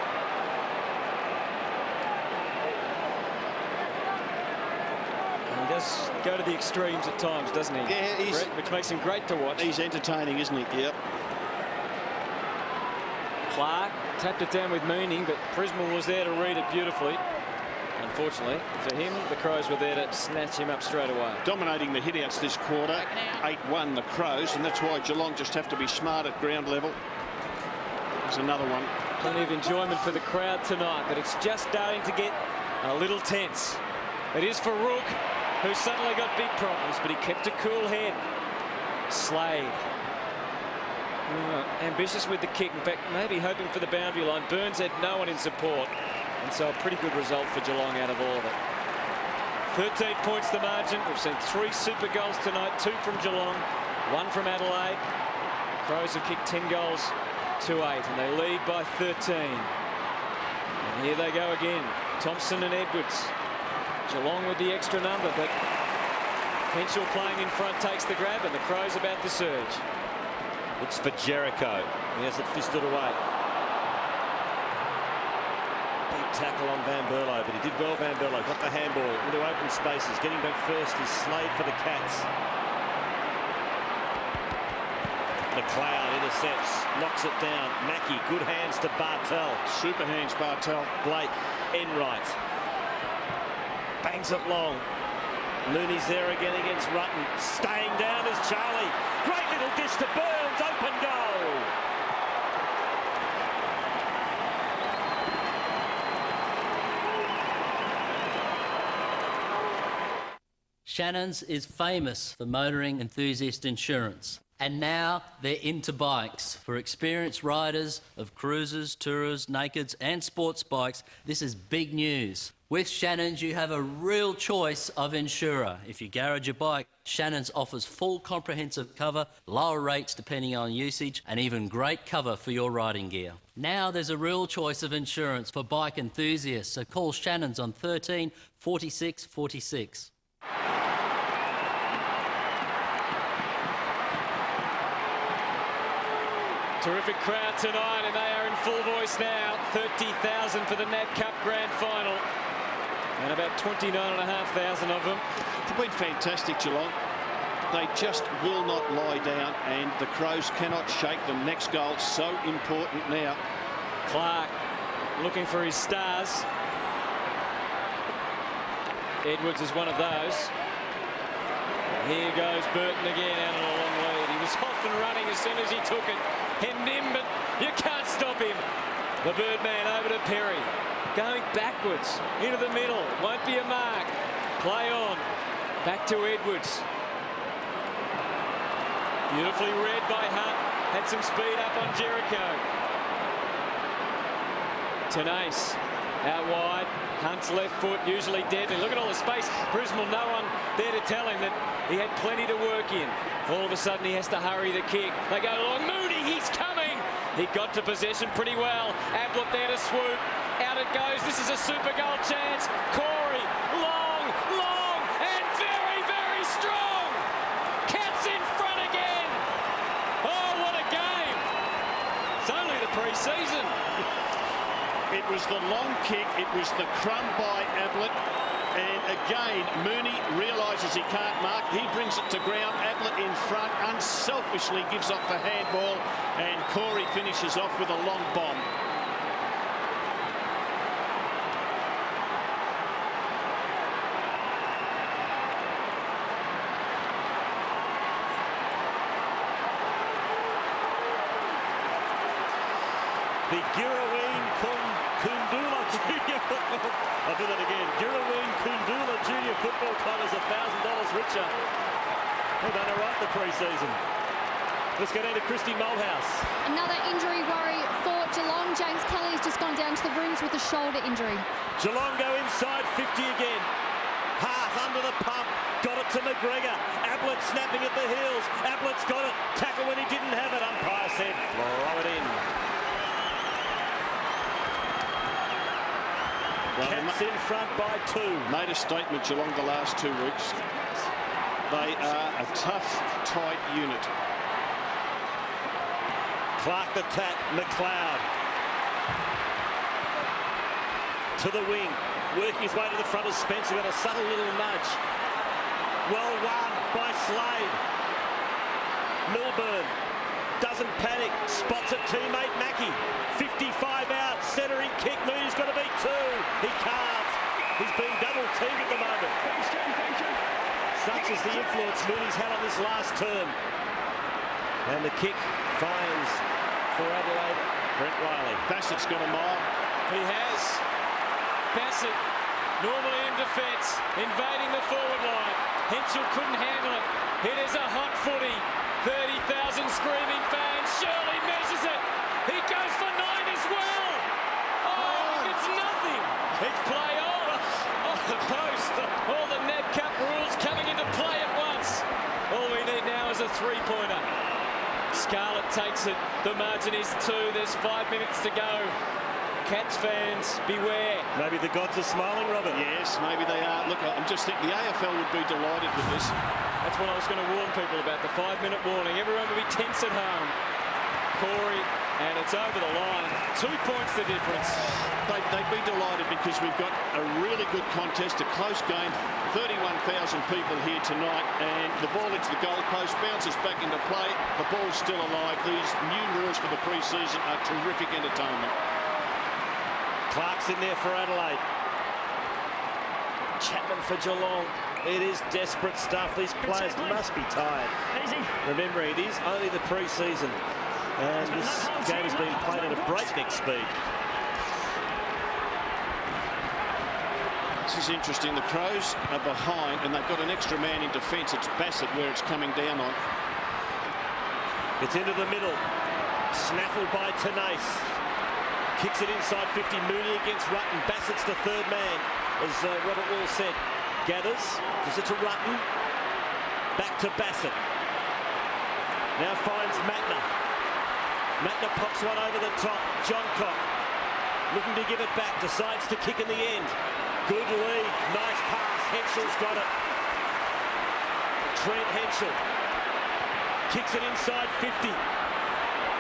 He does go to the extremes at times, doesn't he? Yeah, which makes him great to watch. He's entertaining, isn't he? Yep. Clark tapped it down with meaning, but Prismal was there to read it beautifully. Unfortunately for him, the Crows were there to snatch him up straight away. Dominating the hitouts this quarter. 8-1 the Crows, and that's why Geelong just have to be smart at ground level. There's another one. Plenty of enjoyment for the crowd tonight, but it's just starting to get a little tense. It is for Rook, who suddenly got big problems, but he kept a cool head. Slade. Ambitious with the kick. In fact, maybe hoping for the boundary line. Burns had no one in support. And so a pretty good result for Geelong out of all of it. 13 points the margin. We've seen 3 super goals tonight. 2 from Geelong, 1 from Adelaide. Crows have kicked 10 goals to 8, and they lead by 13. And here they go again. Thompson and Edwards. Geelong with the extra number, but Henschel playing in front takes the grab, and the Crows about to surge. Looks for Jericho. He has it fisted away. Big tackle on Van Berlo, but he did well, Van Berlo. Got the handball into open spaces. Getting back first is Slade for the Cats. McLeod intercepts, knocks it down. Mackie, good hands to Bartel. Super hands, Bartel. Blake, Enright. Bangs it long. Mooney's there again against Rutten. Staying down is Charlie. Great little dish to Burns. Open goal. Shannon's is famous for motoring enthusiast insurance. And now they're into bikes. For experienced riders of cruisers, tourers, nakeds and sports bikes, this is big news. With Shannon's, you have a real choice of insurer. If you garage your bike, Shannon's offers full comprehensive cover, lower rates depending on usage, and even great cover for your riding gear. Now there's a real choice of insurance for bike enthusiasts, so call Shannon's on 13 46 46. Terrific crowd tonight, and they are in full voice now. 30,000 for the Nab Cup Grand Final, and about 29,500 of them. It's been fantastic, Geelong. They just will not lie down, and the Crows cannot shake them. Next goal, so important now. Clark looking for his stars. Edwards is one of those. Here goes Burton again out on a long lead. He was off and running as soon as he took it. Hemmed him, but you can't stop him. The Birdman over to Perry. Going backwards into the middle. Won't be a mark. Play on. Back to Edwards. Beautifully read by Hunt. Had some speed up on Jericho. Tenace out wide. Hunt's left foot usually deadly. Look at all the space. Brisbane, no one there to tell him that he had plenty to work in. All of a sudden he has to hurry the kick. They go long. Mooney, he's coming. He got to possession pretty well. Ablett there to swoop. Out it goes. This is a super goal chance. Corey, long, and very, very strong. Cats in front again. Oh, what a game. It's only the pre-season. It was the long kick, it was the crumb by Ablett, and again Mooney realises he can't mark, he brings it to ground, Ablett in front, unselfishly gives off the handball, and Corey finishes off with a long bomb. The Girraween Kundula Junior Football. I'll do that again. Girraween Kundula Junior Football Club is $1,000 richer. They've done all right the pre-season. Let's go down to Christy Malthouse. Another injury worry for Geelong. James Kelly has just gone down to the rooms with a shoulder injury. Geelong go inside 50 again. Half under the pump. Got it to McGregor. Ablett snapping at the heels. Ablett's got it. Tackle when he didn't have it. Umpire said throw it in. Cats in front by 2. Made a statement Geelong the last 2 weeks. They are a tough, tight unit. Clark the tap, McLeod. To the wing. Working his way to the front of Spencer. Got a subtle little nudge. Well won by Slade. Milburn doesn't panic. Spots a teammate, Mackie. 55 out, centering kick. Mooney's got to beat 2. He can't. He's being double teamed at the moment. Such is the influence Mooney's had on this last term. And the kick finds for Adelaide, Brent Riley. Bassett's got a mile. He has. Bassett, normally in defence, invading the forward line. Henschel couldn't handle it. It is a hot footy. 30,000 screaming fans. Shirley measures it. He goes for 9 as well. Oh, it's nothing. It's play on. Off the post. All the Nab Cup rules coming into play at once. All we need now is a 3-pointer. Scarlett takes it. The margin is 2. There's 5 minutes to go. Cats fans, beware. Maybe the gods are smiling, Robert. Yes, maybe they are. Look, I'm just thinking the AFL would be delighted with this. That's what I was going to warn people about, the 5-minute warning. Everyone will be tense at home. Corey, and it's over the line. 2 points the difference. They'd be delighted because we've got a really good contest, a close game, 31,000 people here tonight, and the ball hits the goalpost, bounces back into play, the ball's still alive. These new rules for the pre-season are terrific entertainment. Clark's in there for Adelaide. Chapman for Geelong. It is desperate stuff. These players must be tired. Remembering it is only the pre-season, and this game has been played at a breakneck speed. This is interesting. The Crows are behind, and they've got an extra man in defence. It's Bassett where it's coming down on. It's into the middle. Snaffled by Tenace. Kicks it inside 50. Mooney against Rutten. Bassett's the third man, as Robert Wall said. Gathers. Gives it to Rutten. Back to Bassett. Now finds Matner. Matner pops one over the top. Johncock looking to give it back. Decides to kick in the end. Good lead. Nice pass. Henschel's got it. Trent Henschel kicks it inside 50.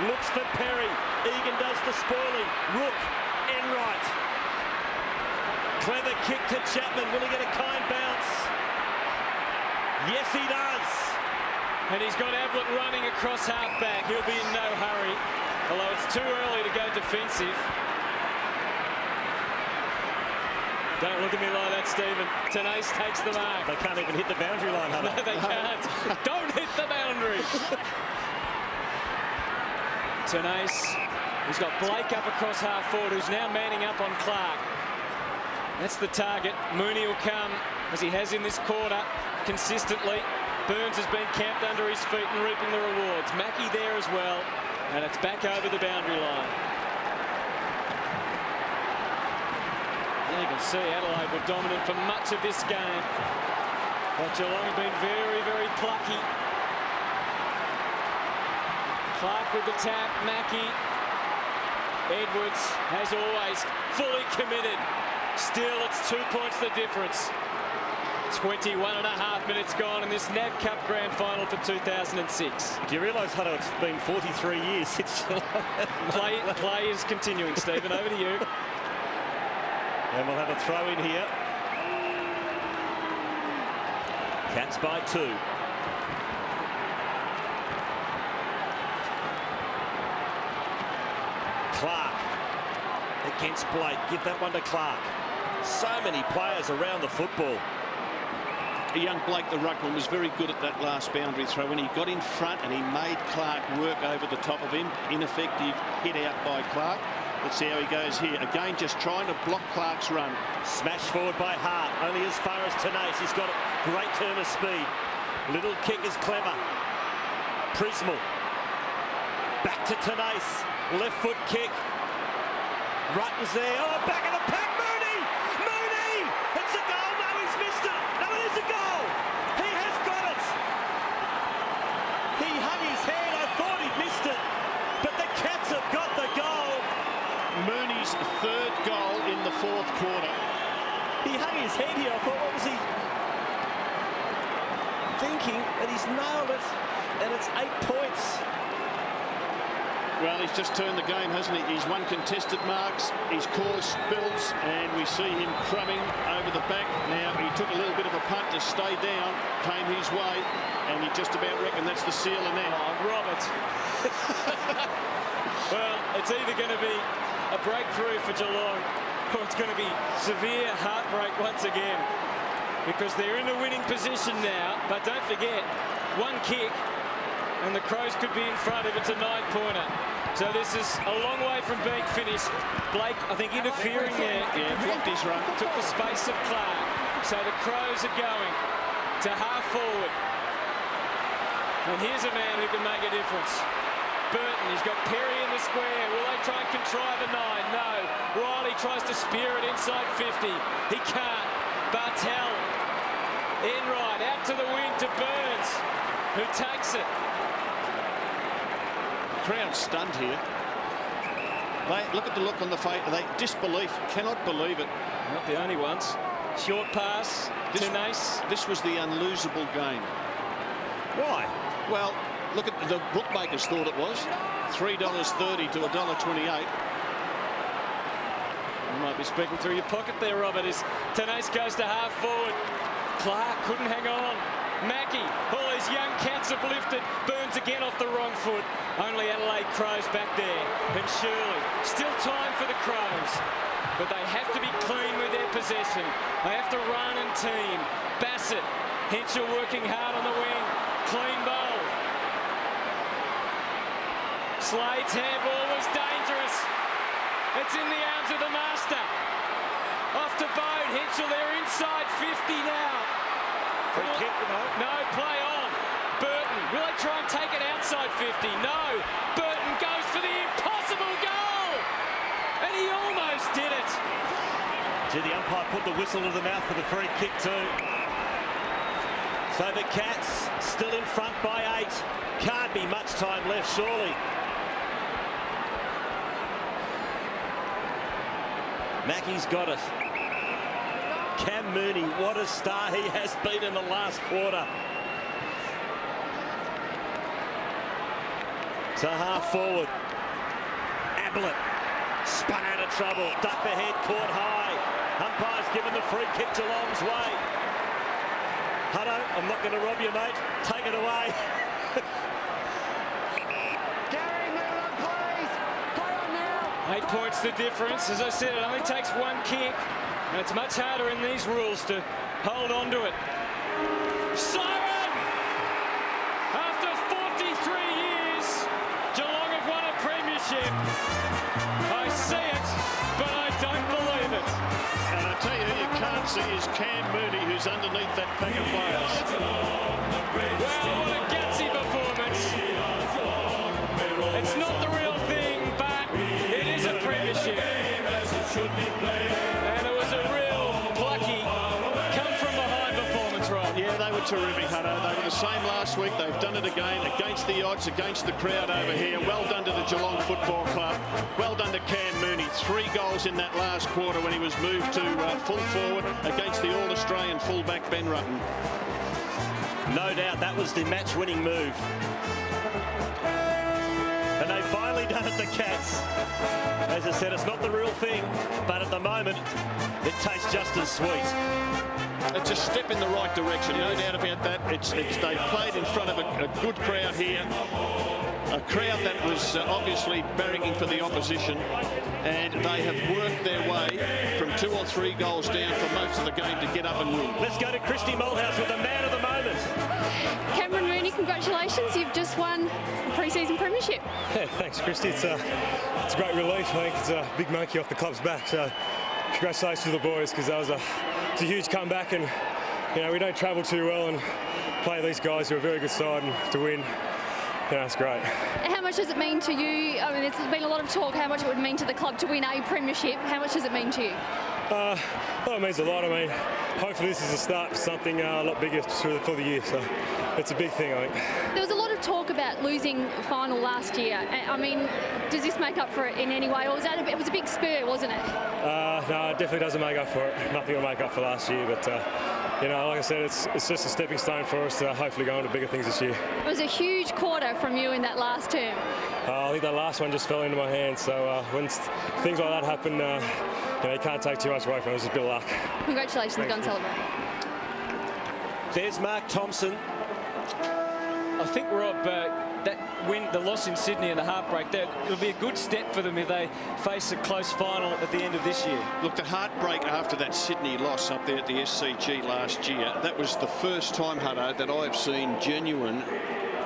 Looks for Perry. Egan does the spoiling. Rook. Enright. Clever kick to Chapman. Will he get a kind bounce? Yes, he does. And he's got Ablett running across half-back. He'll be in no hurry, although it's too early to go defensive. Don't look at me like that, Stephen. Tenace takes the mark. They can't even hit the boundary line, Hunter. No, they can't. Don't hit the boundary. Tenace. He's got Blake up across half forward, who's now manning up on Clark. That's the target. Mooney will come, as he has in this quarter, consistently. Burns has been camped under his feet and reaping the rewards. Mackie there as well, and it's back over the boundary line. And you can see Adelaide were dominant for much of this game, but Geelong have been very, very plucky. Clark with the tap, Mackie. Edwards, as always, fully committed. Still, it's 2 points the difference. 21.5 minutes gone in this Nab Cup Grand Final for 2006. Do you realise, Hunter, it's been 43 years since play is continuing, Stephen. Over to you. And we'll have a throw in here. Cats by 2. Clark against Blake. Give that one to Clark. So many players around the football. Young Blake, the ruckman, was very good at that last boundary throw when he got in front and he made Clark work over the top of him. Ineffective hit out by Clark. Let's see how he goes here. Again, just trying to block Clark's run. Smash forward by Hart, only as far as Tenace. He's got a great turn of speed. Little kick is clever. Prismal. Back to Tenace. Left foot kick. Rutten's there. Oh, back of the pack. Mooney! Mooney! It's a goal. No, he's missed it. No, it is a goal. He has got it. He hung his head. I thought he missed it. But the Cats have got the goal. Mooney's third goal in the fourth quarter. He hung his head here. I thought, what was he thinking? And he's nailed it. And it's 8 points. Well, he's just turned the game, hasn't he? He's won contested marks, he's caused spills, and we see him crumbing over the back. Now, he took a little bit of a punt to stay down, came his way, and he just about reckoned that's the sealer now. Oh, Robert. Well, it's either going to be a breakthrough for Geelong, or it's going to be severe heartbreak once again, because they're in a winning position now. But don't forget, one kick, and the Crows could be in front if it's a 9-pointer. So this is a long way from being finished. Blake, I think, interfering there. Yeah, blocked his run. Took the space of Clark. So the Crows are going to half forward. And here's a man who can make a difference. Burton, he's got Perry in the square. Will they try and contrive a 9? No. Riley tries to spear it inside 50. He can't. Bartel. Enright out to the wing to Burns, who takes it. Crowd stunned here. Look at the look on the face. They disbelief, cannot believe it. Not the only ones. Short pass to Nace. This was the unlosable game. Why? Well, look at the bookmakers thought it was $3.30 to $1.28. You might be speaking through your pocket there, Robert, as Tenace goes to half forward. Clark couldn't hang on. Mackie, all these young cats have lifted. Burns again off the wrong foot. Only Adelaide Crows back there. And Shirley, still time for the Crows. But they have to be clean with their possession. They have to run and team. Bassett, Henschel working hard on the wing. Clean bowl. Slade's handball was dangerous. It's in the arms of the master. Off to Bode. Henschel, they're inside 50 now. Free kick, no, play on. Burton, will they try and take it outside 50? No. Burton goes for the impossible goal. And he almost did it. Gee, the umpire put the whistle to the mouth for the free kick too. So the Cats still in front by 8. Can't be much time left, surely. Mackie's got it. Cam Mooney, what a star he has been in the last quarter. To half forward. Ablett spun out of trouble. Ducked the head, caught high. Umpire's given the free kick Geelong's way. Hutto, I'm not going to rob you, mate. Take it away. Gary, move on, please. Play on now. 8 points the difference. As I said, it only takes one kick. And it's much harder in these rules to hold on to it. Siren! After 43 years, Geelong have won a premiership. I see it, but I don't believe it. And I tell you who you can't see is Cam Mooney, who's underneath that pack of players. Well, what a gutsy performance. It's not the real thing, but it is a premiership. And it was a real plucky, come-from-behind performance, Rob. Yeah, they were terrific, Hutto. They were the same last week. They've done it again against the odds, against the crowd over here. Well done to the Geelong Football Club. Well done to Cam Mooney. 3 goals in that last quarter when he was moved to full forward against the All-Australian fullback Ben Rutten. No doubt that was the match-winning move. And they've finally done it, the Cats. As I said, it's not the real thing, but at the moment, it tastes just as sweet. It's a step in the right direction, no doubt about that. They've played in front of a good crowd here, a crowd that was obviously barracking for the opposition, and they have worked their way from 2 or 3 goals down for most of the game to get up and win. Let's go to Christy Malthouse with the man of the moment. Cameron Rooney, congratulations. You've just won a pre-season premiership. Yeah, thanks, Christy. It's a great relief. I think it's a big monkey off the club's back. So congratulations to the boys, because that was a huge comeback, and you know, we don't travel too well and play these guys who are a very good side, and to win, you know, it's great. How much does it mean to you? I mean, there's been a lot of talk how much it would mean to the club to win a premiership. How much does it mean to you? Well, it means a lot. I mean, hopefully this is the start for something a lot bigger for the year, so it's a big thing, I think. There was a lot of talk about losing the final last year. I mean, does this make up for it in any way, or was that it was a big spur, wasn't it? No, it definitely doesn't make up for it. Nothing will make up for last year, but you know, like I said, it's just a stepping stone for us to hopefully go into bigger things this year. It was a huge quarter from you in that last term. I think that last one just fell into my hands, so when things like that happen, you know, you can't take too much away from it. It was just a bit of luck. Congratulations, go and celebrate. There's Mark Thompson. I think, Rob, that win, the loss in Sydney and the heartbreak, it'll be a good step for them if they face a close final at the end of this year. Look, the heartbreak after that Sydney loss up there at the SCG last year, that was the first time, Hutto, that I've seen genuine,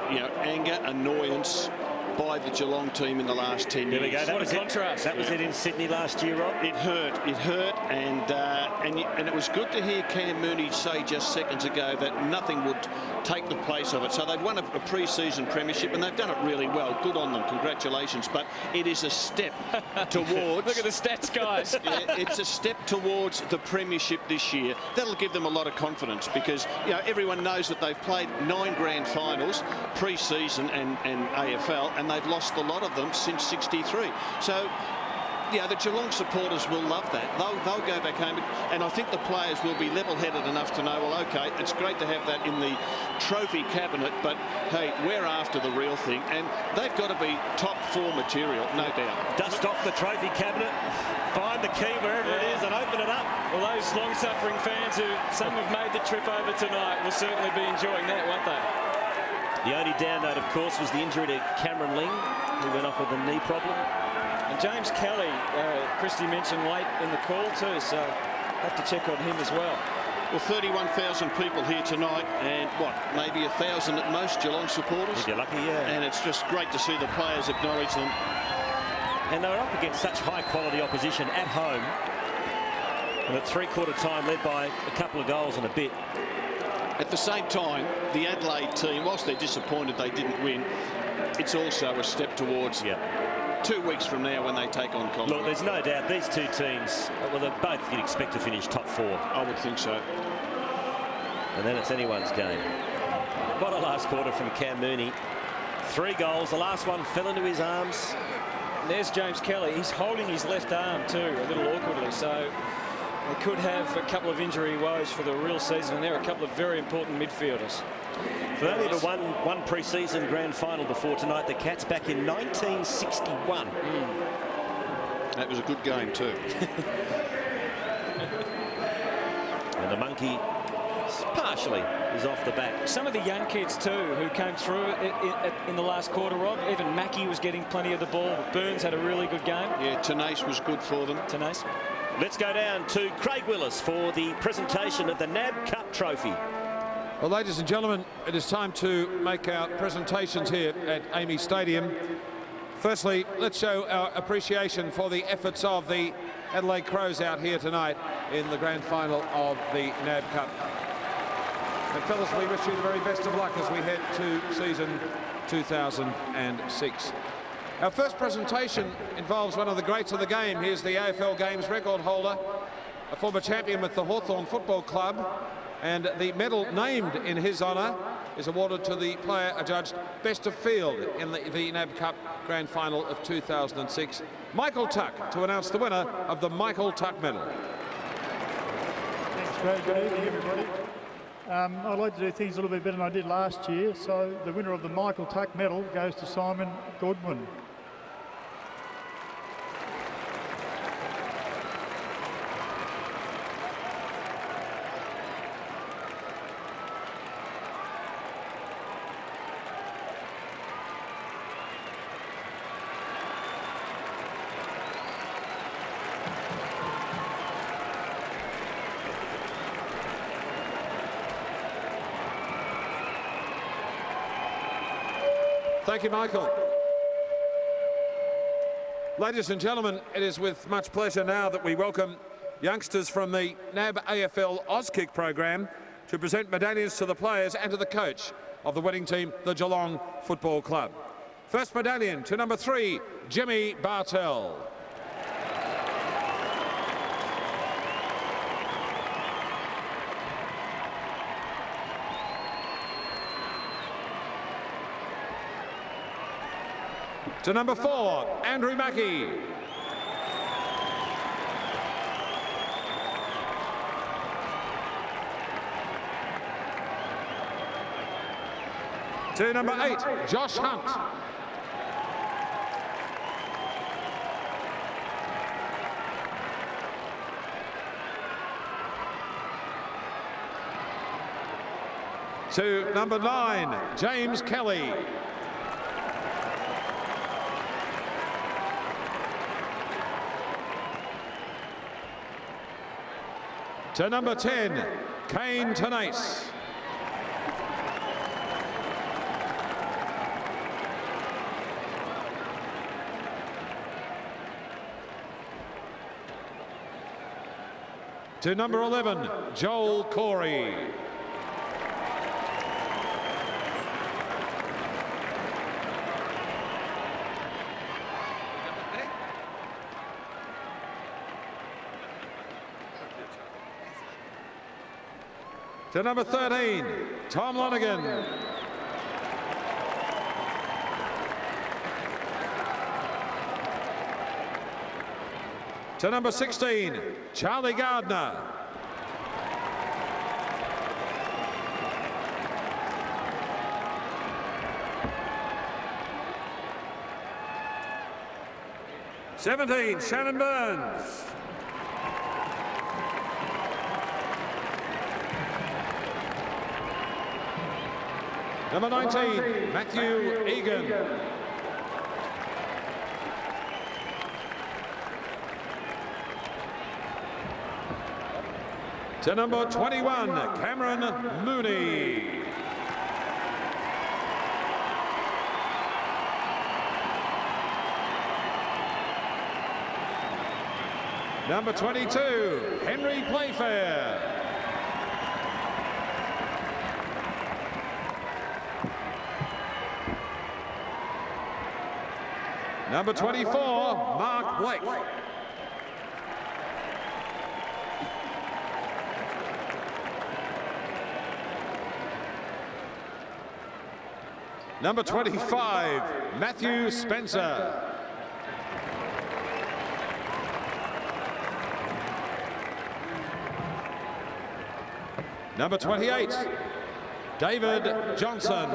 you know, anger, annoyance by the Geelong team in the last 10 years. There we go. That what was a contrast. That was it in Sydney last year, Rob. It hurt, and it was good to hear Cam Mooney say just seconds ago that nothing would take the place of it. So they've won a pre-season premiership, and they've done it really well. Good on them, congratulations. But it is a step towards... Look at the stats, guys. It's a step towards the premiership this year. That'll give them a lot of confidence, because you know everyone knows that they've played 9 grand finals, pre-season and AFL, and they've lost a lot of them since '63. So Yeah, the Geelong supporters will love that. They'll go back home, and I think the players will be level-headed enough to know, well, OK, it's great to have that in the trophy cabinet, but, hey, we're after the real thing, and they've got to be top 4 material, no doubt. Dust off the trophy cabinet, find the key wherever it is and open it up. Well, those long-suffering fans who some have made the trip over tonight will certainly be enjoying that, won't they? The only down note, of course, was the injury to Cameron Ling, who went off with a knee problem. And James Kelly, Christy mentioned late in the call too, so have to check on him as well. Well, 31,000 people here tonight, and what, maybe 1,000 at most Geelong supporters? If you're lucky, yeah. And it's just great to see the players acknowledge them. And they were up against such high-quality opposition at home. And at three-quarter time, led by a couple of goals and a bit. At the same time, the Adelaide team, whilst they're disappointed they didn't win, it's also a step towards 2 weeks from now when they take on Collingwood. Look, there's no doubt these two teams, well, they're both you'd expect to finish top 4. I would think so. And then it's anyone's game. What a last quarter from Cam Mooney. 3 goals. The last one fell into his arms. And there's James Kelly. He's holding his left arm too, a little awkwardly. So they could have a couple of injury woes for the real season. And there are a couple of very important midfielders. They only ever won one pre-season grand final before tonight. The Cats back in 1961. That was a good game too. And the monkey partially is off the back. Some of the young kids too who came through in the last quarter, Rob. Even Mackie was getting plenty of the ball. Burns had a really good game. Yeah, Tenace was good for them. Tenace. Let's go down to Craig Willis for the presentation of the Nab Cup Trophy. Well, ladies and gentlemen, it is time to make our presentations here at AAMI Stadium. Firstly, let's show our appreciation for the efforts of the Adelaide Crows out here tonight in the grand final of the Nab Cup. And fellas, we wish you the very best of luck as we head to season 2006. Our first presentation involves one of the greats of the game. Here's the AFL Games record holder, a former champion with the Hawthorn Football Club, and the medal named in his honour is awarded to the player adjudged best of field in the NAB Cup Grand Final of 2006, Michael Tuck, to announce the winner of the Michael Tuck medal. Thanks, Craig. Good evening, everybody. I'd like to do things a little bit better than I did last year, so the winner of the Michael Tuck medal goes to Simon Goodwin. Thank you, Michael. Ladies and gentlemen, it is with much pleasure now that we welcome youngsters from the NAB AFL Auskick program to present medallions to the players and to the coach of the winning team, the Geelong Football Club. First medallion to number 3, Jimmy Bartell. To number 4, Andrew Mackie. To number 8, Josh Hunt. To number 9, James Kelly. To number 10, Kane Tenace. To number 11, Joel Corey. To number 13, Tom Lonergan. to number 16, Charlie Gardner. '17, Shannon Burns. Number 19, Matthew Egan. To number 21, Cameron Mooney. Number 22, Henry Playfair. Number 24, Mark Blake. Number 25, Matthew Spencer. Number 28, David Johnson.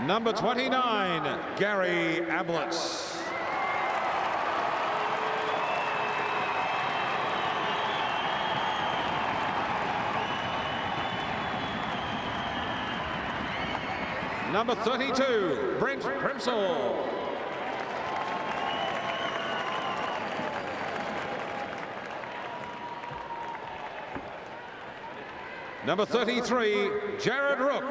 Number 29, Gary Ablett. Number 32, Brent Primsall. Number 33, Jared Rook.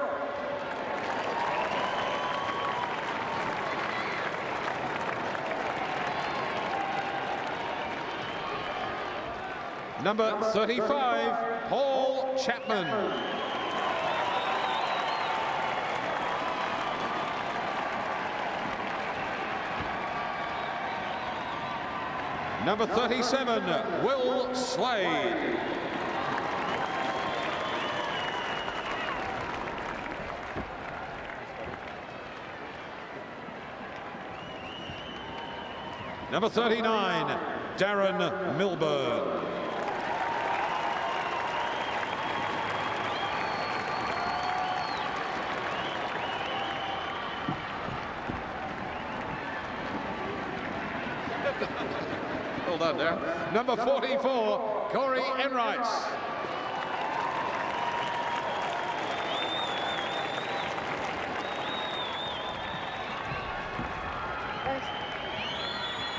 Number 35, Paul Chapman. Number 37, Will Slade. Number 39, Darren Milburn. Well done there. Number 44, Corey Enright.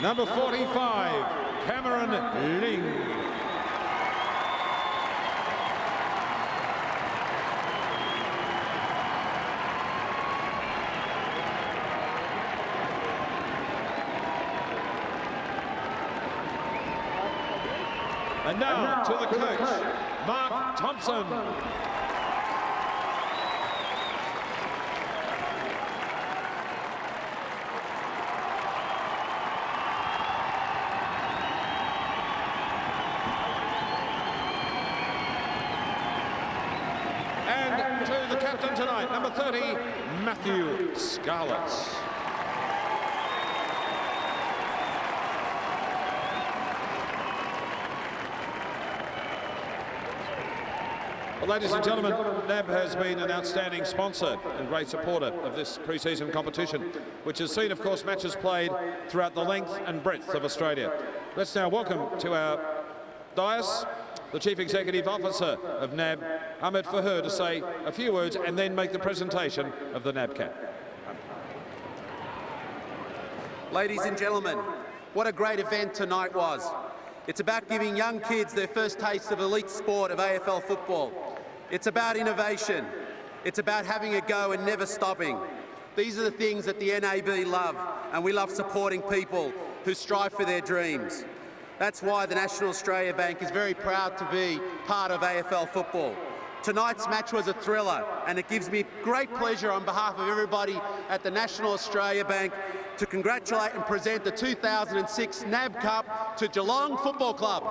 Number 45, Cameron Ling. And now to the coach, Mark Thompson. And to the captain tonight, number 30, Matthew Scarlett. Well, ladies and gentlemen, NAB has been an outstanding sponsor and great supporter of this pre-season competition, which has seen, of course, matches played throughout the length and breadth of Australia. Let's now welcome to our dais the Chief Executive Officer of NAB, Ahmed Fahour, to say a few words and then make the presentation of the NAB Cap. Ladies and gentlemen, what a great event tonight was. It's about giving young kids their first taste of elite sport of AFL football. It's about innovation. It's about having a go and never stopping. These are the things that the NAB love, and we love supporting people who strive for their dreams. That's why the National Australia Bank is very proud to be part of AFL football. Tonight's match was a thriller, and it gives me great pleasure on behalf of everybody at the National Australia Bank to congratulate and present the 2006 NAB Cup to Geelong Football Club.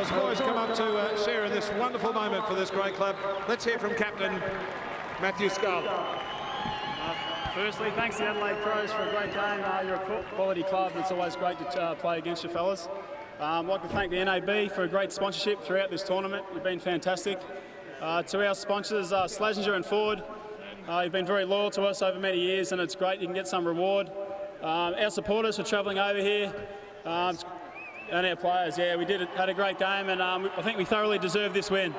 As boys come up to share in this wonderful moment for this great club, let's hear from Captain Matthew Scull. Firstly, thanks to the Adelaide Crows for a great game. You're a quality club, and it's always great to play against you fellas. I'd like to thank the NAB for a great sponsorship throughout this tournament. You've been fantastic. To our sponsors, Slasinger and Ford, you've been very loyal to us over many years, and it's great you can get some reward. Our supporters for travelling over here, and our players, yeah, had a great game, and I think we thoroughly deserve this win.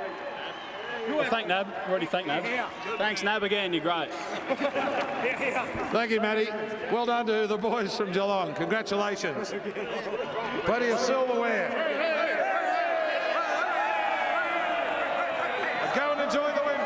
Well, thank Nab. Already thanked Nab. Thanks, Nab, again. You're great. Thank you, Matty. Well done to the boys from Geelong. Congratulations. Plenty of silverware. Go and enjoy the win.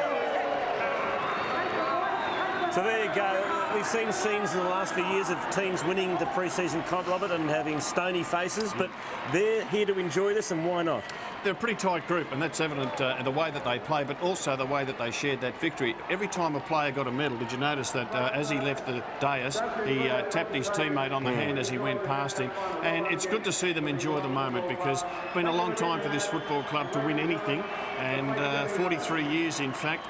So there you go. We've seen scenes in the last few years of teams winning the pre-season comp, Robert, and having stony faces, but they're here to enjoy this, and why not? They're a pretty tight group, and that's evident in the way that they play, but also the way that they shared that victory. Every time a player got a medal, did you notice that as he left the dais, he tapped his teammate on the hand as he went past him? And it's good to see them enjoy the moment, because it's been a long time for this football club to win anything, and 43 years, in fact.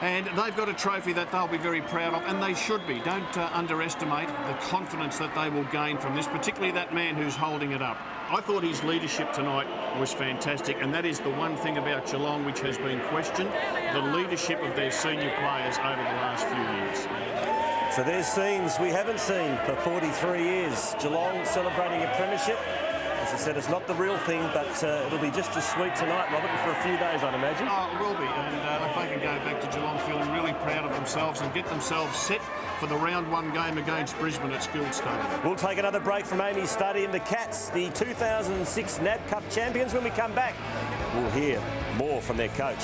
And they've got a trophy that they'll be very proud of, and they should be. Don't underestimate the confidence that they will gain from this, particularly that man who's holding it up. I thought his leadership tonight was fantastic, and that is the one thing about Geelong which has been questioned, the leadership of their senior players over the last few years. So there's scenes we haven't seen for 43 years. Geelong celebrating a premiership. As I said, it's not the real thing, but it'll be just as sweet tonight, Robert, for a few days, I'd imagine. Oh, it will be, and if they can go back to Geelong feeling really proud of themselves and get themselves set for the round one game against Brisbane at Skilled Stadium. We'll take another break from Amy's Stadium. The Cats, the 2006 Nab Cup champions. When we come back, we'll hear more from their coach.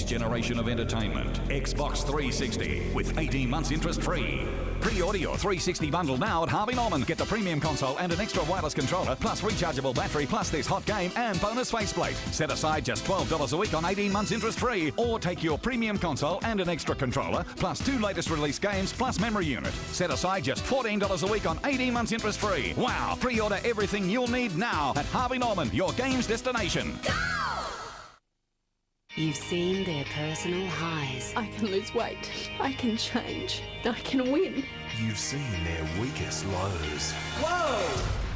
Generation of entertainment. Xbox 360 with 18 months interest free. Pre-order your 360 bundle now at Harvey Norman. Get the premium console and an extra wireless controller, plus rechargeable battery, plus this hot game and bonus faceplate. Set aside just $12 a week on 18 months interest free, or take your premium console and an extra controller, plus 2 latest release games, plus memory unit. Set aside just $14 a week on 18 months interest free. Wow! Pre-order everything you'll need now at Harvey Norman, your games destination. Go! You've seen their personal highs. I can lose weight. I can change. I can win. You've seen their weakest lows. Whoa!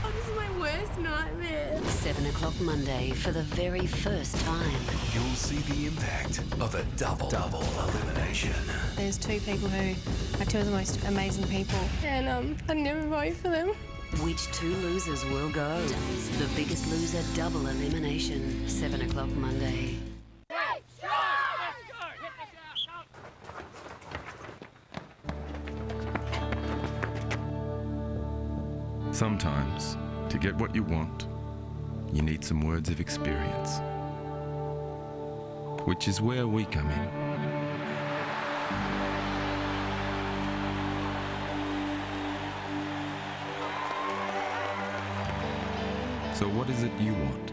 Oh, this is my worst nightmare. 7 o'clock Monday for the very first time. You'll see the impact of a double elimination. There's 2 people who are 2 of the most amazing people. And I never vote for them. Which 2 losers will go? The Biggest Loser double elimination. 7 o'clock Monday. Sometimes, to get what you want, you need some words of experience. Which is where we come in. So what is it you want?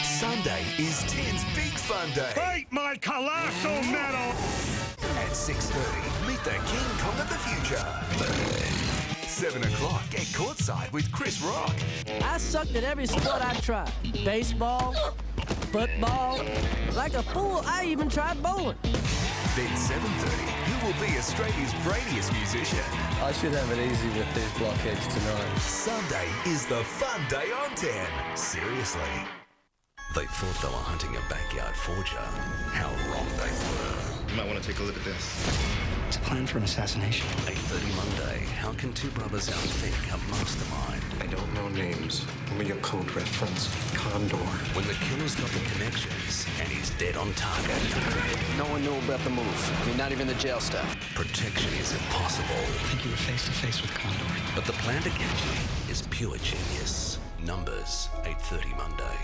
Sunday is Tin's Big Fun Day. Fight my colossal medal! At 6:30, meet the King Kong of the future. 7 o'clock, get courtside with Chris Rock. I sucked at every sport I tried. Baseball, football. Like a fool, I even tried bowling. Then 7:30, who will be Australia's brainiest musician? I should have it easy with these blockheads tonight. Sunday is the fun day on 10. Seriously. They thought they were hunting a backyard forger. How wrong they were. You might want to take a look at this. It's a plan for an assassination. 8:30 Monday. How can 2 brothers outthink a mastermind? I don't know names. Only a code reference. Condor. When the killer's got the connections and he's dead on target. No one knew about the move. I mean, not even the jail staff. Protection is impossible. I think you were face to face with Condor. But the plan to catch him is pure genius. Numbers, 8:30 Monday.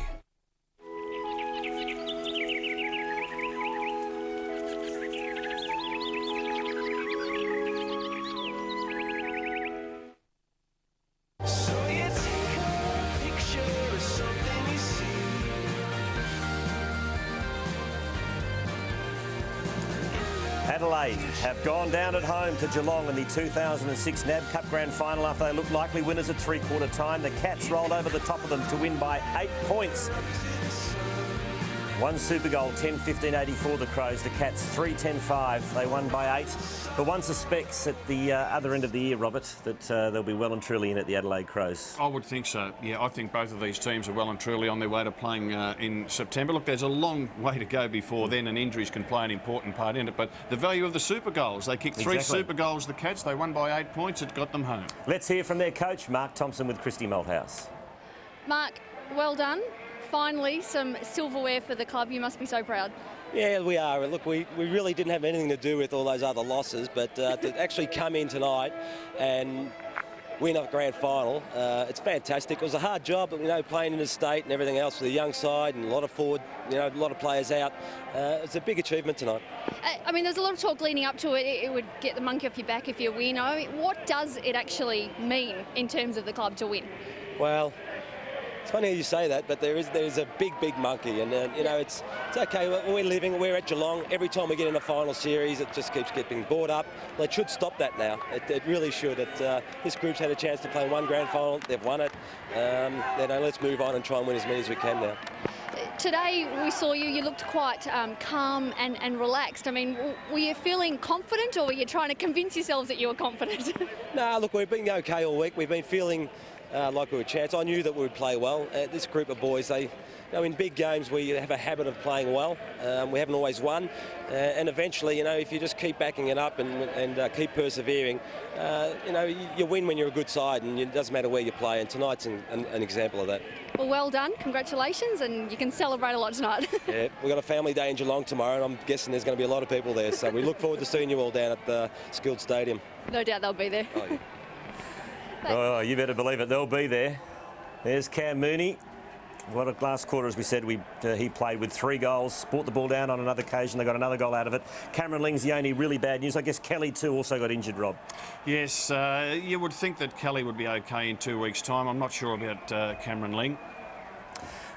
Adelaide have gone down at home to Geelong in the 2006 Nab Cup Grand Final after they looked likely winners at three-quarter time. The Cats rolled over the top of them to win by 8 points. One super goal, 10-15-84 the Crows. The Cats 3-10-5. They won by 8. But one suspects at the other end of the year, Robert, that they'll be well and truly in at the Adelaide Crows. I would think so. Yeah, I think both of these teams are well and truly on their way to playing in September. Look, there's a long way to go before then, and injuries can play an important part in it. But the value of the super goals, they kicked 3 super goals, the Cats. They won by 8 points. It got them home. Let's hear from their coach, Mark Thompson, with Christy Malthouse. Mark, well done. Finally, some silverware for the club. You must be so proud. Yeah, we are. Look, we really didn't have anything to do with all those other losses, but to actually come in tonight and win a grand final, it's fantastic. It was a hard job, but, you know, playing in the state and everything else with a young side and a lot of forward, you know, a lot of players out. It's a big achievement tonight. I mean, there's a lot of talk leading up to it. It would get the monkey off your back if you win. I mean, what does it actually mean in terms of the club to win? Well, it's funny how you say that, but there's a big monkey, and you know, it's okay. We're at Geelong. Every time we get in a final series, it just keeps getting brought up. Well, it should stop that now. It really should. This group's had a chance to play one grand final. They've won it. Let's move on and try and win as many as we can now. Today we saw you looked quite calm and relaxed. I mean, were you feeling confident, or were you trying to convince yourselves that you were confident? No, look, we've been okay all week. We've been feeling like we were a chance. I knew that we would play well. This group of boys, they, you know, in big games we have a habit of playing well. We haven't always won, and eventually, you know, if you just keep backing it up and keep persevering, you know, you win when you're a good side, and it doesn't matter where you play. And tonight's an example of that. Well done, congratulations, and you can celebrate a lot tonight. Yeah, we've got a family day in Geelong tomorrow, and I'm guessing there's going to be a lot of people there. So we look forward to seeing you all down at the Skilled Stadium. No doubt they'll be there. Oh, yeah. Oh, you better believe it. They'll be there. There's Cam Mooney. What a last quarter, as we said, he played with 3 goals, brought the ball down on another occasion. They got another goal out of it. Cameron Ling's the only really bad news. I guess Kelly, too, also got injured, Rob. Yes, you would think that Kelly would be okay in 2 weeks' time. I'm not sure about Cameron Ling.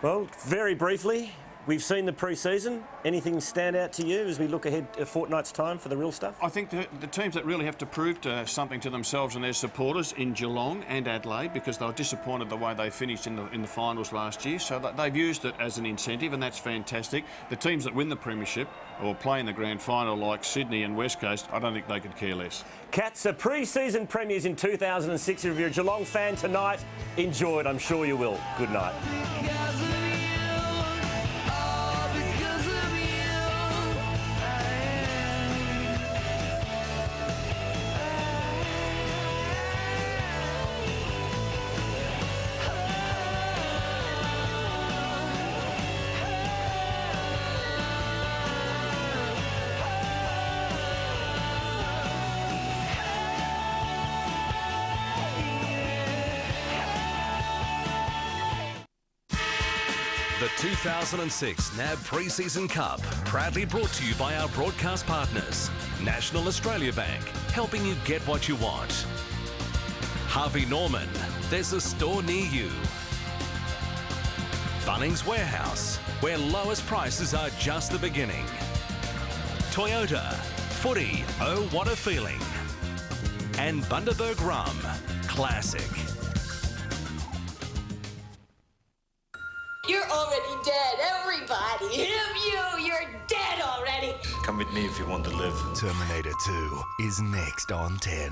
Well, very briefly, we've seen the pre-season. Anything stand out to you as we look ahead a fortnight's time for the real stuff? I think the teams that really have to prove something to themselves and their supporters in Geelong and Adelaide, because they were disappointed the way they finished in the finals last year, so they've used it as an incentive, and that's fantastic. The teams that win the premiership or play in the grand final, like Sydney and West Coast, I don't think they could care less. Cats are pre-season premiers in 2006. If you're a Geelong fan tonight, enjoy it. I'm sure you will. Good night. The 2006 NAB Pre-Season Cup, proudly brought to you by our broadcast partners. National Australia Bank, helping you get what you want. Harvey Norman, there's a store near you. Bunnings Warehouse, where lowest prices are just the beginning. Toyota, Footy, oh what a feeling. And Bundaberg Rum, classic. You're already dead, everybody. You're dead already. Come with me if you want to live. Terminator 2 is next on 10.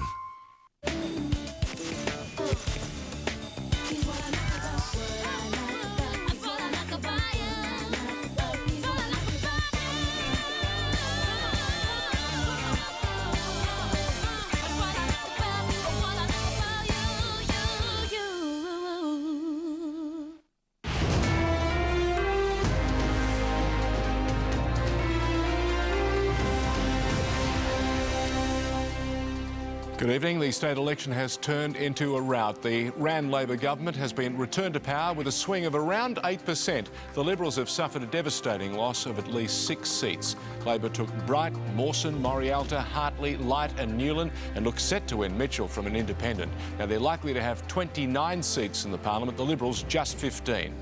Good evening. The state election has turned into a rout. The Rann Labor government has been returned to power with a swing of around 8%. The Liberals have suffered a devastating loss of at least 6 seats. Labor took Bright, Mawson, Morialta, Hartley, Light and Newland and look set to win Mitchell from an independent. Now they're likely to have 29 seats in the parliament, the Liberals just 15.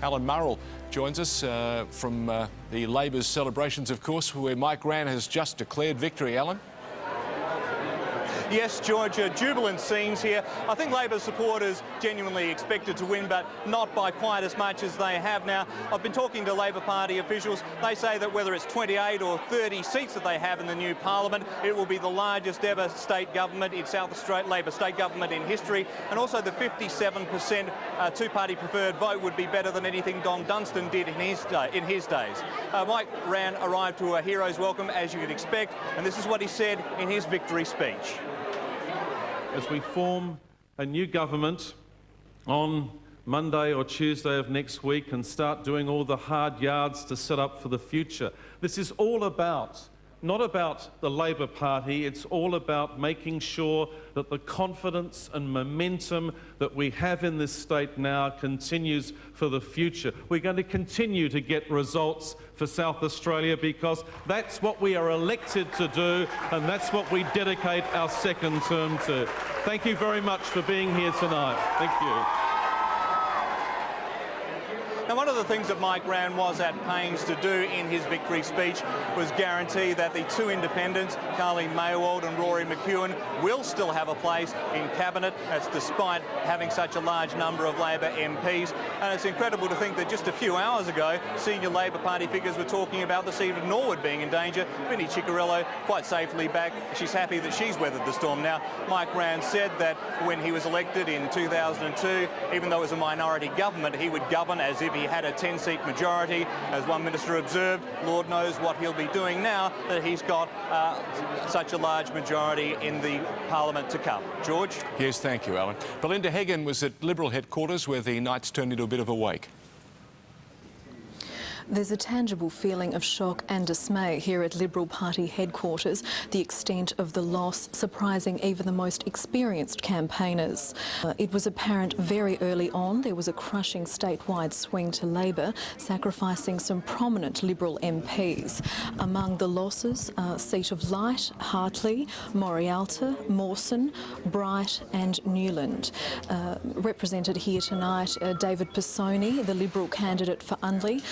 Alan Murrell joins us from the Labor's celebrations, of course, where Mike Rann has just declared victory. Alan? Yes, George, jubilant scenes here. I think Labor supporters genuinely expected to win, but not by quite as much as they have now. I've been talking to Labor Party officials. They say that whether it's 28 or 30 seats that they have in the new parliament, it will be the largest ever state government in South Australia, Labor state government in history. And also the 57% two-party preferred vote would be better than anything Don Dunstan did in his days. Mike Rann arrived to a hero's welcome, as you could expect, and this is what he said in his victory speech. As we form a new government on Monday or Tuesday of next week and start doing all the hard yards to set up for the future. This is all about, not about the Labor Party, it's all about making sure that the confidence and momentum that we have in this state now continues for the future. We're going to continue to get results for South Australia because that's what we are elected to do and that's what we dedicate our second term to. Thank you very much for being here tonight. Thank you. Now, one of the things that Mike Rann was at pains to do in his victory speech was guarantee that the two independents, Carleen Maywald and Rory McEwen, will still have a place in Cabinet. That's despite having such a large number of Labor MPs. And it's incredible to think that just a few hours ago, senior Labor Party figures were talking about the seat of Norwood being in danger. Vinnie Ciccarello quite safely back. She's happy that she's weathered the storm now. Mike Rann said that when he was elected in 2002, even though it was a minority government, he would govern as if he had a 10-seat majority. As one minister observed, Lord knows what he'll be doing now that he's got such a large majority in the parliament to come. George? Yes, thank you, Alan. Belinda Hagan was at Liberal headquarters where the nights turned into a bit of a wake. There's a tangible feeling of shock and dismay here at Liberal Party headquarters, the extent of the loss surprising even the most experienced campaigners. It was apparent very early on there was a crushing statewide swing to Labor, sacrificing some prominent Liberal MPs. Among the losses, Seat of Light, Hartley, Morialta, Mawson, Bright and Newland. Represented here tonight, David Pisoni, the Liberal candidate for Unley.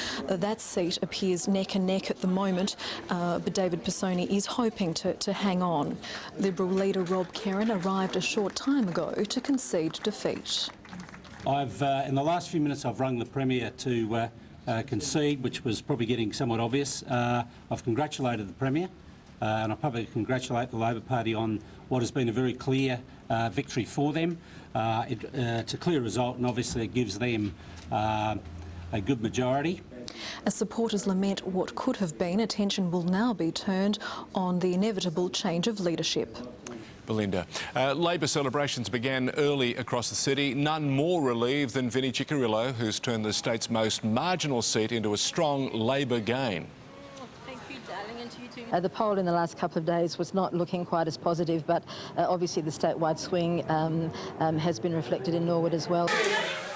That seat appears neck and neck at the moment, but David Pisoni is hoping to hang on. Liberal leader Rob Kerrin arrived a short time ago to concede defeat. In the last few minutes, I've rung the Premier to concede, which was probably getting somewhat obvious. I've congratulated the Premier, and I probably congratulate the Labor Party on what has been a very clear victory for them. It's a clear result, and obviously it gives them a good majority. As supporters lament what could have been, attention will now be turned on the inevitable change of leadership. Belinda. Labor celebrations began early across the city. None more relieved than Vinnie Ciccarello, who's turned the state's most marginal seat into a strong Labor gain. The poll in the last couple of days was not looking quite as positive, but obviously the statewide swing has been reflected in Norwood as well.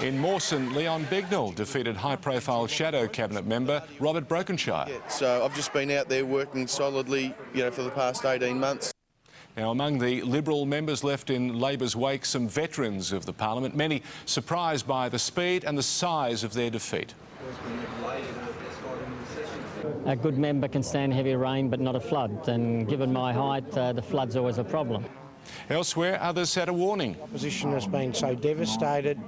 In Mawson, Leon Bignell defeated high-profile shadow cabinet member Robert Brokenshire. Yeah, so I've just been out there working solidly, for the past 18 months. Now, among the Liberal members left in Labor's wake, some veterans of the parliament, many surprised by the speed and the size of their defeat. A good member can stand heavy rain but not a flood, and given my height, the flood's always a problem. Elsewhere, others had a warning. Opposition has been so devastated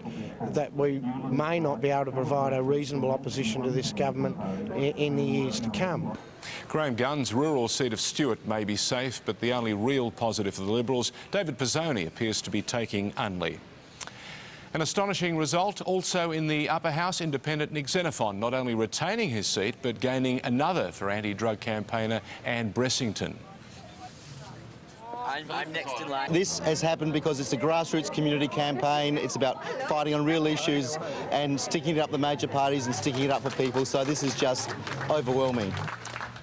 that we may not be able to provide a reasonable opposition to this government in the years to come. Graham Gunn's rural seat of Stewart may be safe, but the only real positive for the Liberals, David Pisoni, appears to be taking Unley. An astonishing result also in the upper house. Independent Nick Xenophon not only retaining his seat but gaining another for anti-drug campaigner Anne Bressington. I'm next in line. This has happened because it's a grassroots community campaign. It's about fighting on real issues and sticking it up the major parties and sticking it up for people. So this is just overwhelming.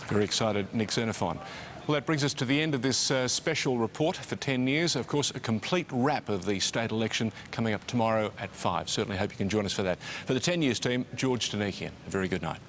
Very excited, Nick Xenophon. Well, that brings us to the end of this special report for 10 years. Of course, a complete wrap of the state election coming up tomorrow at 5. Certainly hope you can join us for that. For the 10 Years team, George Danikian. A very good night.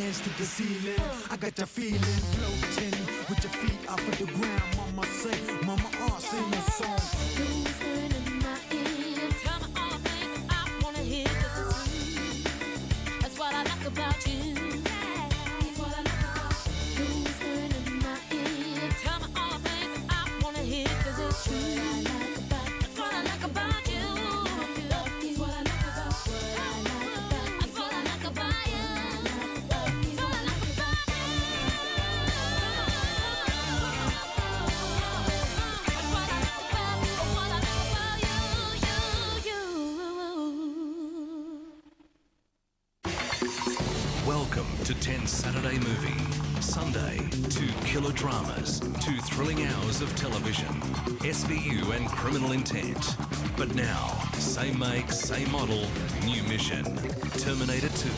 hands to the ceiling. I got your feeling floating with your feet off of the ground. Mama say, mama, sing a song. Who's in my ear? Tell me all the things I wanna hear. 'Cause it's true. That's what I like about you. That's what I like about you. Who's in my ear? Tell me all the things I wanna hear. 'Cause it's true. That's what I like about you. That's what I like about you. That's what I like about you. That's what I like about you. That's what I like about you. What I like about you. Welcome to 10 Saturday Movie. Sunday, 2 killer dramas, 2 thrilling hours of television, SVU and Criminal Intent. But now, same make, same model, new mission. Terminator 2.